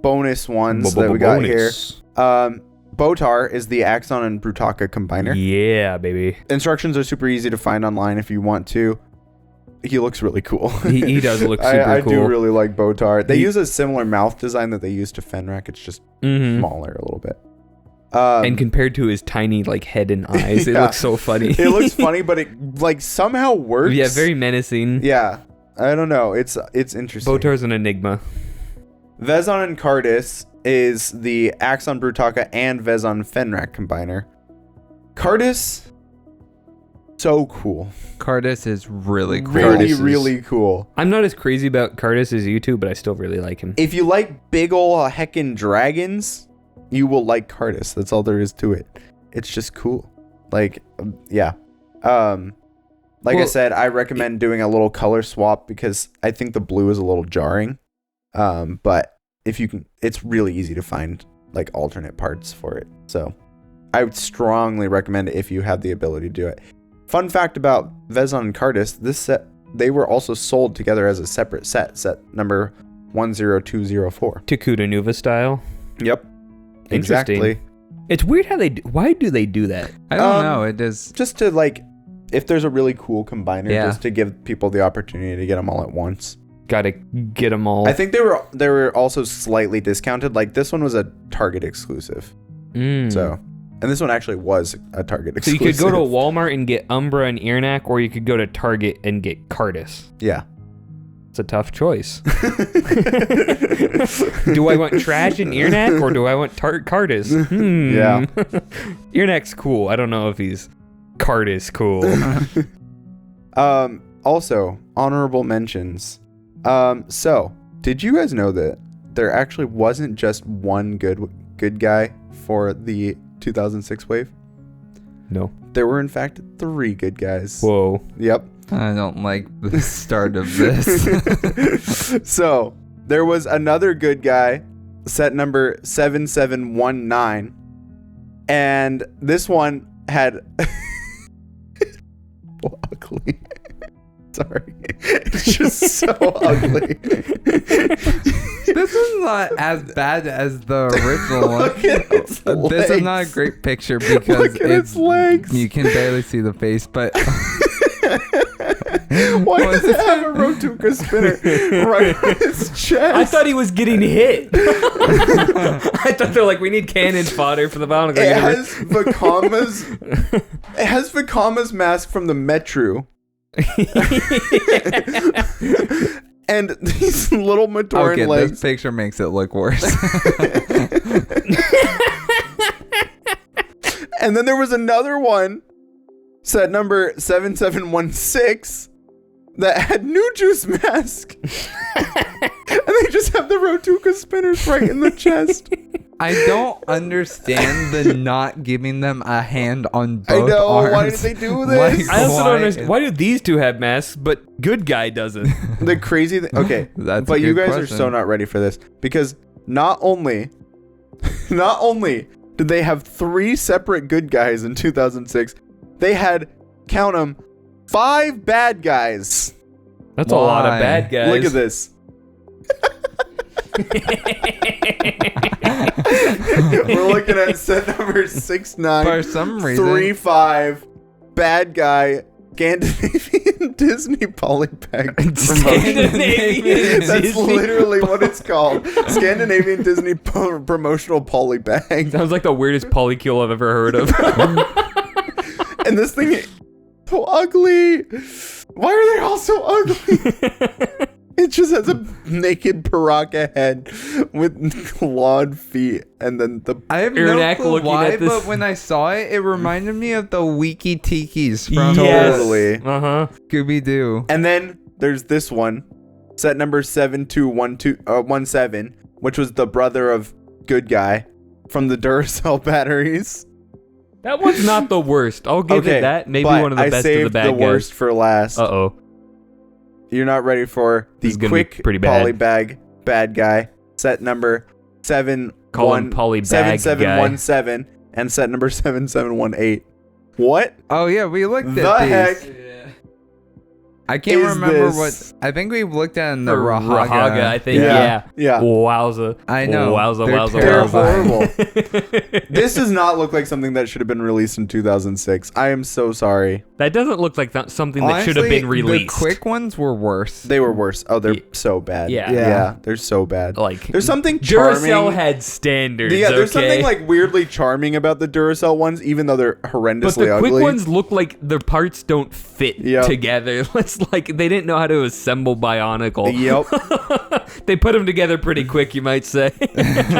bonus ones that we got here. Botar is the Axonn and Brutaka combiner. Yeah, baby. Instructions are super easy to find online if you want to. He looks really cool. He does look super cool. I do really like Botar. They use a similar mouth design that they use to Fenrakk. It's just smaller a little bit. And compared to his tiny like head and eyes, it looks so funny. It looks funny, but it like somehow works. Yeah, very menacing. Yeah. I don't know. It's interesting. Botar's an enigma. Vezon and Kardas is the Axonn Brutaka and Vezon Fenrakk combiner. Kardas, so cool. Kardas is really cool. Really cool. I'm not as crazy about Kardas as you two, but I still really like him. If you like big ol' heckin' dragons, you will like Kardas. That's all there is to it. It's just cool. Like, yeah. I said, I recommend doing a little color swap because I think the blue is a little jarring. But if you can, it's really easy to find like alternate parts for it. So I would strongly recommend it if you have the ability to do it. Fun fact about Vezon and Kardas, this set, they were also sold together as a separate set number 10204. Takuda Nuva style. Yep. Exactly. It's weird how why do they do that? I don't know. It is just to like, if there's a really cool combiner, just to give people the opportunity to get them all at once. Gotta get them all. I think they were also slightly discounted. Like this one was a Target exclusive. So, and this one actually was a Target exclusive. So you could go to Walmart and get Umbra and Irnak, or you could go to Target and get Kardas. Yeah. It's a tough choice. Do I want trash in Irnak, or do I want Kardas? Yeah. Irnak's cool. I don't know if he's Kardas cool. Also, honorable mentions. So, did you guys know that there actually wasn't just one good guy for the 2006 wave? No. There were, in fact, 3 good guys. Whoa. Yep. I don't like the start of this. So, there was another good guy, set number 7719. And this one had... ugly. Sorry. It's just so ugly. This is not as bad as the original one. This is not a great picture because its legs. You can barely see the face, but Why does it have a Rotuka spinner right on its chest? I thought he was getting hit. I thought they're like, we need cannon fodder for the Bionicle It universe. has Vakama's mask from the Metru. And these little Matoran Okay, legs. this picture makes it look worse. And then there was another one, set number 7716, that had Nuju's mask. And they just have the Rotuka spinners right in the chest. I don't understand the not giving them a hand on both I know. arms. Why did they do this? I also don't understand. Why do these two have masks, but good guy doesn't? The crazy thing. Okay, That's but a you good guys are question. so not ready for this because not only did they have 3 separate good guys in 2006, they had, count them, 5 bad guys. That's a lot of Why? bad guys. Look at this. We're looking at set number 69. For some reason. 3-5 bad guy Scandinavian Disney polybag promotion. Scandinavian That's Disney literally what it's called. Scandinavian Disney promotional polybag. Sounds like the weirdest polycule I've ever heard of. And this thing is so ugly. Why are they all so ugly? It just has a naked Barraka head with clawed feet, and then the I have Ernak no clue looking why, at this. but when I saw it, it reminded me of the Wiki Tikis from Yes. Totally. Uh-huh. Scooby-Doo. And then there's this one, set number 7217, which was the brother of Good Guy from the Duracell batteries. That one's not the worst. I'll give it that. Maybe but one of the I best saved of the bad guys. worst for last. Uh-oh. You're not ready for This the is gonna be quick pretty bad. polybag bad guy. Set number Call him polybag 7717 and set number 7718. What Oh, yeah, we looked the at these. heck? I can't is remember this? what... I think we looked at in the Or Rahaga. I think. Yeah. Yeah. Yeah. Wowza. I know. Wowza, They're wowza, They're wowza. horrible. This does not look like something that should have been released in 2006. I am so sorry. That doesn't look like something that should have Honestly, been released. The quick ones were worse. They were worse. Oh, they're so bad. Yeah. Yeah, they're so bad. Like, There's something charming. Duracell had standards. Yeah, there's okay? something like weirdly charming about the Duracell ones, even though they're But horrendously the ugly. quick ones look like the parts don't fit Yep. together. It's like they didn't know how to assemble Bionicle. Yep. They put them together pretty quick, you might say.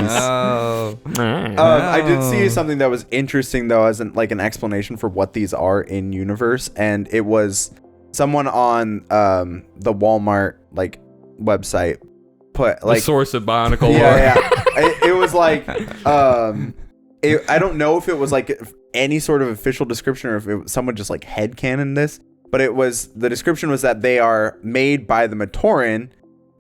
Oh. I did see something that was interesting though, as an explanation for what these are in universe, and it was someone on the Walmart website put The source of Bionicle lore. yeah. It was like I don't know if it was any sort of official description or if someone just headcanoned this, but the description was that they are made by the Matoran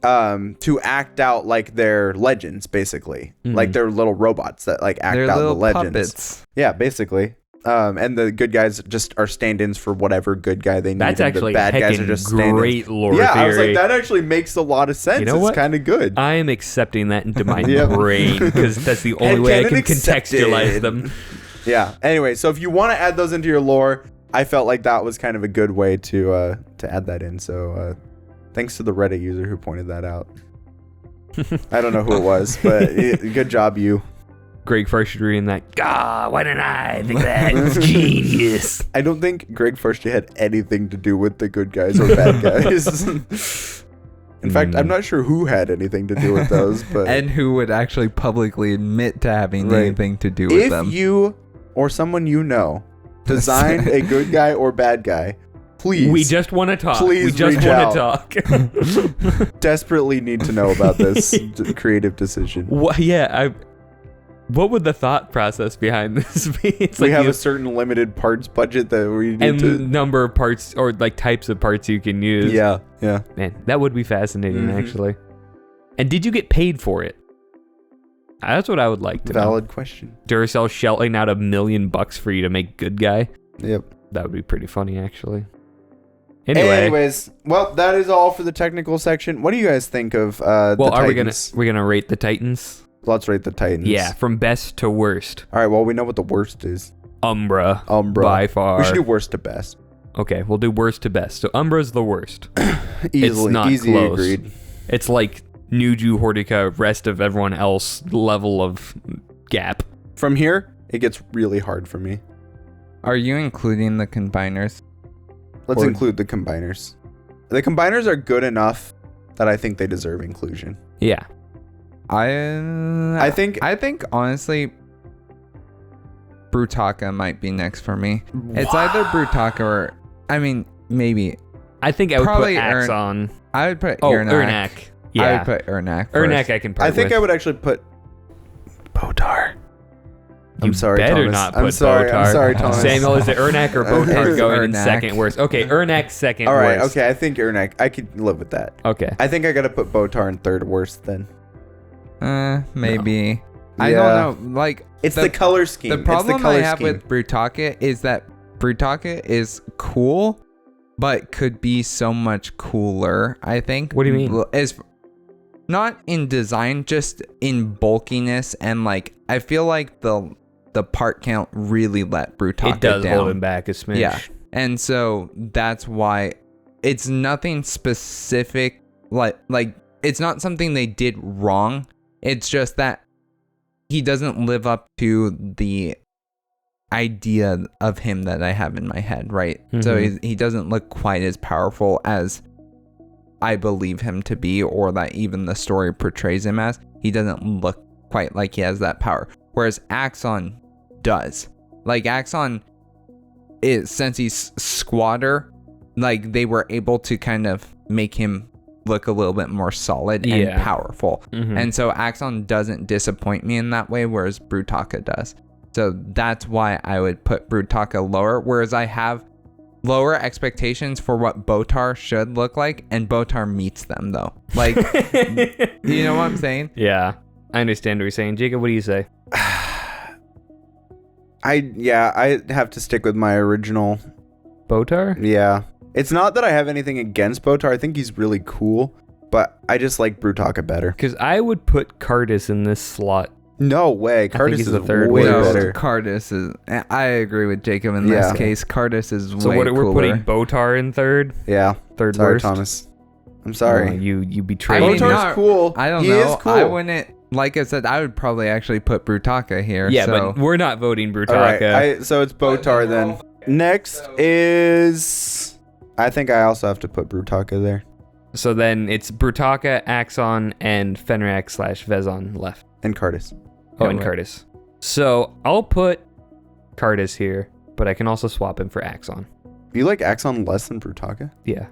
to act out their legends, basically. Like they're little robots that act They're out the little legends. puppets. Yeah, basically. And the good guys just are stand-ins for whatever good guy they need. That's and actually the bad guys are heckin' just stand-ins. great lore Yeah, theory. I was like, that actually makes a lot of sense. You know what? It's kind of good. I am accepting that into my Yep. brain because that's the only way I can Headcanon accepted. contextualize them. Yeah. Anyway, so if you want to add those into your lore, I felt like that was kind of a good way to add that in. So thanks to the Reddit user who pointed that out. I don't know who it was, but good job, you. Greg Farshidry and that. God, why didn't I think of that? It's genius. I don't think Greg Farshidry had anything to do with the good guys or bad guys. In fact, I'm not sure who had anything to do with those, but And who would actually publicly admit to having Right. anything to do with if them. you or someone you know designed a good guy or bad guy, please. We just want to talk. Please we just reach want out. to talk. desperately need to know about this creative decision. What would the thought process behind this be? It's We like have you- a certain limited parts budget that we need and to. number of parts or types of parts you can use. Yeah, yeah. Man, that would be fascinating, Mhm. actually. And did you get paid for it? That's what I would like to Valid question. know. Duracell shelling out $1 million for you to make good guy. Yep. That would be pretty funny, actually. Anyway, Anyways, well, that is all for the technical section. What do you guys think of the well, are Titans? we gonna rate the Titans? Let's rate the Titans. Yeah, from best to worst. All right. Well, we know what the worst is. Umbra Umbra. by far. We should do worst to best. Okay, we'll do worst to best. So Umbra's the worst. Easily, not easy close. agreed. It's like Nuju, Hortica, rest of everyone else level of gap. From here, it gets really hard for me. Are you including the combiners? Let's Or- include the combiners. The combiners are good enough that I think they deserve inclusion. Yeah. I think honestly, Brutaka might be next for me. It's either Brutaka or, I mean, maybe. I think I would Probably put Axonn. I would put Ernak. Ernak. Yeah. I would put Ernak. Ernak I can part I think with. I would actually put Botar. You I'm sorry, better Thomas. not put I'm sorry, Botar. I'm sorry, Thomas. Samuel, is it Ernak or Botar It's going in Ernak. second worst? Okay, Ernak second All right, worst. okay. I think Ernak. I could live with that. Okay. I think I gotta put Botar in third worst then. Maybe. I Yeah. don't know. Like, It's the color scheme. the problem it's the color I have scheme. with Brutaka is that Brutaka is cool, but could be so much cooler, I think. What do you mean? Is not in design, just in bulkiness, and like I feel like the part count really let Brutaka It does down. hold him back a smidge. Yeah. And so that's why it's nothing specific, like it's not something they did wrong. It's just that he doesn't live up to the idea of him that I have in my head, right? So he doesn't look quite as powerful as I believe him to be, or that even the story portrays him as. He doesn't look quite like he has that power. Whereas Axonn does. Like Axonn is, since he's squatter, like they were able to kind of make him look a little bit more solid and Yeah. powerful. And so Axonn doesn't disappoint me in that way, whereas Brutaka does. So that's why I would put Brutaka lower, whereas I have lower expectations for what Botar should look like, and Botar meets them though. Like, you know what I'm saying? Yeah. I understand what you're saying. Jacob, what do you say? I have to stick with my original. Botar? Yeah. It's not that I have anything against Botar. I think he's really cool, but I just like Brutaka better. Because I would put Kardas in this slot. No way. Kardas he's is the third way worst. better. Kardas is. I agree with Jacob in this Yeah. case. Kardas is So way we're cooler. putting Botar in third? Yeah. Third Sorry, worst? I'm sorry. Oh, you betrayed I mean, me. Botar's not- cool. I don't he know. is cool. I wouldn't. Like I said, I would probably actually put Brutaka here. Yeah, so. but we're not voting All right. Brutaka. So it's Botar then. Next is. I think I also have to put Brutaka there. So then it's Brutaka, Axonn, and Fenrakk / Vezon left. And Kardas. Oh, Yeah, and right. Kardas. So I'll put Kardas here, but I can also swap him for Axonn. You like Axonn less than Brutaka? Yeah.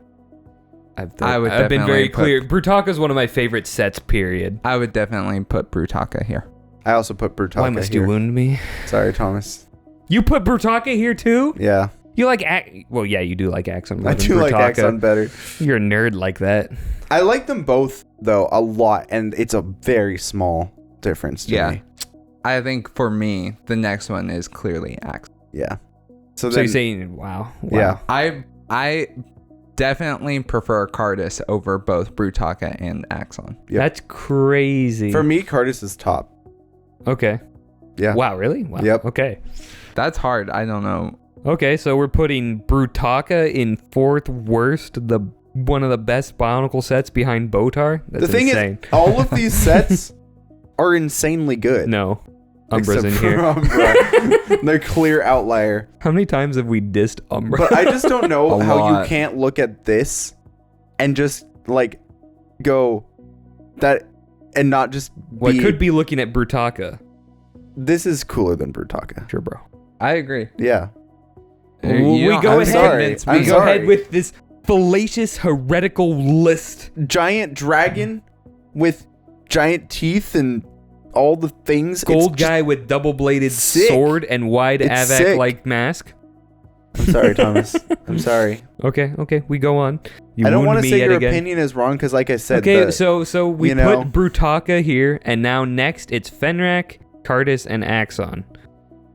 I've would been very definitely clear. Brutaka's one of my favorite sets, period. I would definitely put Brutaka here. I also put Brutaka Why must here. you wound me? Sorry, Thomas. You put Brutaka here too? Yeah. You like well, yeah, you do like Axonn more I than do like Brutaka. Axonn better. You're a nerd like that. I like them both, though, a lot, and it's a very small difference to Yeah. me. I think for me, the next one is clearly Axonn. Yeah. So then, you're saying, wow. Yeah. I definitely prefer Kardas over both Brutaka and Axonn. Yep. That's crazy. For me, Kardas is top. Okay. Yeah. Wow, really? Wow. Yep. Okay. That's hard. I don't know. Okay, so we're putting Brutaka in fourth worst, one of the best Bionicle sets behind Botar. That's The thing insane. is, all of these sets are insanely good. No. Umbra's in Except here. for Umbra. They're clear outlier. How many times have we dissed Umbra? But I just don't know A how lot. you can't look at this and just, like, go that and not just Well, be, it could be looking at Brutaka. this is cooler than Brutaka. Sure, bro. I agree. Yeah. You don't go have to ahead. convince I'm me. We go ahead with this fallacious, heretical list. Giant dragon with giant teeth and all the things. Gold It's just- guy with double-bladed sick. sword and wide It's Avak-like mask. I'm sorry, Thomas. I'm sorry. Okay, we go on. You I don't wound want to me say yet your again. opinion is wrong because, like I said, Okay, the- so we you know. put Brutaka here, and now next it's Fenrakk, Kardas, and Axonn.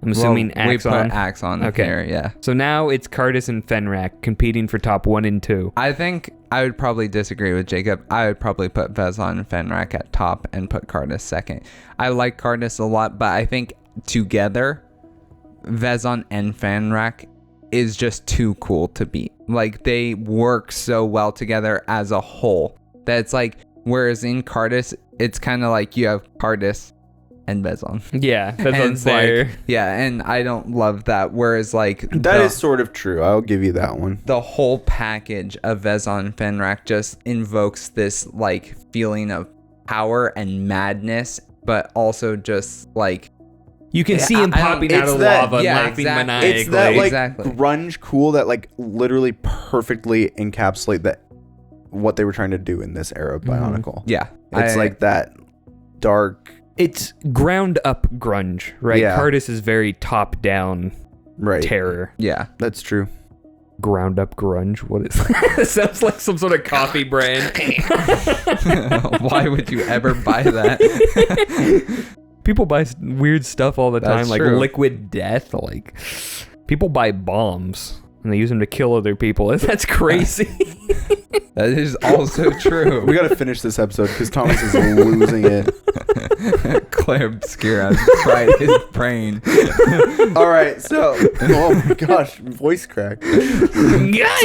I'm assuming Well, we put Axonn. Axonn Okay. here, yeah. So now it's Kardas and Fenrakk competing for top 1 and 2. I think I would probably disagree with Jacob. I would probably put Vezon and Fenrakk at top and put Kardas second. I like Kardas a lot, but I think together, Vezon and Fenrakk is just too cool to beat. Like, they work so well together as a whole that it's like, whereas in Kardas, it's kind of like you have Kardas and Vezon. Yeah, And Vezon's it's there. like, yeah, and I don't love that. Whereas like That is sort of true. I'll give you that one. the whole package of Vezon and Fenrakk just invokes this like feeling of power and madness, but also just like You can see him I don't- popping out it's of that- lava, yeah, laughing exactly. maniacally. It's that like Exactly. grunge cool that like literally perfectly encapsulate that what they were trying to do in this era of Bionicle. yeah, It's like that dark, It's ground up grunge, right? Yeah. Kardas is very top down right? terror. yeah. That's true. Ground up grunge? What is that? It sounds like some sort of coffee brand. Why would you ever buy that? People buy weird stuff all the time, That's like true. liquid death. Like, people buy bombs and they use them to kill other people. That's crazy. That is also true. We got to finish this episode because Thomas is losing it. Claire Obscura fried his brain. All right, so oh my gosh, voice crack. Guys!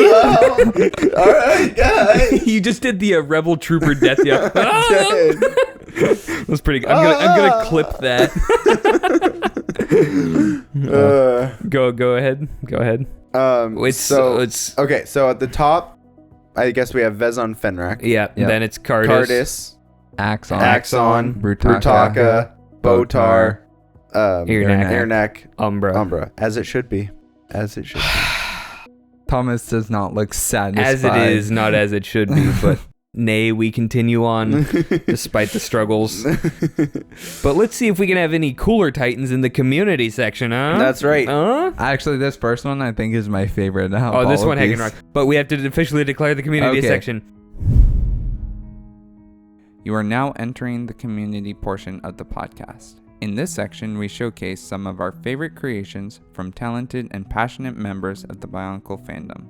All right, guys. You just did the Rebel Trooper death yell. Dead. That's pretty good. I'm gonna clip that. Go ahead. It's okay. So at the top, I guess we have Vezon, Fenrakk, yeah. Yep. Then it's Kardas. Kardas, Axonn, Axonn, Brutaka, Botar, Earneck, Earneck, Umbra. Umbra, as it should be, as it should be. Thomas does not look satisfied. As it is, not as it should be, but nay, we continue on despite the struggles. But let's see if we can have any cooler Titans in the community section, huh? That's right. Actually, this first one I think is my favorite. Oh, this one, Hagenrock. But we have to officially declare the community Okay. section. You are now entering the community portion of the podcast. In this section, we showcase some of our favorite creations from talented and passionate members of the Bionicle fandom.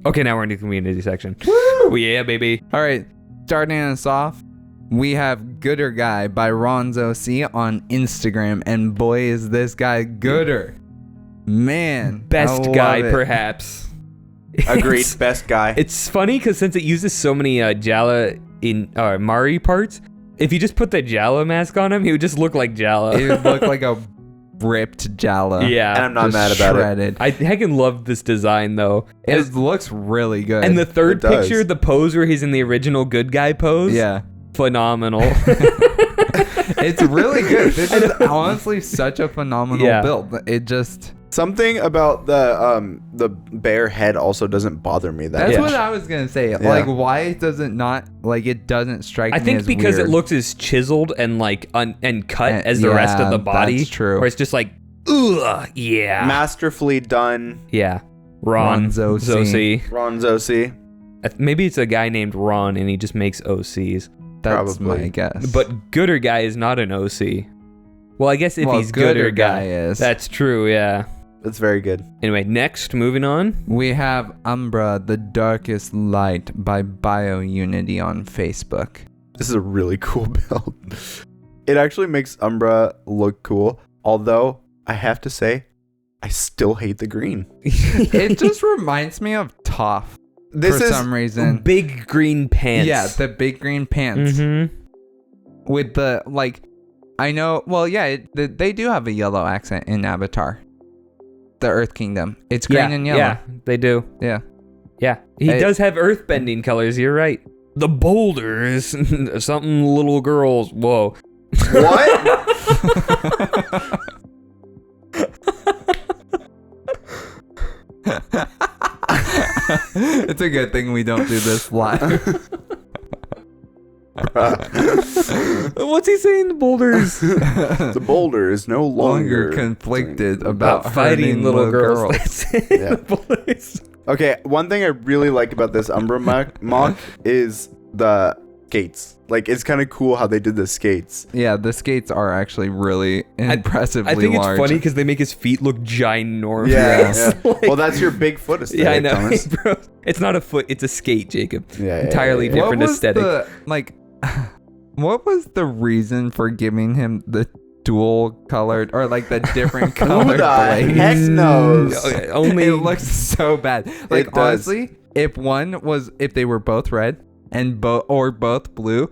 Okay, now we're in the community section. Woo! Yeah, baby. All right, starting us off, we have Gooder Guy by Ronzo C on Instagram, and boy is this guy gooder. Man, I Best love guy, it. perhaps. Agreed. It's, Best guy. it's funny because since it uses so many Jala in Mari parts, if you just put the Jala mask on him, he would just look like Jala. It would look like a ripped Jala. Yeah. and I'm not Just mad about it. shredded. I heckin' love this design though. It looks really good. And the third It does. picture, the pose where he's in the original good guy pose, yeah, phenomenal. it's really good. This is honestly such a phenomenal Yeah. build. It just Something about the bear head also doesn't bother me that that's Yeah. what I was gonna say. Like, why does it not like it doesn't strike I me think as because weird. it looks as chiseled and like and cut And- as the rest of yeah, the body. that's true. Where it's just like, ugh, yeah, masterfully done. yeah. Ron Ronzo C. Zoc. Ronzo C. Maybe it's a guy named Ron and he just makes OCs. That's Probably. my guess. But Gooder Guy is not an OC. Well, I guess if Well, he's Gooder Guy, is. that's true. Yeah. That's very good. Anyway, next, moving on. We have Umbra, the Darkest Light by BioUnity on Facebook. This is a really cool build. It actually makes Umbra look cool. Although I have to say, I still hate the green. It just reminds me of Toph This for is some reason. Big green pants. Yeah, the big green pants Mm-hmm. with the like. I know. Well, yeah, they do have a yellow accent in Avatar, the Earth Kingdom. It's green and yellow. Yeah, they do. Yeah. Yeah, he does have earthbending colors. You're right. The boulders, something little girls. Whoa. what? It's a good thing we don't do this live. What's he saying? The boulders. The boulder is no Longer longer conflicted about fighting hurting little girls. That's it. Yeah. The boys. Okay, one thing I really like about this Umbra mock is the skates. Like, it's kind of cool how they did the skates. Yeah, the skates are actually really impressively I think large. it's funny because they make his feet look ginormous. Yeah. Like- Well, that's your big foot aesthetic, Yeah, I know. Thomas. Bro, it's not a foot, it's a skate, Jacob. Yeah, Entirely different what was aesthetic. what was the reason for giving him the dual colored or like the different Who colored the blades. heck knows? Only It looks so bad. Like It does. honestly, if they were both red and both blue,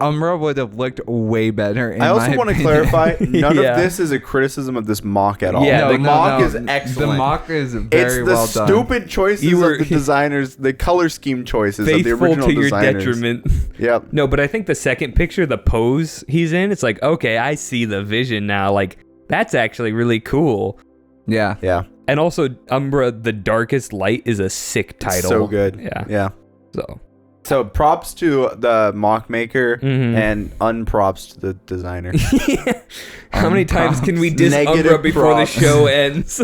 Umbra would have looked way better. I also want to clarify, none Yeah. of this is a criticism of this mock at all. Yeah, the mock is excellent. The mock is it's very the well done. stupid choices You were- of the designers, the color scheme choices of the faithful original to your designers. detriment. Yep. No, but I think the second picture, the pose he's in, it's like, okay, I see the vision now. Like, that's actually really cool. Yeah. Yeah. And also, Umbra, The Darkest Light is a sick title. So good. Yeah. Yeah. So, So props to the mock maker Mhm. and unprops to the designer. how many times can we diss Negative Umbra before props. the show ends?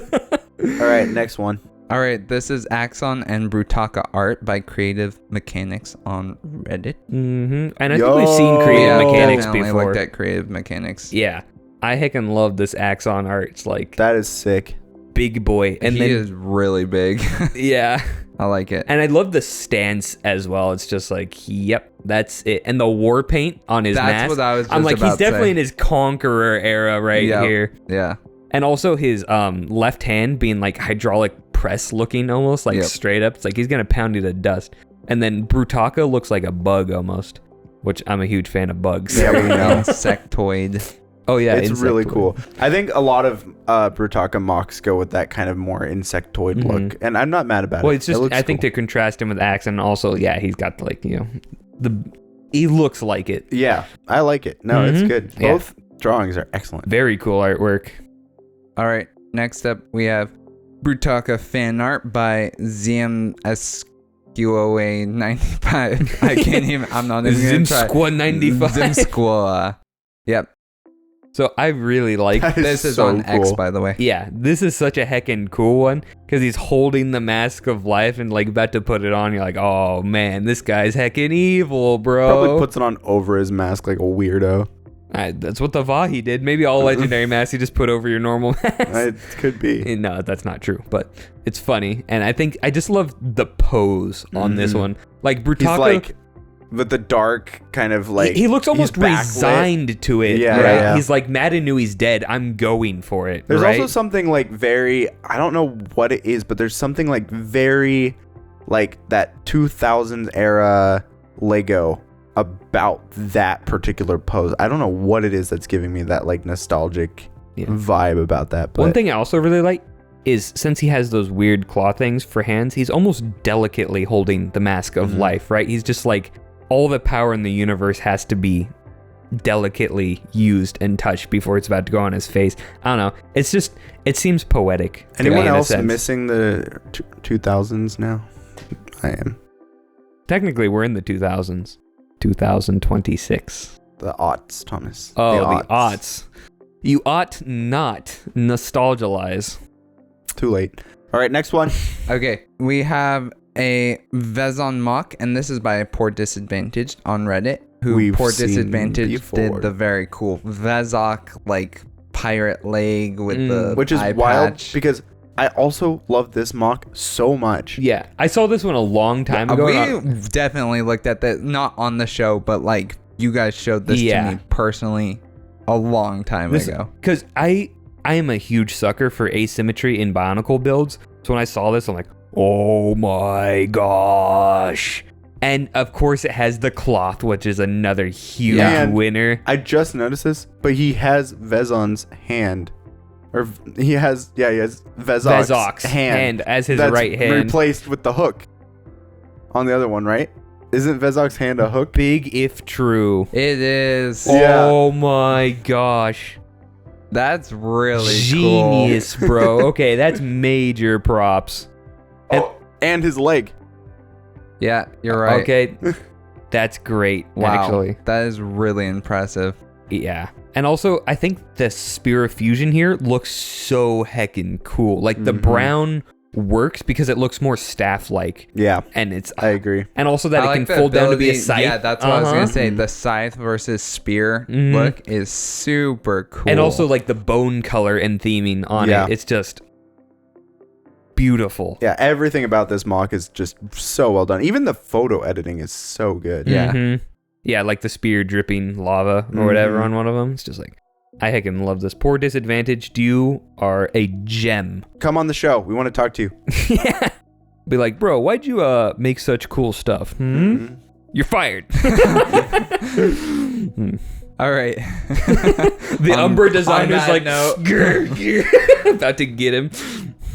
All right, next one. All right, this is Axonn and Brutaka art by Creative Mechanics on Reddit. And I think we've seen Creative Yeah, Mechanics definitely before. looked at Creative Mechanics. Yeah. I heckin' love this Axonn art. It's like That is sick. big boy. And He then, is really big. yeah. I like it. And I love the stance as well. It's just like, yep, that's it. And the war paint on his That's mask. what I was just I'm like, about he's to definitely say. in his conqueror era right Yep. here. Yeah. And also his left hand being like hydraulic press looking almost, like Yep. straight up. It's like he's going to pound you to dust. And then Brutaka looks like a bug almost, which I'm a huge fan of bugs. Yeah, we know. Insectoid. Oh, yeah. It's really insectoid. cool. I think a lot of Brutaka mocks go with that kind of more insectoid look, and I'm not mad about Well, it. it's just, It looks I think cool. to contrast him with Axonn, also, yeah, he's got like, he looks like it. Yeah, I like it. No, it's Mhm. good. Yeah. Both drawings are excellent. Very cool artwork. All right. Next up, we have Brutaka fan art by ZMSQOA95. I can't even. I'm not even gonna try. Zimsqua 95. Zimsqua. Yep. So I really like That This is so on X, cool. by the way. Yeah, this is such a heckin' cool one because he's holding the mask of life and like about to put it on. You're like, oh man, this guy's heckin' evil, bro. Probably puts it on over his mask like a weirdo. That's what the Vahi did. Maybe all legendary masks you just put over your normal mask. It could be. No, that's not true, but it's funny. And I just love the pose on this one. Like Brutaka, He's like with the dark kind of like. he looks almost he's backlit. resigned to it. Yeah, right? yeah. He's like, Madanui's dead. I'm going for it. There's right? also something like very. I don't know what it is, but there's something like very, like that 2000s era Lego about that particular pose. I don't know what it is that's giving me that like nostalgic vibe about that. But One thing I also really like is since he has those weird claw things for hands, he's almost delicately holding the mask of life, right? He's just like, all the power in the universe has to be delicately used and touched before it's about to go on his face. I don't know. It's just, it seems poetic. to anyone me in a else sense. missing the 2000s now? I am. Technically, we're in the 2000s. 2026. The aughts, Thomas. Oh, the aughts. You ought not nostalgize. Too late. All right, next one. Okay, we have a Vezon mock, and this is by Poor Disadvantaged on Reddit, who We've Poor seen Disadvantaged before. did the very cool Vezok, like, pirate leg with the Which is eye wild patch. because I also love this mock so much. Yeah, I saw this one a long time ago. We definitely looked at that, not on the show, but, like, you guys showed this to me personally a long time ago. Because I am a huge sucker for asymmetry in Bionicle builds. So when I saw this, I'm like, oh my gosh. And of course it has the cloth, which is another huge And winner. I just noticed this, but he has Vezon's hand. Or he has Vezok's hand as his that's right hand. replaced with the hook on the other one, right? Isn't Vezok's hand a hook? Big if true. It is. Yeah. Oh my gosh. That's really Genius, bro. Okay, that's major props. Oh, and his leg. cool. Yeah, you're right. Okay, that's great, Wow. actually. That is really impressive. Yeah. And also, I think the Spear of Fusion here looks so heckin' cool. Like, the brown works because it looks more staff-like. Yeah, And it's... I agree. And also that I it like can the fold down to be a ability- scythe. Yeah, that's what I was gonna say. Uh-huh. The scythe versus spear Mhm. look is super cool. And also, like, the bone color and theming on Yeah. it. It's just beautiful. Yeah, everything about this mock is just so well done. Even the photo editing is so good. Yeah. Mhm. Yeah, like the spear dripping lava or whatever Mhm. on one of them. It's just like, I heckin' love this. Poor disadvantaged, you are a gem. Come on the show. We want to talk to you. Yeah. Be like, bro, why'd you make such cool stuff? You're fired. All right. The Umbra designer's like, no. about to get him.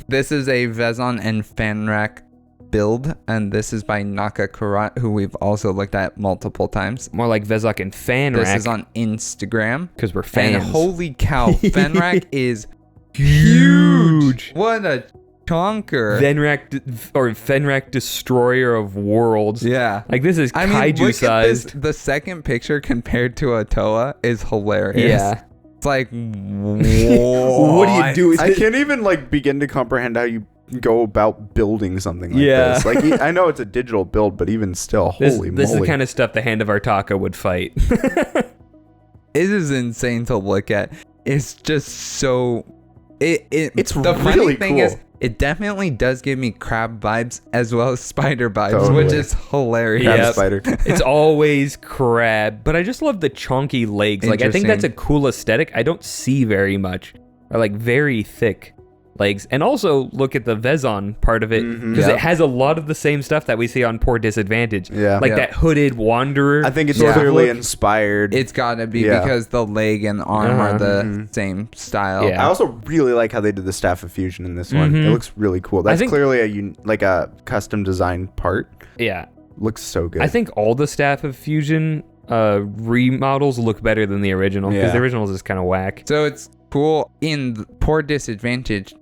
This is a Vezon and Fenrakk build, and this is by NikitaKondrashev, who we've also looked at multiple times. More like Vezok and Fenrakk. This is on Instagram. Because we're fans. And holy cow, Fenrakk is huge. What a chonker. Fenrakk Destroyer of Worlds. Yeah. Like, this is I mean, kaiju look sized. at this. The second picture compared to a Toa is hilarious. Yeah. It's like, What do you do with I it? can't even like begin to comprehend how you go about building something like Yeah. this. Like, I know it's a digital build, but even still, holy This is moly. the kind of stuff the Hand of Artaka would fight. it is insane to look at. It's just so... It's the really funny thing cool. is, it definitely does give me crab vibes as well as spider vibes, Totally. which is hilarious. Crab Yep. spider. It's always crab, but I just love the chunky legs. Like, I think that's a cool aesthetic I don't see very much. Or like very thick legs. And also look at the Vezon part of it, because it has a lot of the same stuff that we see on Poor Disadvantage. Yeah. Like Yeah. that hooded wanderer. I think it's Yeah. clearly inspired. It's gotta be Yeah. because the leg and arm are the same style. Yeah. I also really like how they did the Staff of Fusion in this one. It looks really cool. That's think- clearly a custom designed part. Yeah. Looks so good. I think all the Staff of Fusion remodels look better than the original, because the original is just kind of whack. So it's cool. In Poor Disadvantage,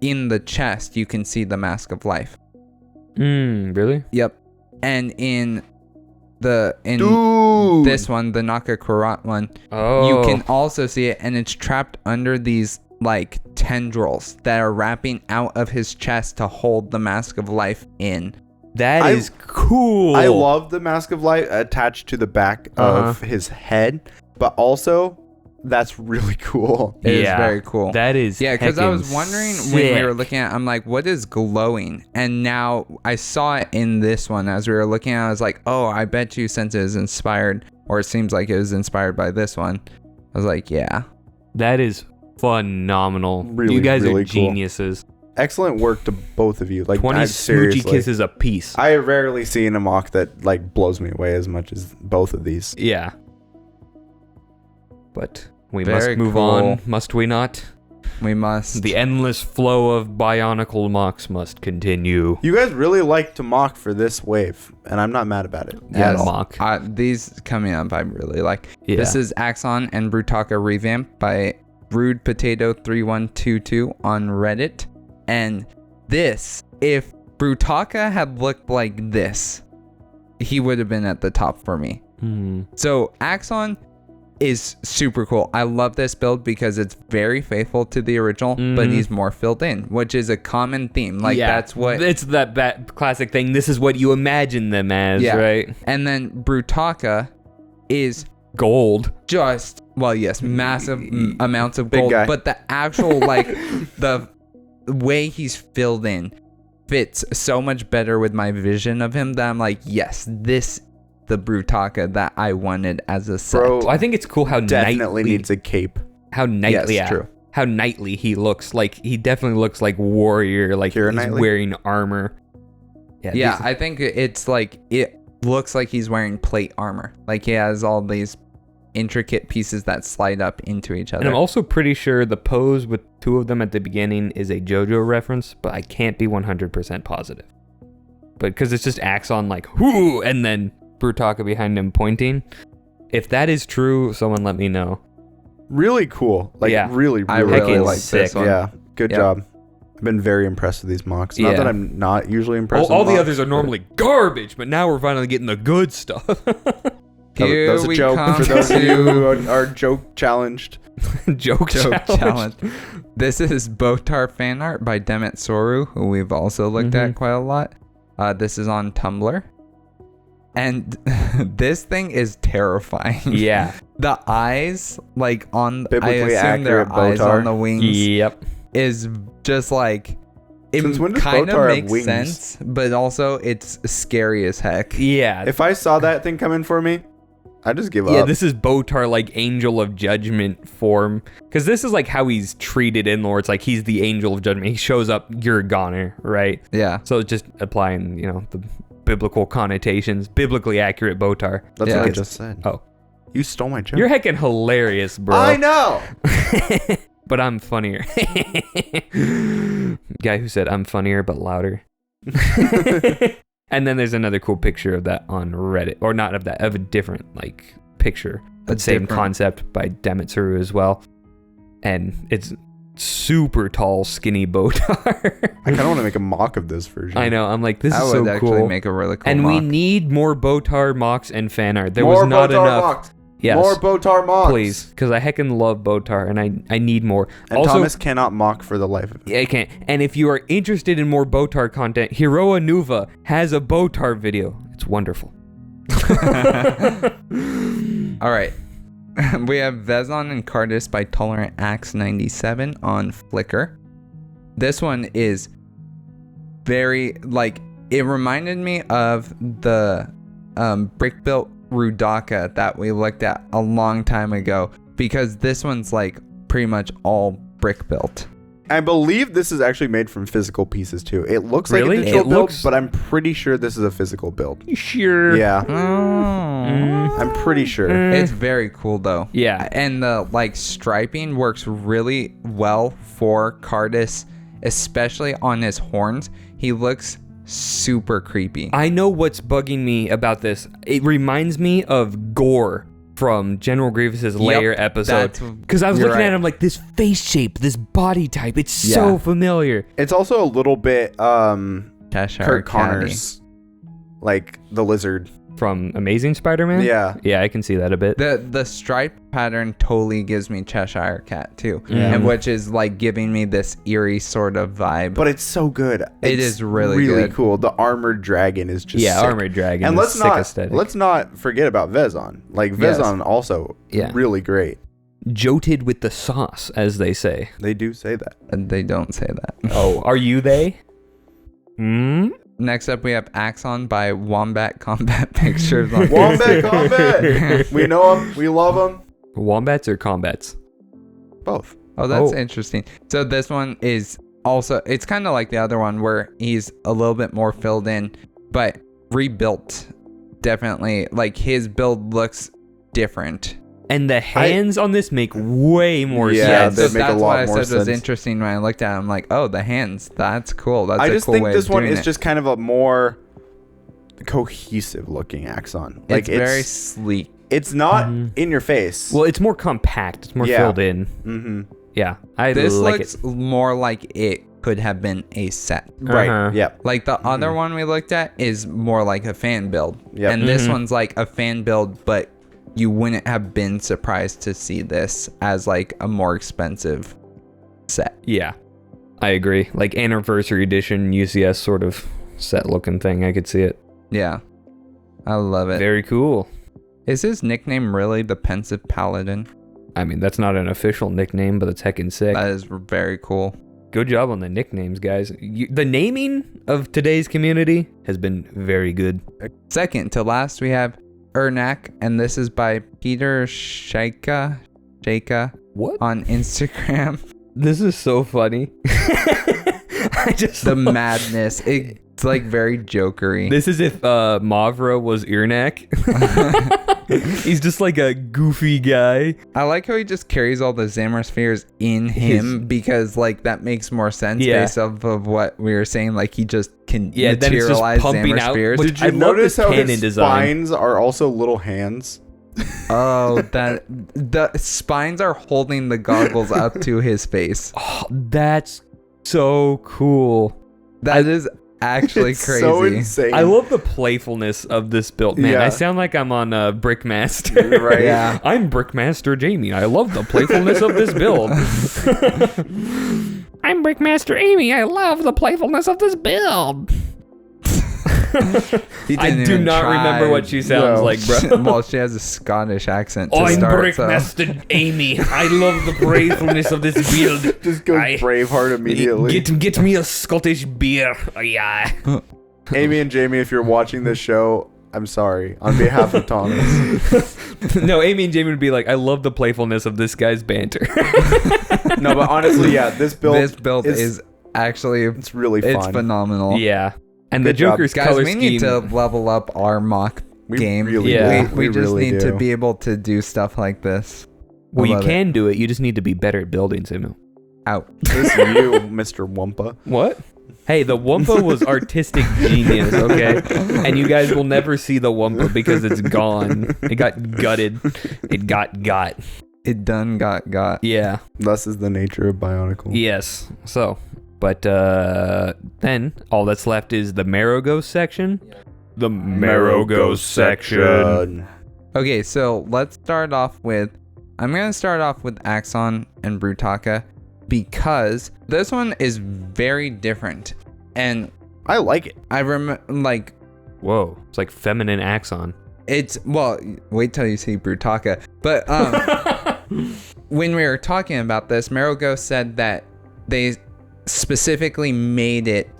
in the chest, you can see the Mask of Life. Really? Yep. And in Dude. this one, the NikitaKondrashev one, Oh. you can also see it, and it's trapped under these like tendrils that are wrapping out of his chest to hold the Mask of Life in. That is cool. I love the Mask of Light attached to the back of his head, but also that's really cool. It is very cool. That is because I was heckin' wondering when sick. we were looking at it, I'm like, what is glowing? And now I saw it in this one as we were looking at it. I was like, oh, I bet you since it was inspired, or it seems like it was inspired by this one. I was like, yeah. That is phenomenal. Really, you guys really are cool. geniuses. Excellent work to both of you. Like 20 I, smoochy seriously, kisses a piece. I have rarely seen a mock that like blows me away as much as both of these. Yeah. But we Very must move cool. on, must we not? We must. The endless flow of bionicle mocks must continue. You guys really like to mock for this wave, and I'm not mad about it at all. Mock. These coming up, I really like. Yeah. This is Axonn and Brutaka Revamp by Rude Potato 3122 on Reddit. And this, if Brutaka had looked like this, he would have been at the top for me. So Axonn is super cool. I love this build because it's very faithful to the original, but he's more filled in, which is a common theme. Like that's what it's that classic thing. This is what you imagine them as, right? And then Brutaka is Gold. just, well, yes, massive amounts of Big gold, guy. but the actual like the way he's filled in fits so much better with my vision of him that I'm like, yes, this the Brutaka that I wanted as a set. Bro, I think it's cool how Definitely knightly, needs a cape. how knightly, Yes, true. how knightly he looks. Like he definitely looks like warrior. Like Keira he's Knightley? wearing armor. Yeah, these- I think it's like it looks like he's wearing plate armor. Like he has all these intricate pieces that slide up into each other. and I'm also pretty sure the pose with two of them at the beginning is a JoJo reference, but I can't be 100% positive. But because it's just Axonn like whoo, and then Brutaka behind him pointing. If that is true, someone let me know. Really cool. Like Yeah. really, I really really Heckin' like sick. this one. Yeah, good Yep. job. I've been very impressed with these mocks. Not Yeah. that I'm not usually impressed All with the mocks, others are normally garbage, but now we're finally getting the good stuff. That Here was a we joke come for those of you to who are joke challenged. Joke challenge. This is Botar fan art by Demet Soru, who we've also looked at quite a lot. This is on Tumblr. And this thing is terrifying. Yeah. The eyes, like on, Biblically I assume they're accurate eyes Botar. on the wings, Yep. is just like, it Since when does kind Botar of have makes wings? sense, but also it's scary as heck. Yeah. If I saw that thing coming for me, I just give Yeah, up. this is Botar, like, angel of judgment form. Because this is, like, how he's treated in lore. It's like he's the angel of judgment. He shows up, you're a goner, right? Yeah. So just applying, the biblical connotations. Biblically accurate Botar. That's Yeah. what I just said. Oh. You stole my joke. You're heckin' hilarious, bro. I know. But I'm funnier. Guy who said I'm funnier but louder. And then there's another cool picture of that on Reddit, or not of that, of a different like picture, but same different- concept by Demetsaru as well. And it's super tall, skinny Botar. I kind of want to make a mock of this version. I know. I'm like, this I is would so actually cool. make a really cool And we mock. need more Botar mocks and fan art. There More was not Botar enough. mocks. Yes. More Botar mocks. Please, because I heckin' love Botar, and I need more. And also, Thomas cannot mock for the life of him. yeah, I can't. And if you are interested in more Botar content, Hiroa Nuva has a Botar video. It's wonderful. All right. We have Vezon and Kardas by Tolerant Axe 97 on Flickr. This one is very, like, it reminded me of the brick-built Brutaka that we looked at a long time ago, because this one's, like, pretty much all brick-built. I believe this is actually made from physical pieces too. It looks Really? like a digital It build, looks- but I'm pretty sure this is a physical build. Sure. Yeah, Oh. I'm pretty sure. It's very cool though. Yeah. And the like striping works really well for Kardas, especially on his horns. He looks super creepy. I know what's bugging me about this. It reminds me of Gore from General Grievous's Lair episode. Because I was you're looking right. at him like, this face shape, this body type, it's so Yeah. familiar. It's also a little bit Cheshire Kurt Caddy. Connors, like the lizard. From Amazing Spider-Man? Yeah. Yeah, I can see that a bit. The stripe pattern totally gives me Cheshire Cat too, Yeah. and which is like giving me this eerie sort of vibe. But it's so good. It It's is really good. cool. The armored dragon is just Yeah, sick. Armored Dragon. And is let's sick not aesthetic. let's not forget about Vezon. Like Yes. Vezon also Yeah. really great. Joted with the sauce, as they say. They do say that. And they don't say that. Oh, are you they? Hmm? Next up, we have Axonn by Wombat Combat Pictures. On Wombat Combat. We know him. We love him. Wombats or combats? Both. Oh, that's Oh. interesting. So this one is also, it's kind of like the other one where he's a little bit more filled in, but rebuilt. Definitely, like his build looks different. And the hands on this make way more Yeah, sense. they so make a that's lot what I more said was sense. interesting when I looked at it. I'm like, oh, the hands. That's cool. That's I a just cool think way this of one doing is it. just kind of a more cohesive looking Axonn. Like it's very sleek. it's not in your face. Well, it's more compact. It's more Yeah. filled in. Mm-hmm. Yeah, I This like looks it. more like it could have been a set. Right. Uh-huh. Yep. Like the other one we looked at is more like a fan build. Yep. And this Mhm. one's like a fan build, but you wouldn't have been surprised to see this as like a more expensive set. Yeah, I agree. Like Anniversary Edition UCS sort of set looking thing. I could see it. Yeah. I love it. Very cool. Is his nickname really the Pensive Paladin? I mean, that's not an official nickname, but it's heckin' sick. That is very cool. Good job on the nicknames, guys. The naming of today's community has been very good. Second to last, we have Ernak, and this is by Peter Shaika What? on Instagram. This is so funny. I just The madness. It's like very jokery. This is if Mavra was Irnak. He's just like a goofy guy. I like how he just carries all the Zamor spheres in him because like that makes more sense Yeah. based off of what we were saying. Like he just can Yeah, then it's just materialize pumping Zamor out, spheres. which Did you I love notice this how cannon his design. spines are also little hands? Oh, that the spines are holding the goggles up to his face. Oh, that's so cool. That is actually It's crazy. so insane. I love the playfulness of this build, man. Yeah. I sound like I'm on Brickmaster. Right. Yeah. I'm Brickmaster Jamie. I love the playfulness of this build. I'm Brickmaster Amy. I love the playfulness of this build. He I didn't do even not try. remember what she sounds No. like, bro. Well, she has a Scottish accent to I'm start. So. Brickmaster Amy. I love the playfulness of this build. Just goes I- Braveheart immediately. Get me a Scottish beer. Oh, yeah. Amy and Jamie, if you're watching this show, I'm sorry. On behalf of Thomas. No, Amy and Jamie would be like, I love the playfulness of this guy's banter. No, but honestly, yeah, this build is actually it's really fun. It's phenomenal. Yeah. And the Good job. Joker's Guys, color we scheme. need to level up our mock game. Really Yeah. do. We just really need do. to be able to do stuff like this. Well, you love can do it. You just need to be better at building, Samuel. Out. Listen, you, Mr. Wumpa. What? Hey, the Wumpa was artistic genius, okay? And you guys will never see the Wumpa because it's gone. It got gutted. It got. It done got. Yeah. Thus is the nature of Bionicle. Yes. So, but then all that's left is the Marrow Ghost section. The Marrow Ghost section. Okay, so let's start off with... I'm going to start off with Axonn and Brutaka because this one is very different. And I like it. I remember, like... Whoa. It's like feminine Axonn. It's... Well, wait till you see Brutaka. But when we were talking about this, Marrow Ghost said that they specifically made it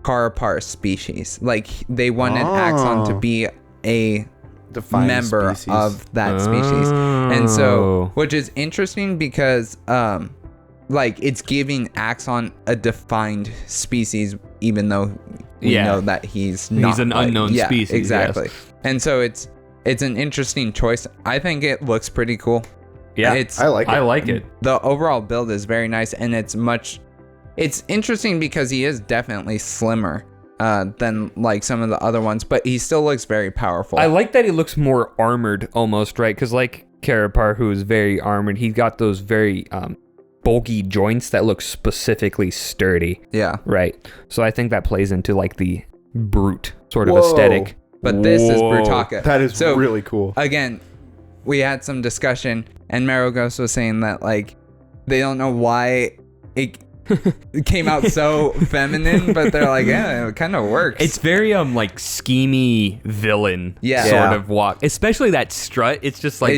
Karapar species. Like, they wanted Axonn to be a Defined member species. of that species. And so, which is interesting because like it's giving Axonn a defined species, even though we know that he's not. He's an unknown species. Exactly. Yes. And so it's an interesting choice. I think it looks pretty cool. Yeah, I like it. The overall build is very nice, and it's interesting because he is definitely slimmer than like some of the other ones, but he still looks very powerful. I like that he looks more armored almost, right? Because like Karapar, who is very armored, he's got those very bulky joints that look specifically sturdy. Yeah. Right. So I think that plays into like the brute sort of aesthetic. But this is Brutaka. That is really cool. Again, we had some discussion, and Marrow Ghost was saying that like they don't know why it came out so feminine, but they're like, yeah, it kind of works. It's very like schemy villain sort of walk, especially that strut. It's just like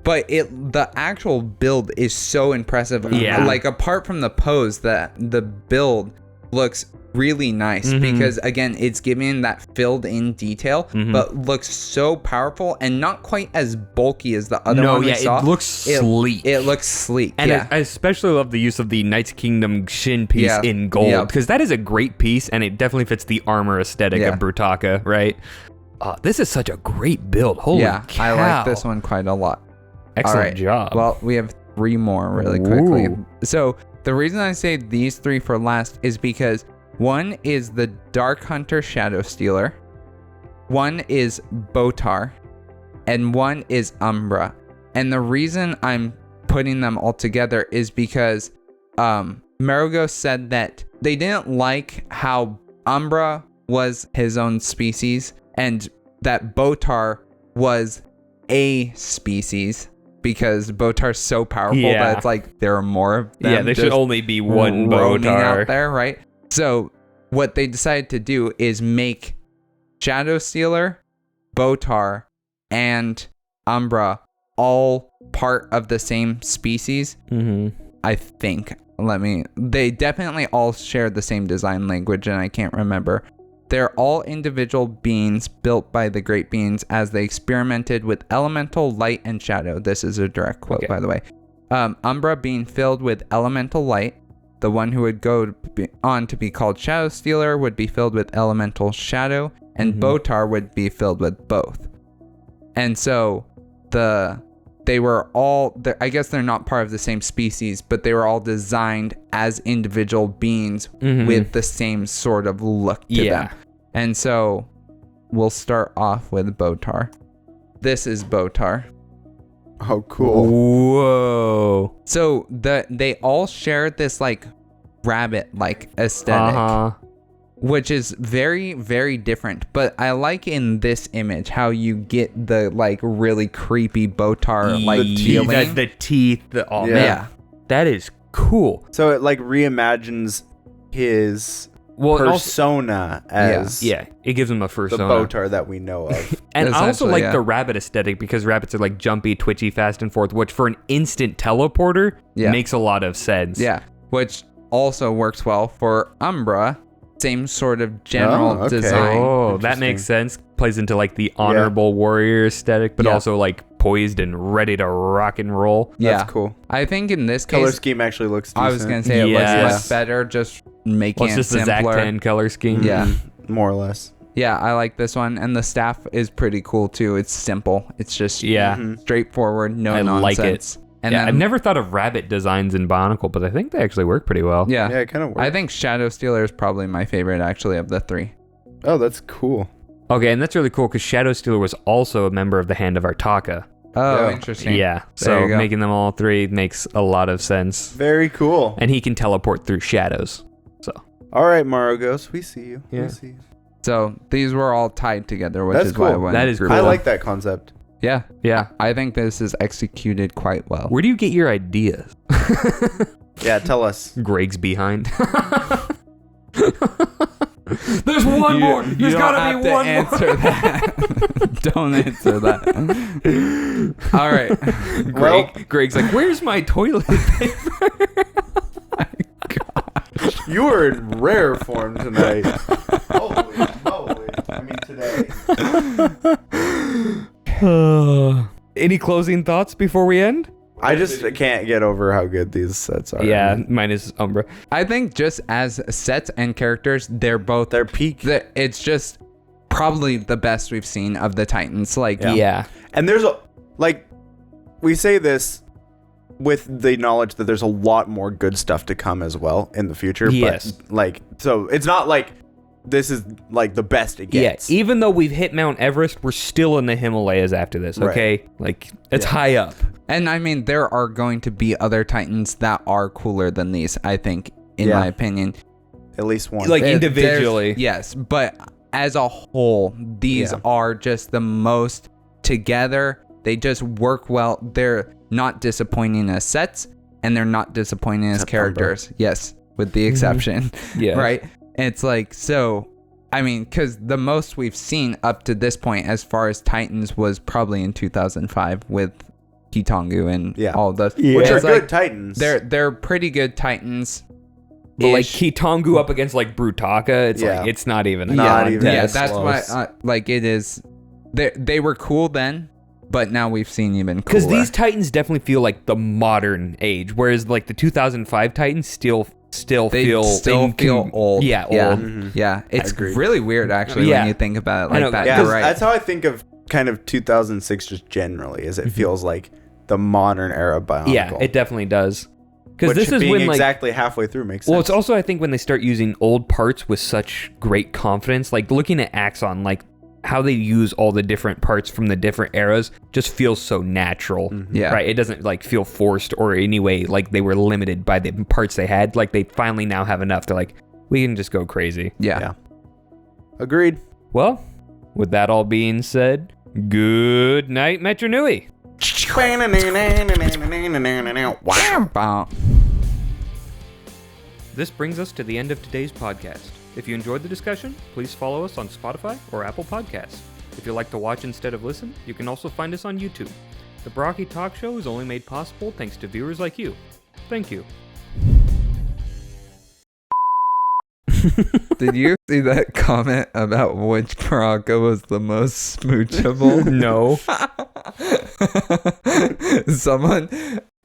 but the actual build is so impressive. Yeah. Like apart from the pose, that the build looks really nice because again, it's giving that filled in detail, but looks so powerful and not quite as bulky as the other one we saw. It looks sleek. It looks sleek. And I especially love the use of the Knights Kingdom shin piece in gold because that is a great piece and it definitely fits the armor aesthetic of Brutaka, right? This is such a great build. Holy cow. I like this one quite a lot. Excellent job. Well, we have 3 more really quickly. Ooh. So the reason I say these 3 for last is because one is the Dark Hunter Shadow Stealer, one is Botar, and one is Umbra. And the reason I'm putting them all together is because Marrow Ghost said that they didn't like how Umbra was his own species and that Botar was a species, because Botar's so powerful that it's like there are more of them. Yeah, there should only be one roaming Botar out there, right? So what they decided to do is make Shadow Stealer, Botar, and Umbra all part of the same species. I think. They definitely all share the same design language, and I can't remember. They're all individual beings built by the Great Beings as they experimented with elemental light and shadow. This is a direct quote, by the way. Umbra being filled with elemental light. The one who would go on to be called Shadow Stealer would be filled with elemental shadow, and Botar would be filled with both. And so they were all, I guess they're not part of the same species, but they were all designed as individual beings with the same sort of look to them. And so we'll start off with Botar. This is Botar. Oh, cool. Whoa. So they all share this like rabbit-like aesthetic, which is very, very different. But I like in this image how you get the like really creepy Botar like feeling. The teeth, man, that is cool. So it like reimagines his persona as it gives him a the persona. Botar that we know of. And I also like yeah. the rabbit aesthetic because rabbits are like jumpy, twitchy, fast and forth, which for an instant teleporter makes a lot of sense. Yeah, which also works well for Umbra. Same sort of general design. Oh, that makes sense. plays into like the honorable warrior aesthetic, but also like poised and ready to rock and roll. That's cool. I think in this case, Color scheme actually looks decent. I was gonna say it looks much better, just making it's just it simpler. the Zactan color scheme. Yeah. More or less. Yeah, I like this one, and the staff is pretty cool too. It's simple. It's just straightforward, no nonsense. Like it. And then, I've never thought of rabbit designs in Bionicle, but I think they actually work pretty well. Yeah, it kind of works. I think Shadow Stealer is probably my favorite actually of the three. Oh, that's cool. Okay, and that's really cool because Shadow Stealer was also a member of the Hand of Artaka. Oh, interesting. Yeah, so making them all three makes a lot of sense. Very cool. And he can teleport through shadows. So. All right, Mario Ghost, we see you. Yeah. We see you. So these were all tied together, which is cool. why I went. That is cool. I like that concept. Yeah. Yeah. I think this is executed quite well. Where do you get your ideas? Yeah, tell us. Greg's behind. There's one more. There's gotta be one answer that. Don't answer that. All right. Greg's like, where's my toilet paper? You are in rare form tonight. Holy moly. I mean, today. Any closing thoughts before we end? I just can't get over how good these sets are. Yeah, minus Umbra. I think just as sets and characters, they're peak. It's just probably the best we've seen of the Titans. Like, yeah. And there's we say this with the knowledge that there's a lot more good stuff to come as well in the future. Yes. But so it's not like this is like the best it gets. Yeah, even though we've hit Mount Everest, we're still in the Himalayas after this, okay? Right. Like, it's high up. And I mean, there are going to be other Titans that are cooler than these, I think, in my opinion. At least one. Like, individually. Yes, but as a whole, these are just the most together. They just work well. They're not disappointing as sets, and they're not disappointing as characters. Yes, with the exception. Yeah. Right? And it's like, so, I mean, because the most we've seen up to this point as far as Titans was probably in 2005 with Kitongu and all those. Yeah. Which are It's good Titans. They're pretty good Titans. But like Kitongu up against like Brutaka, it's like it's not even. Not even. Yeah, that's why. Like it is. They were cool then, but now we've seen even cooler. Because these Titans definitely feel like the modern age, whereas like the 2005 Titans still feel old. Yeah, old. Mm-hmm. Yeah, it's really weird actually when you think about it like that. Yeah, You're right. That's how I think of kind of 2006 just generally, is it feels like the modern era Bionicle. Yeah, it definitely does. Because this is being when like exactly halfway through makes sense. Well, it's also I think when they start using old parts with such great confidence, like looking at Axonn, like how they use all the different parts from the different eras just feels so natural. Mm-hmm. Yeah. Right? It doesn't like feel forced or any way like they were limited by the parts they had. Like they finally now have enough to like, we can just go crazy. Yeah. Agreed. Well, with that all being said, good night, Metro Nui. Wow. This brings us to the end of today's podcast. If you enjoyed the discussion, please follow us on Spotify or Apple Podcasts. If you like to watch instead of listen, you can also find us on YouTube. The Barraki Talk Show is only made possible thanks to viewers like you. Thank you. Did you see that comment about which Baraka was the most smoochable? No. Someone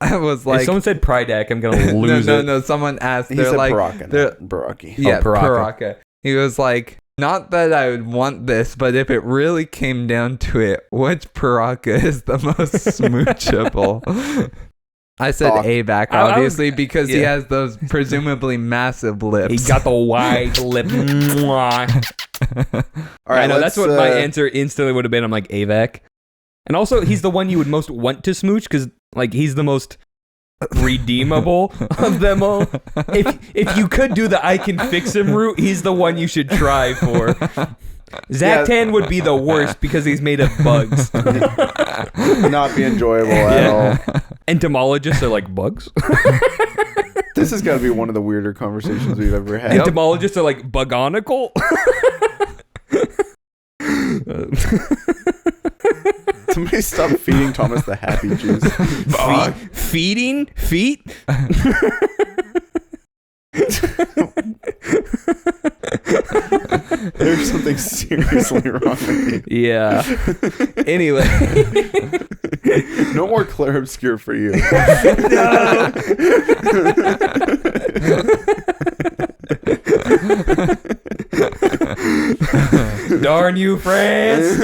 was like, if someone said Prydak, I'm gonna lose it. No. Someone asked. He They're said like, Barraki. Yeah, Baraka. Baraka. He was like, not that I would want this, but if it really came down to it, which Baraka is the most smoochable? I said AVAC, obviously, because he has those presumably massive lips. He got the wide lip. Mwah. All right, I know, that's what my answer instantly would have been. I'm like, AVAC. And also, he's the one you would most want to smooch, because like he's the most redeemable of them all. If you could do the I can fix him route, he's the one you should try for. Zactan would be the worst because he's made of bugs. Not be enjoyable at all. Entomologists are like bugs. This has got to be one of the weirder conversations we've ever had. Entomologists are like bugonical. Somebody stop feeding Thomas the happy juice. Feeding feet. They're There's something seriously wrong with you. Yeah. Anyway. No more Claire Obscure for you. Darn you, France.